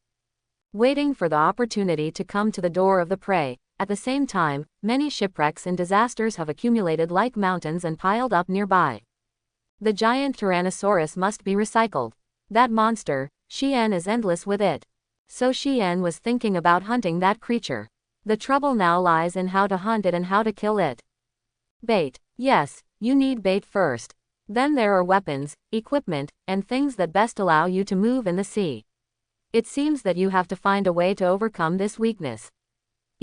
waiting for the opportunity to come to the door of the prey. At the same time, many shipwrecks and disasters have accumulated like mountains and piled up nearby. The giant Tyrannosaurus must be recycled. That monster, Xian, is endless with it. So Xian was thinking about hunting that creature. The trouble now lies in how to hunt it and how to kill it. Bait. Yes, you need bait first. Then there are weapons, equipment, and things that best allow you to move in the sea. It seems that you have to find a way to overcome this weakness.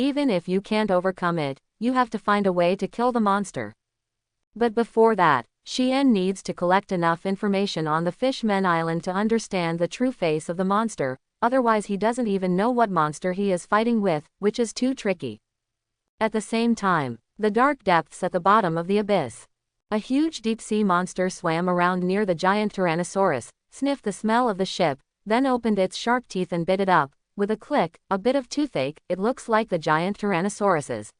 Even if you can't overcome it, you have to find a way to kill the monster. But before that, Xian needs to collect enough information on the Fishmen Island to understand the true face of the monster, otherwise he doesn't even know what monster he is fighting with, which is too tricky. At the same time, the dark depths at the bottom of the abyss. A huge deep-sea monster swam around near the giant Tyrannosaurus, sniffed the smell of the ship, then opened its sharp teeth and bit it up. With a click, a bit of toothache, it looks like the giant Tyrannosaurus's.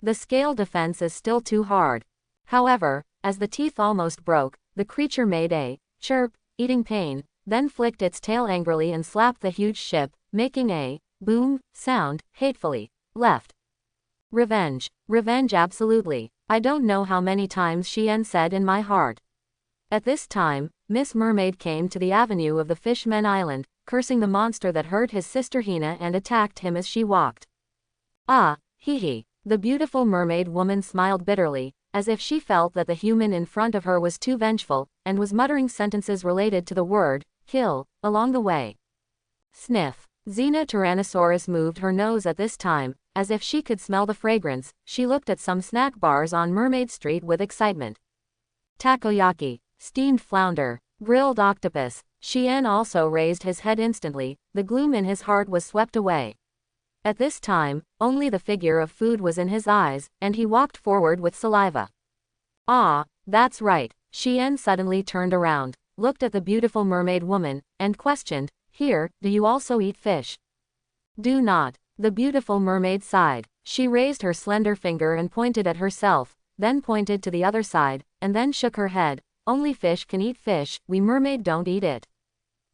The scale defense is still too hard. However, as the teeth almost broke, the creature made a chirp, eating pain, then flicked its tail angrily and slapped the huge ship, making a boom sound, hatefully. Left. Revenge. Revenge, absolutely. I don't know how many times Xian said in my heart. At this time, Miss Mermaid came to the avenue of the Fishmen Island, cursing the monster that hurt his sister Hina and attacked him as she walked. Ah, hee hee. The beautiful mermaid woman smiled bitterly, as if she felt that the human in front of her was too vengeful, and was muttering sentences related to the word kill along the way. Sniff. Xena Tyrannosaurus moved her nose at this time, as if she could smell the fragrance. She looked at some snack bars on Mermaid Street with excitement. Takoyaki, steamed flounder, grilled octopus. Xian also raised his head instantly. The gloom in his heart was swept away. At this time, only the figure of food was in his eyes, and he walked forward with saliva. Ah, that's right. Xian suddenly turned around, looked at the beautiful mermaid woman, and questioned, "Here, do you also eat fish?" "Do not." The beautiful mermaid sighed. She raised her slender finger and pointed at herself, then pointed to the other side, and then shook her head. "Only fish can eat fish, we mermaid don't eat it."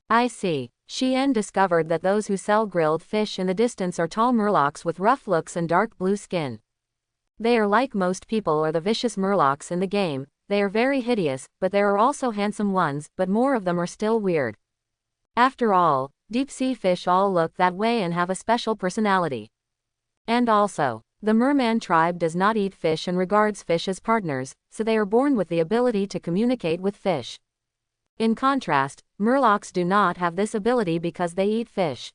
"I see." Xian discovered that those who sell grilled fish in the distance are tall murlocs with rough looks and dark blue skin. They are like most people or the vicious murlocs in the game. They are very hideous, but there are also handsome ones, but more of them are still weird. After all, deep-sea fish all look that way and have a special personality. And also, the merman tribe does not eat fish and regards fish as partners, so they are born with the ability to communicate with fish. In contrast, murlocs do not have this ability because they eat fish.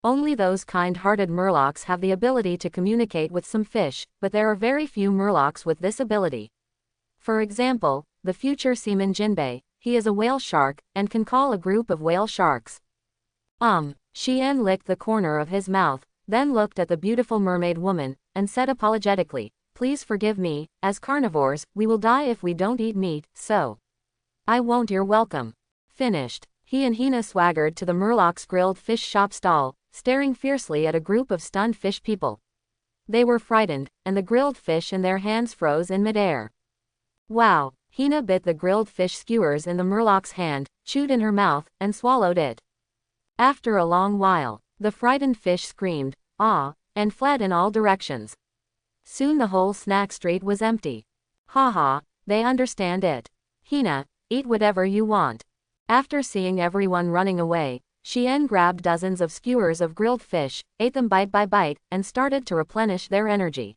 Only those kind-hearted murlocs have the ability to communicate with some fish, but there are very few murlocs with this ability. For example, the future seaman Jinbei. he is a whale shark, and can call a group of whale sharks. Xian licked the corner of his mouth, then looked at the beautiful mermaid woman, and said apologetically, please forgive me, as carnivores, we will die if we don't eat meat, so. I won't, you're welcome. Finished. He and Hina swaggered to the Murloc's grilled fish shop stall, staring fiercely at a group of stunned fish people. They were frightened, and the grilled fish in their hands froze in midair. Wow! Hina bit the grilled fish skewers in the Murloc's hand, chewed in her mouth, and swallowed it. After a long while, the frightened fish screamed, ah, and fled in all directions. Soon the whole snack street was empty. Haha, they understand it. Hina, eat whatever you want. After seeing everyone running away, Xian grabbed dozens of skewers of grilled fish, ate them bite by bite, and started to replenish their energy.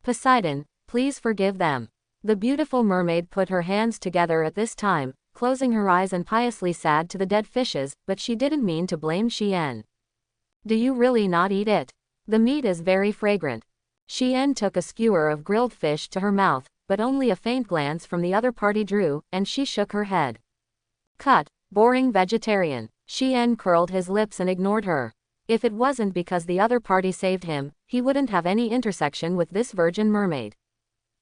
Poseidon, please forgive them. The beautiful mermaid put her hands together at this time, closing her eyes and piously sad to the dead fishes, but she didn't mean to blame Xian. Do you really not eat it? The meat is very fragrant. Xian took a skewer of grilled fish to her mouth, but only a faint glance from the other party drew, and she shook her head. Cut, boring vegetarian. Xian curled his lips and ignored her. If it wasn't because the other party saved him, he wouldn't have any intersection with this virgin mermaid.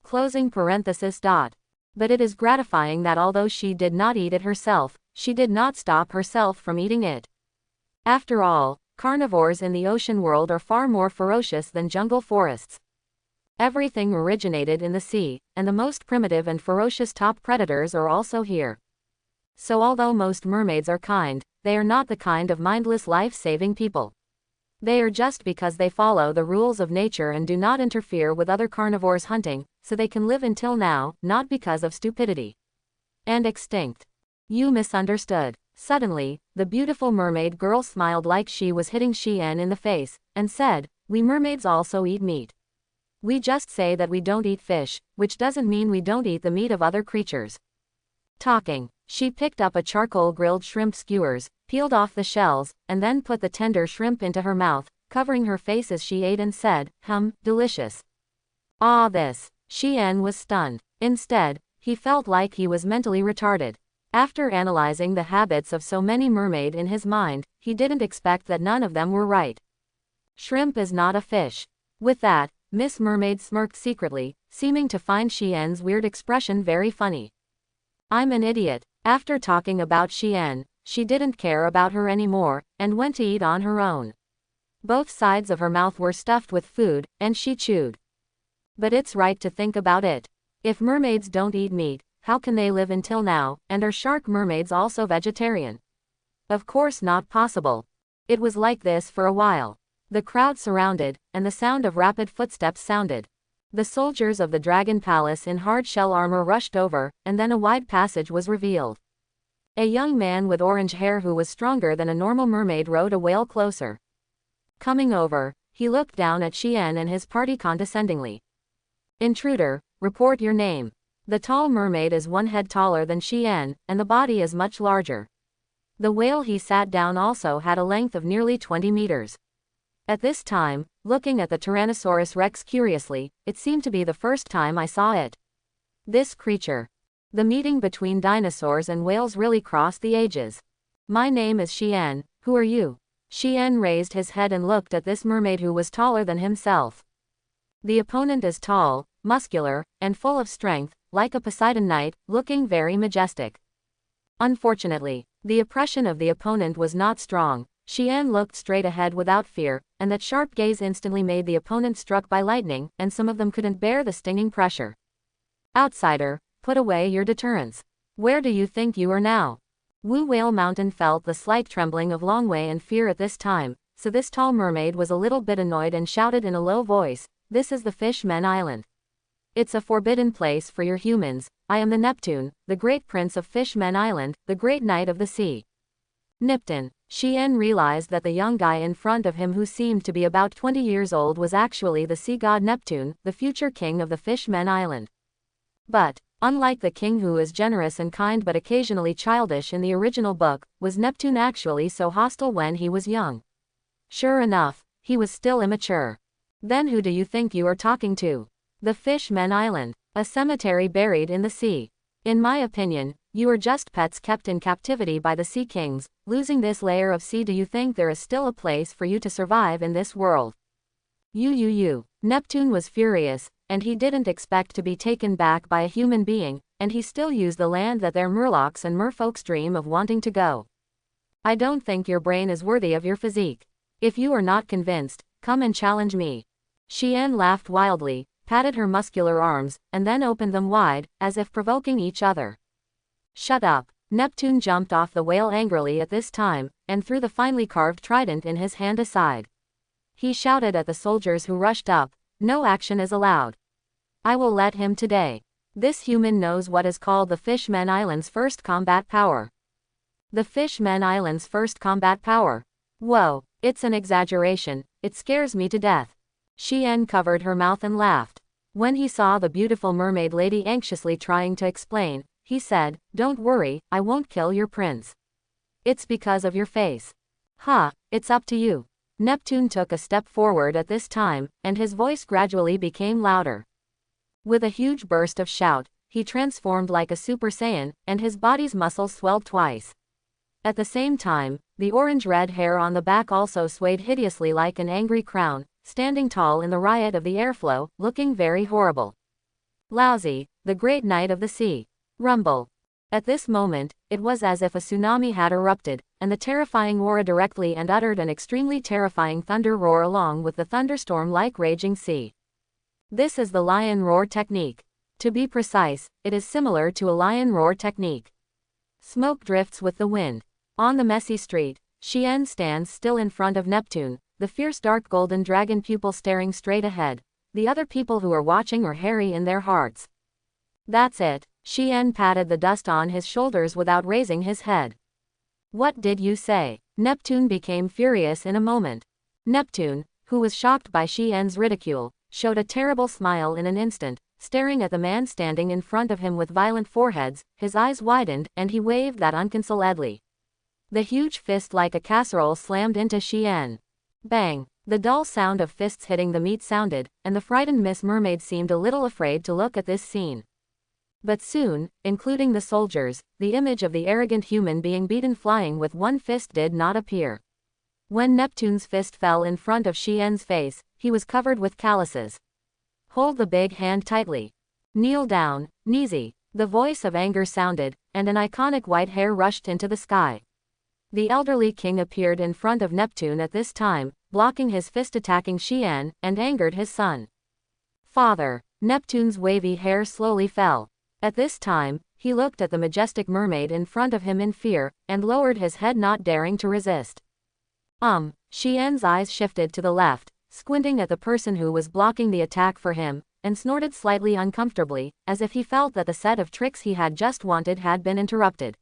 Closing parenthesis. But it is gratifying that although she did not eat it herself, she did not stop herself from eating it. After all, carnivores in the ocean world are far more ferocious than jungle forests. Everything originated in the sea, and the most primitive and ferocious top predators are also here. So although most mermaids are kind, they are not the kind of mindless life-saving people. They are just because they follow the rules of nature and do not interfere with other carnivores hunting, so they can live until now, not because of stupidity. And extinct. You misunderstood. Suddenly, the beautiful mermaid girl smiled like she was hitting Xian in the face, and said, we mermaids also eat meat. We just say that we don't eat fish, which doesn't mean we don't eat the meat of other creatures. Talking, she picked up a charcoal grilled shrimp skewers, peeled off the shells, and then put the tender shrimp into her mouth, covering her face as she ate and said, delicious. Ah, this. Xian was stunned. Instead, he felt like he was mentally retarded. After analyzing the habits of so many mermaids in his mind, he didn't expect that none of them were right. Shrimp is not a fish. With that, Miss Mermaid smirked secretly, seeming to find Xian's weird expression very funny. I'm an idiot. After talking about Xian, she didn't care about her anymore, and went to eat on her own. Both sides of her mouth were stuffed with food, and she chewed. But it's right to think about it. If mermaids don't eat meat, how can they live until now, and are shark mermaids also vegetarian? Of course not possible. It was like this for a while. The crowd surrounded, and the sound of rapid footsteps sounded. The soldiers of the Dragon Palace in hard shell armor rushed over, and then a wide passage was revealed. A young man with orange hair who was stronger than a normal mermaid rode a whale closer. Coming over, he looked down at Xian and his party condescendingly. Intruder, report your name. The tall mermaid is 1 head taller than Xian, and the body is much larger. The whale he sat down also had a length of nearly 20 meters. At this time, looking at the Tyrannosaurus Rex curiously, it seemed to be the first time I saw it. This creature. The meeting between dinosaurs and whales really crossed the ages. My name is Xian, who are you? Xian raised his head and looked at this mermaid who was taller than himself. The opponent is tall, muscular, and full of strength, like a Poseidon knight, looking very majestic. Unfortunately, the oppression of the opponent was not strong. Xian looked straight ahead without fear, and that sharp gaze instantly made the opponent struck by lightning, and some of them couldn't bear the stinging pressure. Outsider, put away your deterrence. Where do you think you are now? Wu Whale Mountain felt the slight trembling of Longwei and fear at this time, so this tall mermaid was a little bit annoyed and shouted in a low voice, this is the Fishmen Island. It's a forbidden place for your humans. I am the Neptune, the great prince of Fishmen Island, the great knight of the sea. Nipton. Xian realized that the young guy in front of him who seemed to be about 20 years old was actually the sea god Neptune, the future king of the Fishmen Island. But, unlike the king who is generous and kind but occasionally childish in the original book, was Neptune actually so hostile when he was young? Sure enough, he was still immature. Then who do you think you are talking to? The Fishmen Island, a cemetery buried in the sea. In my opinion, you are just pets kept in captivity by the Sea Kings. Losing this layer of sea, do you think there is still a place for you to survive in this world? You. Neptune was furious, and he didn't expect to be taken back by a human being, and he still used the land that their Murlocs and merfolks dream of wanting to go. I don't think your brain is worthy of your physique. If you are not convinced, come and challenge me. Xian laughed wildly, patted her muscular arms, and then opened them wide, as if provoking each other. Shut up. Neptune jumped off the whale angrily at this time, and threw the finely carved trident in his hand aside. He shouted at the soldiers who rushed up, no action is allowed. I will let him today. This human knows what is called the Fishmen Island's first combat power. The Fishmen Island's first combat power. Whoa, it's an exaggeration, it scares me to death. Xian covered her mouth and laughed. When he saw the beautiful mermaid lady anxiously trying to explain, he said, don't worry, I won't kill your prince. It's because of your face. It's up to you. Neptune took a step forward at this time, and his voice gradually became louder. With a huge burst of shout, he transformed like a Super Saiyan, and his body's muscles swelled twice. At the same time, the orange-red hair on the back also swayed hideously like an angry crown, standing tall in the riot of the airflow, looking very horrible. Lousy, the great knight of the sea. Rumble. At this moment, it was as if a tsunami had erupted, and the terrifying aura directly and uttered an extremely terrifying thunder roar along with the thunderstorm-like raging sea. This is the lion roar technique. To be precise, it is similar to a lion roar technique. Smoke drifts with the wind. On the messy street, Xian stands still in front of Neptune, the fierce dark golden dragon pupil staring straight ahead. The other people who are watching are hairy in their hearts. That's it. Xian patted the dust on his shoulders without raising his head. What did you say? Neptune became furious in a moment. Neptune, who was shocked by Xian's ridicule, showed a terrible smile in an instant, staring at the man standing in front of him with violent foreheads. His eyes widened, and he waved that unconsoledly. The huge fist like a casserole slammed into Xian. Bang! The dull sound of fists hitting the meat sounded, and the frightened Miss Mermaid seemed a little afraid to look at this scene. But soon, including the soldiers, the image of the arrogant human being beaten flying with one fist did not appear. When Neptune's fist fell in front of Xian's face, he was covered with calluses. Hold the big hand tightly. Kneel down, Nizi. The voice of anger sounded, and an iconic white hair rushed into the sky. The elderly king appeared in front of Neptune at this time, blocking his fist attacking Xian, and angered his son. Father. Neptune's wavy hair slowly fell. At this time, he looked at the majestic mermaid in front of him in fear, and lowered his head not daring to resist. Xian's eyes shifted to the left, squinting at the person who was blocking the attack for him, and snorted slightly uncomfortably, as if he felt that the set of tricks he had just wanted had been interrupted.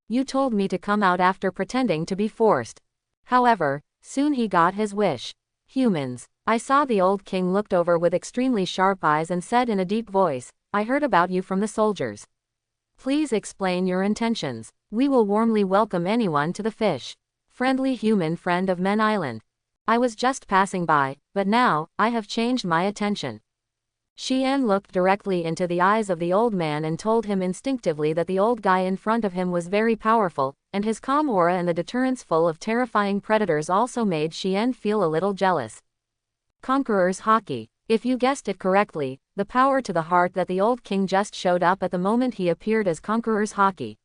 You told me to come out after pretending to be forced. However, soon he got his wish. Humans. I saw the old king looked over with extremely sharp eyes and said in a deep voice, I heard about you from the soldiers. Please explain your intentions. We will warmly welcome anyone to the fish. Friendly human friend of Men Island. I was just passing by, but now, I have changed my attention. Xian looked directly into the eyes of the old man and told him instinctively that the old guy in front of him was very powerful, and his calm aura and the deterrence full of terrifying predators also made Xian feel a little jealous. Conqueror's Hockey. If you guessed it correctly, the power to the heart that the old king just showed up at the moment he appeared as Conqueror's Hockey.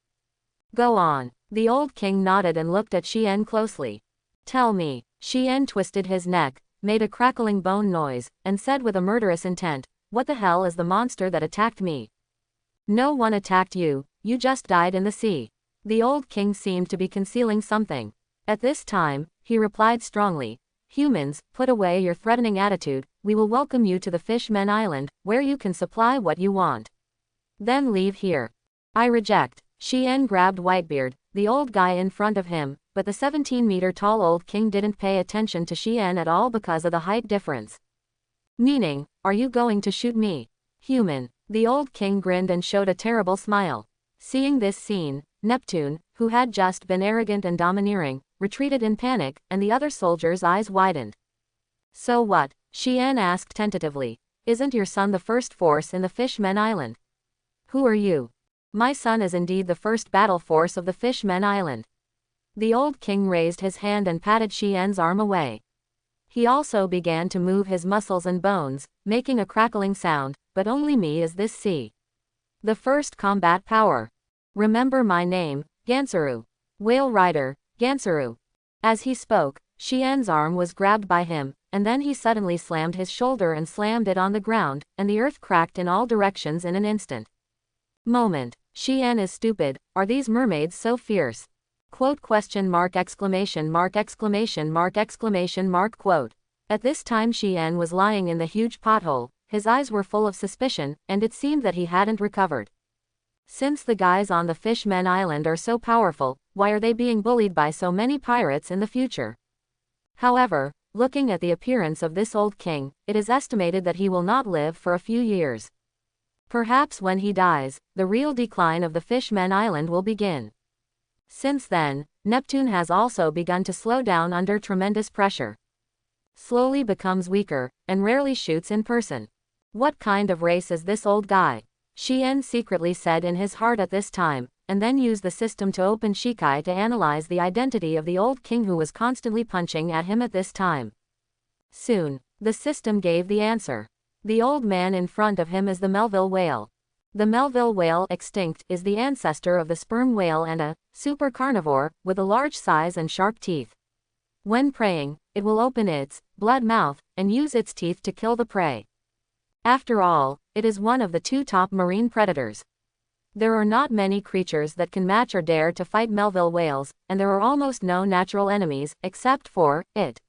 Go on. The old king nodded and looked at Xian closely. Tell me. Xian twisted his neck, made a crackling bone noise, and said with a murderous intent, what the hell is the monster that attacked me? No one attacked you, you just died in the sea. The old king seemed to be concealing something. At this time, he replied strongly, humans, put away your threatening attitude, we will welcome you to the Fishmen Island, where you can supply what you want. Then leave here. I reject. Xian grabbed Whitebeard, the old guy in front of him, but the 17-meter-tall old king didn't pay attention to Xian at all because of the height difference. Meaning, are you going to shoot me? Human. The old king grinned and showed a terrible smile. Seeing this scene, Neptune, who had just been arrogant and domineering, retreated in panic, and the other soldiers' eyes widened. So what? Xian asked tentatively. Isn't your son the first force in the Fishmen Island? Who are you? My son is indeed the first battle force of the Fishmen Island. The old king raised his hand and patted Xian's arm away. He also began to move his muscles and bones, making a crackling sound, but only me is this see. The first combat power. Remember my name, Gansaru. Whale Rider, Gansaru. As he spoke, Xian's arm was grabbed by him, and then he suddenly slammed his shoulder and slammed it on the ground, and the earth cracked in all directions in an instant. Moment. Xian is stupid, are these mermaids so fierce? Quote question mark exclamation mark exclamation mark exclamation mark quote. At this time Xian was lying in the huge pothole, his eyes were full of suspicion, and it seemed that he hadn't recovered. Since the guys on the Fishmen Island are so powerful, why are they being bullied by so many pirates in the future? However, looking at the appearance of this old king, it is estimated that he will not live for a few years. Perhaps when he dies, the real decline of the Fishmen Island will begin. Since then, Neptune has also begun to slow down under tremendous pressure. Slowly becomes weaker, and rarely shoots in person. What kind of race is this old guy? Xian secretly said in his heart at this time, and then used the system to open Shikai to analyze the identity of the old king who was constantly punching at him at this time. Soon, the system gave the answer. The old man in front of him is the Melville whale. The Melville whale, extinct, is the ancestor of the sperm whale and a super carnivore with a large size and sharp teeth. When preying, it will open its blood mouth and use its teeth to kill the prey. After all, it is one of the two top marine predators. There are not many creatures that can match or dare to fight Melville whales, and there are almost no natural enemies except for it.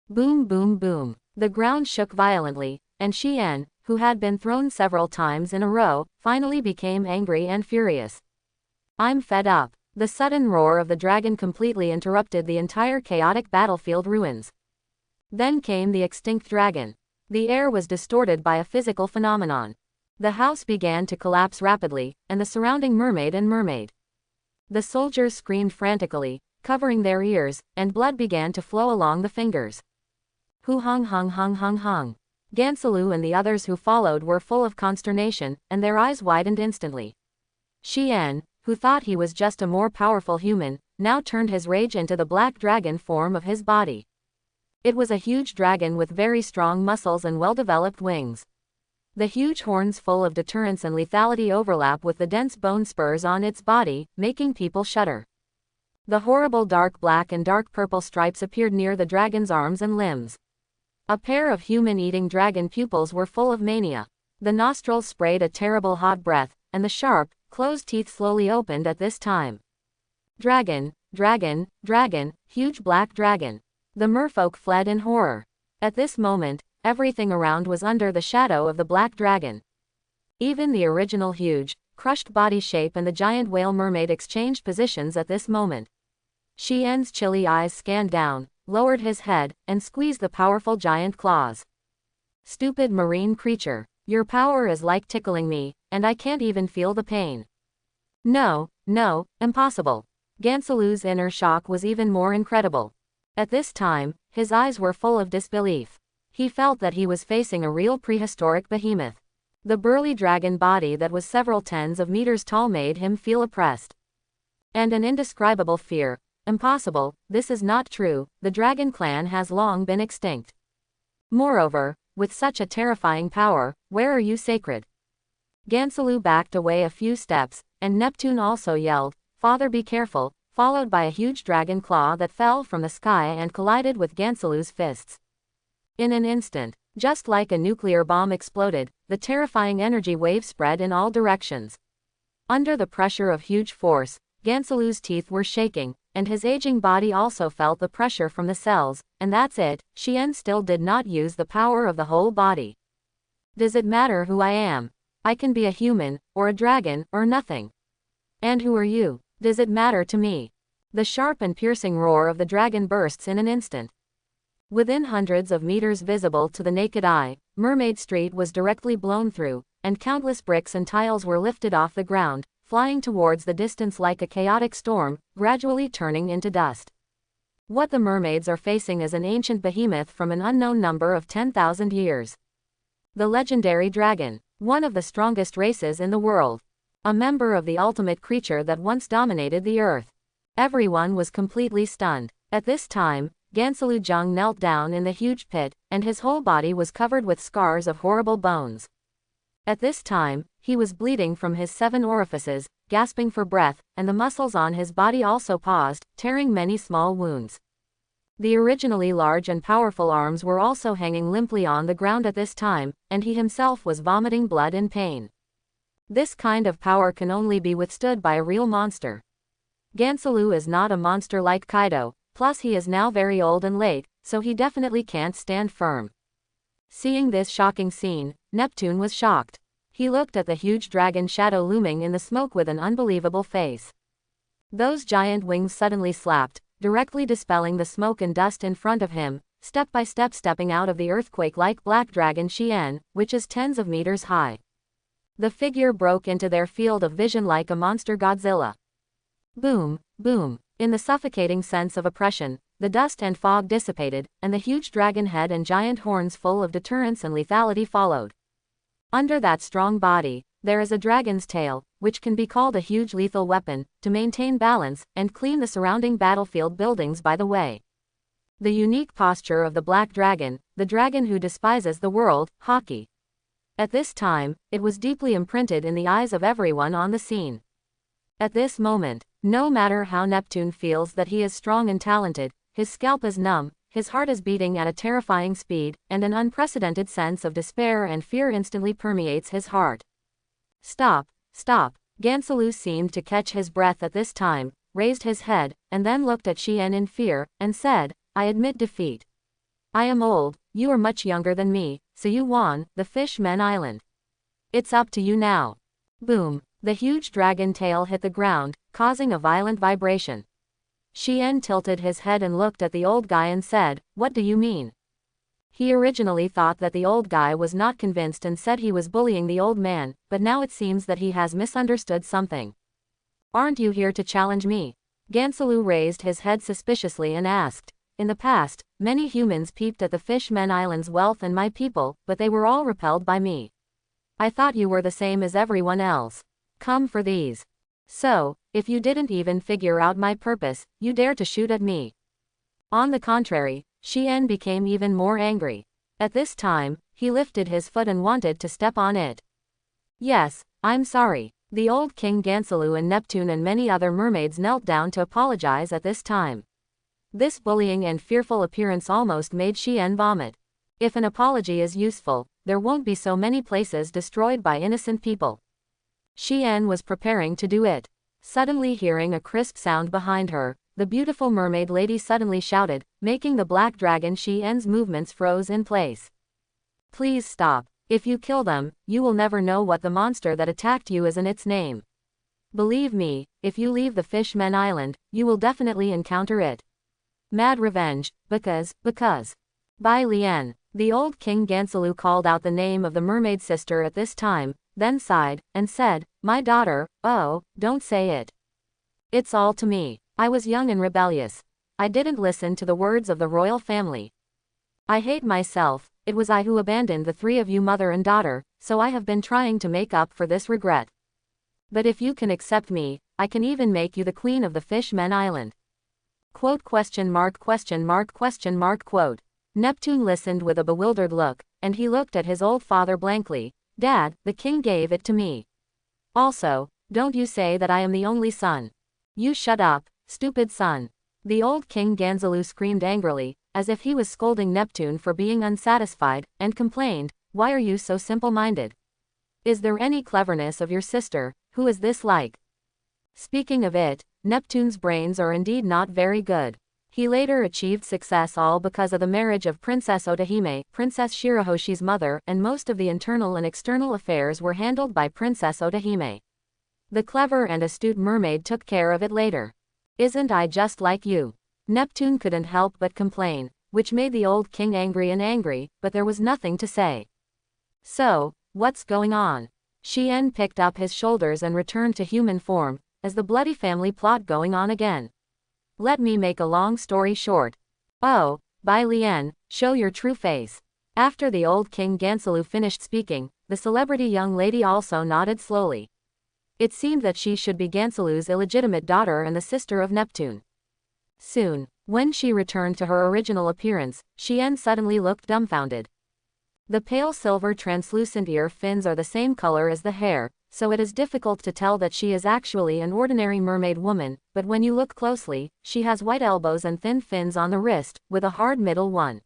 Boom boom boom. The ground shook violently, and Xian, who had been thrown several times in a row, finally became angry and furious. I'm fed up. The sudden roar of the dragon completely interrupted the entire chaotic battlefield ruins. Then came the extinct dragon. The air was distorted by a physical phenomenon. The house began to collapse rapidly, and the surrounding mermaid and mermaid. The soldiers screamed frantically, covering their ears, and blood began to flow along the fingers. Hu hung hung hung hung hung. Gansalu and the others who followed were full of consternation, and their eyes widened instantly. Xian, who thought he was just a more powerful human, now turned his rage into the black dragon form of his body. It was a huge dragon with very strong muscles and well-developed wings. The huge horns full of deterrence and lethality overlap with the dense bone spurs on its body, making people shudder. The horrible dark black and dark purple stripes appeared near the dragon's arms and limbs. A pair of human-eating dragon pupils were full of mania. The nostrils sprayed a terrible hot breath, and the sharp, closed teeth slowly opened at this time. Dragon, dragon, dragon, huge black dragon. The merfolk fled in horror. At this moment, everything around was under the shadow of the black dragon. Even the original huge, crushed body shape and the giant whale mermaid exchanged positions at this moment. Xian's chilly eyes scanned down, lowered his head, and squeezed the powerful giant claws. Stupid marine creature, your power is like tickling me, and I can't even feel the pain. No, no, impossible. Gansalu's inner shock was even more incredible. At this time, his eyes were full of disbelief. He felt that he was facing a real prehistoric behemoth. The burly dragon body that was several tens of meters tall made him feel oppressed. And an indescribable fear. Impossible, this is not true, the dragon clan has long been extinct. Moreover, with such a terrifying power, where are you sacred? Gansalu backed away a few steps, and Neptune also yelled, Father be careful, followed by a huge dragon claw that fell from the sky and collided with Gansalu's fists. In an instant, just like a nuclear bomb exploded, the terrifying energy wave spread in all directions. Under the pressure of huge force, Gansalu's teeth were shaking, and his aging body also felt the pressure from the cells, and that's it, Xian still did not use the power of the whole body. Does it matter who I am? I can be a human, or a dragon, or nothing. And who are you? Does it matter to me? The sharp and piercing roar of the dragon bursts in an instant. Within hundreds of meters visible to the naked eye, Mermaid Street was directly blown through, and countless bricks and tiles were lifted off the ground, flying towards the distance like a chaotic storm, gradually turning into dust. What the mermaids are facing is an ancient behemoth from an unknown number of 10,000 years. The legendary dragon, one of the strongest races in the world. a member of the ultimate creature that once dominated the earth. Everyone was completely stunned. At this time, Gansalu Jung knelt down in the huge pit, and his whole body was covered with scars of horrible bones. At this time, he was bleeding from his 7 orifices, gasping for breath, and the muscles on his body also paused, tearing many small wounds. The originally large and powerful arms were also hanging limply on the ground at this time, and he himself was vomiting blood in pain. This kind of power can only be withstood by a real monster. Gansalu is not a monster like Kaido, plus he is now very old and late, so he definitely can't stand firm. Seeing this shocking scene, Neptune was shocked. He looked at the huge dragon shadow looming in the smoke with an unbelievable face. Those giant wings suddenly slapped, directly dispelling the smoke and dust in front of him, step by step stepping out of the earthquake-like black dragon Xian, which is tens of meters high. The figure broke into their field of vision like a monster Godzilla. Boom, boom. In the suffocating sense of oppression, the dust and fog dissipated, and the huge dragon head and giant horns full of deterrence and lethality followed. Under that strong body, there is a dragon's tail, which can be called a huge lethal weapon, to maintain balance, and clean the surrounding battlefield buildings by the way. The unique posture of the black dragon, the dragon who despises the world, Haki. At this time, it was deeply imprinted in the eyes of everyone on the scene. At this moment, no matter how Neptune feels that he is strong and talented, his scalp is numb, his heart is beating at a terrifying speed, and an unprecedented sense of despair and fear instantly permeates his heart. Stop, stop. Gansalu seemed to catch his breath at this time, raised his head, and then looked at Xian in fear, and said, I admit defeat. I am old, you are much younger than me, so you won the Fish-Men Island. It's up to you now. Boom. The huge dragon tail hit the ground, causing a violent vibration. Xian tilted his head and looked at the old guy and said, What do you mean? He originally thought that the old guy was not convinced and said he was bullying the old man, but now it seems that he has misunderstood something. Aren't you here to challenge me? Gansalu raised his head suspiciously and asked. In the past, many humans peeped at the Fish-Men Island's wealth and my people, but they were all repelled by me. I thought you were the same as everyone else. Come for these. So, if you didn't even figure out my purpose, you dare to shoot at me. On the contrary, Xian became even more angry. At this time, he lifted his foot and wanted to step on it. Yes, I'm sorry. The old King Gansalu and Neptune and many other mermaids knelt down to apologize at this time. This bullying and fearful appearance almost made Xian vomit. If an apology is useful, there won't be so many places destroyed by innocent people. Xian was preparing to do it. Suddenly hearing a crisp sound behind her, the beautiful mermaid lady suddenly shouted, making the black dragon Xian's movements froze in place. Please stop. If you kill them, you will never know what the monster that attacked you is in its name. Believe me, if you leave the Fish-Men Island, you will definitely encounter it. Mad revenge, because. Bai Lian. The old King Gansalu called out the name of the mermaid sister at this time, then sighed, and said, My daughter, oh, don't say it. It's all to me. I was young and rebellious. I didn't listen to the words of the royal family. I hate myself, it was I who abandoned the 3 of you mother and daughter, so I have been trying to make up for this regret. But if you can accept me, I can even make you the queen of the Fish-Men Island. Quote? Neptune listened with a bewildered look, and he looked at his old father blankly. Dad, the king gave it to me. Also, don't you say that I am the only son. You shut up, stupid son. The old King Gansalu screamed angrily, as if he was scolding Neptune for being unsatisfied, and complained, Why are you so simple-minded? Is there any cleverness of your sister? Who is this like? Speaking of it, Neptune's brains are indeed not very good. He later achieved success all because of the marriage of Princess Otahime, Princess Shirahoshi's mother, and most of the internal and external affairs were handled by Princess Otahime. The clever and astute mermaid took care of it later. Isn't I just like you? Neptune couldn't help but complain, which made the old king angry, but there was nothing to say. So, what's going on? Xian picked up his shoulders and returned to human form, as the bloody family plot going on again. Let me make a long story short. Oh, Bai Lian, show your true face. After the old King Gansalu finished speaking, the celebrity young lady also nodded slowly. It seemed that she should be Gansalu's illegitimate daughter and the sister of Neptune. Soon, when she returned to her original appearance, Xian suddenly looked dumbfounded. The pale silver translucent ear fins are the same color as the hair, so it is difficult to tell that she is actually an ordinary mermaid woman, but when you look closely, she has white elbows and thin fins on the wrist, with a hard middle one.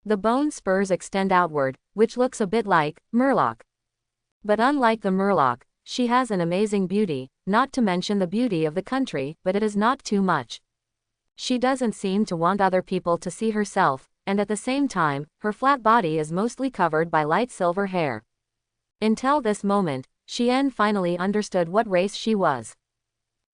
The bone spurs extend outward, which looks a bit like Murloc. But unlike the Murloc, she has an amazing beauty, not to mention the beauty of the country, but it is not too much. She doesn't seem to want other people to see herself, and at the same time, her flat body is mostly covered by light silver hair. Until this moment, Xian finally understood what race she was.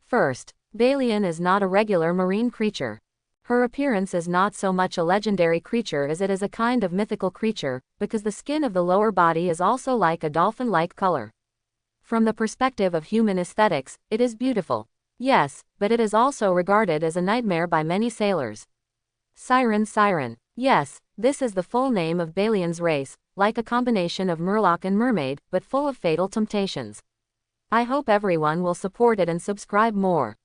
First, Balian is not a regular marine creature. Her appearance is not so much a legendary creature as it is a kind of mythical creature, because the skin of the lower body is also like a dolphin-like color. From the perspective of human aesthetics, it is beautiful. Yes, but it is also regarded as a nightmare by many sailors. Siren. Yes, this is the full name of Balian's race, like a combination of Murloc and mermaid, but full of fatal temptations. I hope everyone will support it and subscribe more.